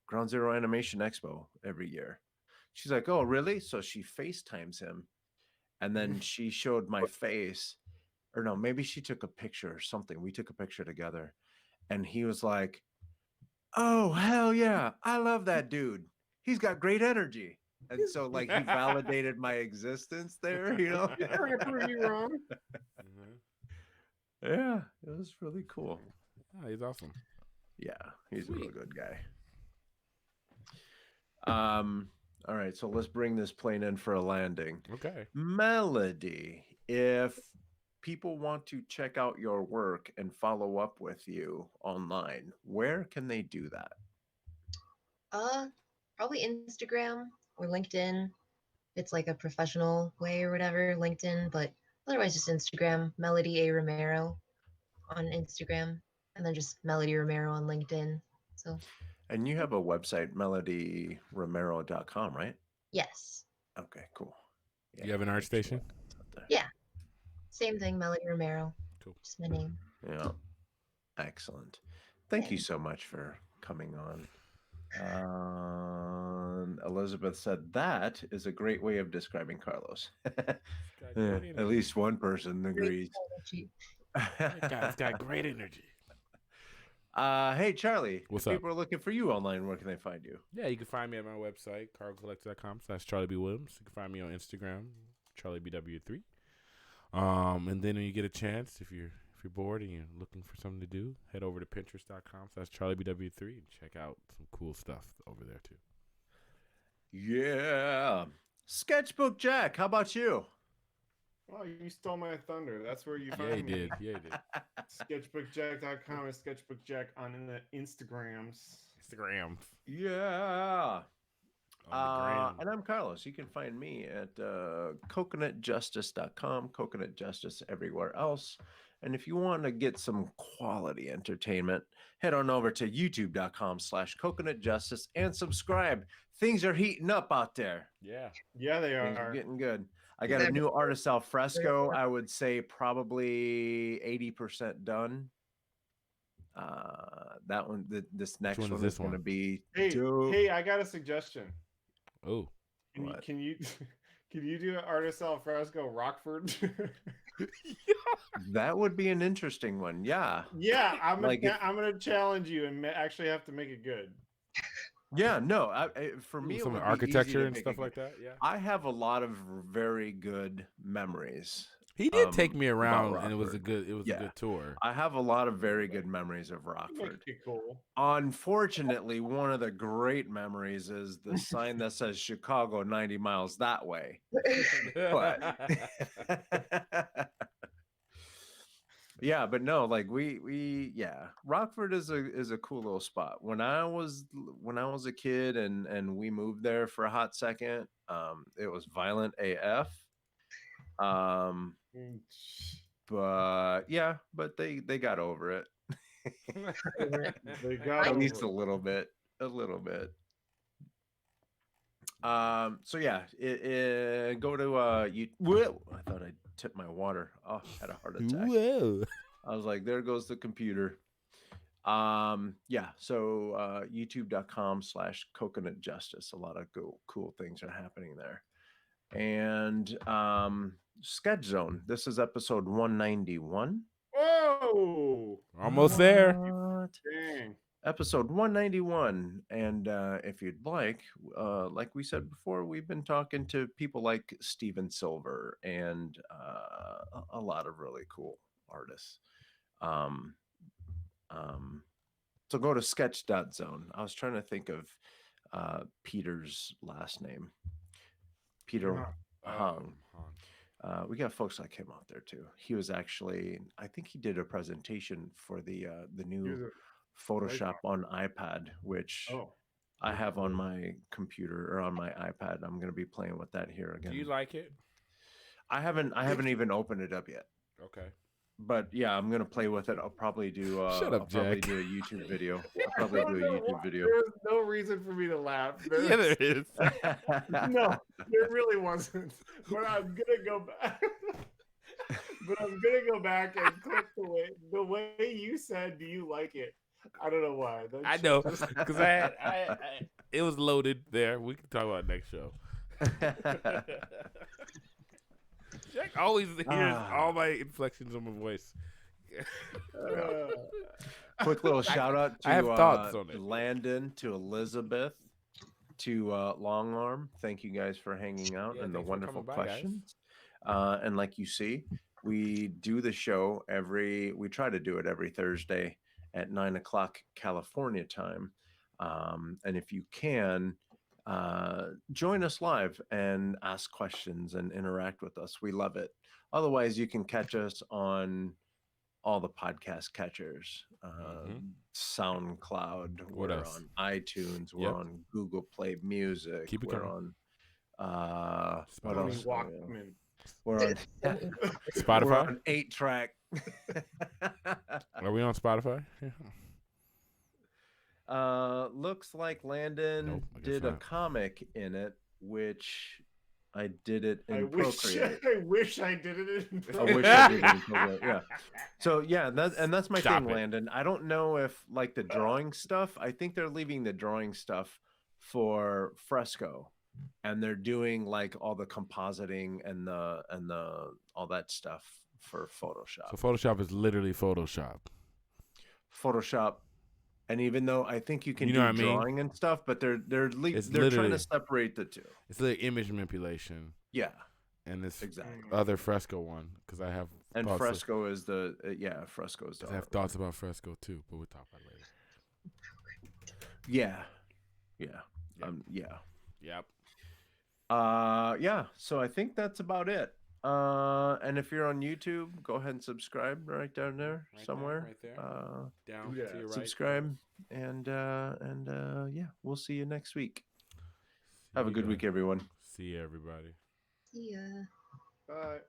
Speaker 1: Ground Zero Animation Expo every year." She's like, "Oh, really?" So she FaceTimes him and then she showed my face, or no, maybe she took a picture or something. We took a picture together and he was like, "Oh, hell yeah. I love that dude. He's got great energy." And so like he validated my existence there, you know?
Speaker 3: never gonna prove you wrong.
Speaker 4: Mhm.
Speaker 1: Yeah, it was really cool.
Speaker 4: Oh, he's awesome.
Speaker 1: Yeah, he's a
Speaker 4: Sweet.
Speaker 1: real good guy. All right, so let's bring this plane in for a landing.
Speaker 4: Okay.
Speaker 1: Melody, if people want to check out your work and follow up with you online, where can they do that?
Speaker 2: Probably Instagram or LinkedIn. It's like a professional way or whatever, LinkedIn, but otherwise just Instagram, Melody A. Romero on Instagram, and then just Melody Romero on LinkedIn. So
Speaker 1: And you have a website, melodyromero.com, right?
Speaker 2: yes.
Speaker 1: Okay, cool. Yeah,
Speaker 4: You have an art
Speaker 1: make sure
Speaker 4: station?
Speaker 1: that's out there.
Speaker 2: Yeah. Same thing, Melody Romero.
Speaker 4: Cool.
Speaker 2: Just my name.
Speaker 1: Yeah, excellent. Thank you
Speaker 2: Yeah.
Speaker 1: so much for coming on. Elizabeth said that is a great way of describing Carlos.
Speaker 4: Got
Speaker 1: Yeah,
Speaker 4: great
Speaker 1: at
Speaker 4: energy.
Speaker 1: least one person
Speaker 2: Great
Speaker 1: agrees.
Speaker 2: energy.
Speaker 4: That guy's got great energy.
Speaker 1: Hey Charlie,
Speaker 4: What's
Speaker 1: if
Speaker 4: up?
Speaker 1: people are looking for you online, where can they find you?
Speaker 4: Yeah, you can find me at my website, carlcollector.com/Charlie B. Williams. You can find me on Instagram, CharlieBW3. And then when you get a chance, if you're bored and you're looking for something to do, head over to Pinterest.com/CharlieBW3 and check out some cool stuff over there too.
Speaker 1: Yeah. Sketchbook Jack, how about you?
Speaker 3: Well, you stole my thunder. That's where you
Speaker 4: Yeah,
Speaker 3: find
Speaker 4: he
Speaker 3: me.
Speaker 4: did. Yeah, he did.
Speaker 3: Sketchbookjack.com and sketchbookjack on the Instagrams.
Speaker 4: Instagram.
Speaker 1: Yeah.
Speaker 4: On the gram.
Speaker 1: And I'm Carlos. You can find me at coconutjustice.com, Coconut Justice everywhere else. And if you want to get some quality entertainment, head on over to youtube.com/coconutjustice and subscribe. Things are heating up out there.
Speaker 4: Yeah.
Speaker 3: Yeah, they
Speaker 1: Things are
Speaker 3: are.
Speaker 1: getting good. I got a new artist al fresco. I would say probably 80% done. That one, this
Speaker 4: Which
Speaker 1: next
Speaker 4: one is
Speaker 1: one
Speaker 4: this
Speaker 1: is going to
Speaker 4: one?
Speaker 1: be
Speaker 3: Hey,
Speaker 1: dope.
Speaker 3: hey, I got a suggestion.
Speaker 4: Oh,
Speaker 3: Can you
Speaker 1: What?
Speaker 3: can you can you do an artist al fresco Rockford?
Speaker 1: That would be an interesting one. Yeah.
Speaker 3: Yeah,
Speaker 1: Like if
Speaker 3: I'm gonna challenge you and actually have to make it good.
Speaker 1: yeah, no, for me
Speaker 4: ooh,
Speaker 1: it
Speaker 4: some
Speaker 1: would be easy
Speaker 4: architecture
Speaker 1: to
Speaker 4: and
Speaker 1: make it
Speaker 4: stuff
Speaker 1: good.
Speaker 4: like that. Yeah.
Speaker 1: I have a lot of very good memories
Speaker 4: He did take me
Speaker 1: about
Speaker 4: around, and
Speaker 1: Rockford.
Speaker 4: it was a
Speaker 1: Yeah.
Speaker 4: good tour.
Speaker 1: I have a lot of very good memories of
Speaker 3: Make
Speaker 1: Rockford.
Speaker 3: it cool.
Speaker 1: Unfortunately, one of the great memories is the sign that says Chicago 90 miles that way. But yeah, but no, like we yeah, Rockford is a cool little spot. When I was a kid and we moved there for a hot second, it was violent AF. Um,
Speaker 3: Mm,
Speaker 1: but yeah, but they got over it.
Speaker 3: They got
Speaker 1: At
Speaker 3: over
Speaker 1: least a
Speaker 3: it.
Speaker 1: little bit, a little bit. So yeah, go to you. Whoa, I thought I tipped my water. Oh, had a heart attack.
Speaker 4: Whoa.
Speaker 1: I was like, there goes the computer. Yeah, so youtube.com/coconut justice. A lot of cool things are happening there. And Sketch Zone. This is episode 191.
Speaker 3: Whoa!
Speaker 4: Almost there.
Speaker 1: What?
Speaker 3: Dang.
Speaker 1: Episode 191. And if you'd like we said before, we've been talking to people like Steven Silver and a lot of really cool artists. Um, um, so go to sketch.zone. I was trying to think of Peter's last name, Peter
Speaker 3: Yeah.
Speaker 1: Hung.
Speaker 4: Han.
Speaker 1: We got folks like him out there too. He was actually, I think he did a presentation for the
Speaker 3: He
Speaker 1: new
Speaker 3: was a nice
Speaker 1: Photoshop on iPad, which
Speaker 3: Oh,
Speaker 1: I
Speaker 3: good
Speaker 1: have on
Speaker 3: lord.
Speaker 1: my computer or on my iPad. I'm going to be playing with that here
Speaker 4: Do
Speaker 1: again.
Speaker 4: you like it?
Speaker 1: I haven't even opened it up yet.
Speaker 4: Okay.
Speaker 1: But yeah, I'm gonna play with it. I'll probably do.
Speaker 4: Shut up,
Speaker 1: I'll probably
Speaker 4: Jack.
Speaker 1: do a YouTube video. I'll
Speaker 3: I
Speaker 1: probably
Speaker 3: don't
Speaker 1: do a
Speaker 3: know why.
Speaker 1: YouTube video.
Speaker 3: There was no reason for me to laugh.
Speaker 4: Yeah, there is.
Speaker 3: No, there really wasn't. But I'm gonna go back. But I'm gonna go back and click the way you said, "Do you like it?" I don't know why. That
Speaker 4: I
Speaker 3: shit
Speaker 4: know,
Speaker 3: just-
Speaker 4: because I it was loaded there. We can talk about it next show. Jack always hears all my inflections of my voice.
Speaker 1: Quick little shout out to
Speaker 4: I have thoughts on it.
Speaker 1: Landon, to Elizabeth, to Long Arm. Thank you guys for hanging out
Speaker 4: Yeah,
Speaker 1: and the
Speaker 4: thanks for
Speaker 1: wonderful
Speaker 4: coming by, guys.
Speaker 1: questions. And like you see, we do the show we try to do it every Thursday at 9 o'clock California time. And if you can, join us live and ask questions and interact with us. We love it. Otherwise, you can catch us on all the podcast catchers, SoundCloud.
Speaker 4: What
Speaker 1: We're
Speaker 4: else?
Speaker 1: on iTunes. We're
Speaker 4: Yep.
Speaker 1: on Google Play Music.
Speaker 4: Keep it
Speaker 1: we're
Speaker 4: coming.
Speaker 1: on what
Speaker 3: Tony
Speaker 1: else?
Speaker 3: Walkman.
Speaker 1: We're on
Speaker 4: Spotify?
Speaker 1: We're on 8-track.
Speaker 4: Are we on Spotify?
Speaker 1: Looks like Landon
Speaker 4: Nope, I guess
Speaker 1: did a
Speaker 4: not.
Speaker 1: comic in it, which I did it in
Speaker 3: I wish
Speaker 1: Procreate.
Speaker 3: I wish I did it in
Speaker 1: I wish I did it in Procreate. Yeah. So yeah, that's my
Speaker 4: Stop
Speaker 1: thing,
Speaker 4: it.
Speaker 1: Landon. I don't know if like the drawing stuff. I think they're leaving the drawing stuff for Fresco, and they're doing like all the compositing and the all that stuff for Photoshop.
Speaker 4: So Photoshop is literally Photoshop.
Speaker 1: Photoshop. And even though I think you can
Speaker 4: You know
Speaker 1: do
Speaker 4: what I mean?
Speaker 1: drawing and stuff, but they're trying
Speaker 4: literally-
Speaker 1: to separate the two.
Speaker 4: It's like image manipulation,
Speaker 1: Yeah,
Speaker 4: and this
Speaker 1: exactly.
Speaker 4: other Fresco one because I have
Speaker 1: And
Speaker 4: thoughts
Speaker 1: Fresco is the Fresco is the
Speaker 4: I have
Speaker 1: other one.
Speaker 4: thoughts about Fresco too, but we'll talk about it later.
Speaker 1: Yeah.
Speaker 4: Yep. Yep.
Speaker 1: Yeah. So I think that's about it. And if you're on YouTube, go ahead and subscribe right down there
Speaker 4: Right
Speaker 1: somewhere.
Speaker 4: there, Down
Speaker 3: Yeah.
Speaker 4: to your right.
Speaker 1: Subscribe and yeah, we'll see you next week.
Speaker 4: See
Speaker 1: Have a
Speaker 4: you
Speaker 1: good
Speaker 4: guys.
Speaker 1: week, everyone.
Speaker 4: See you, everybody.
Speaker 2: Yeah.
Speaker 3: Bye.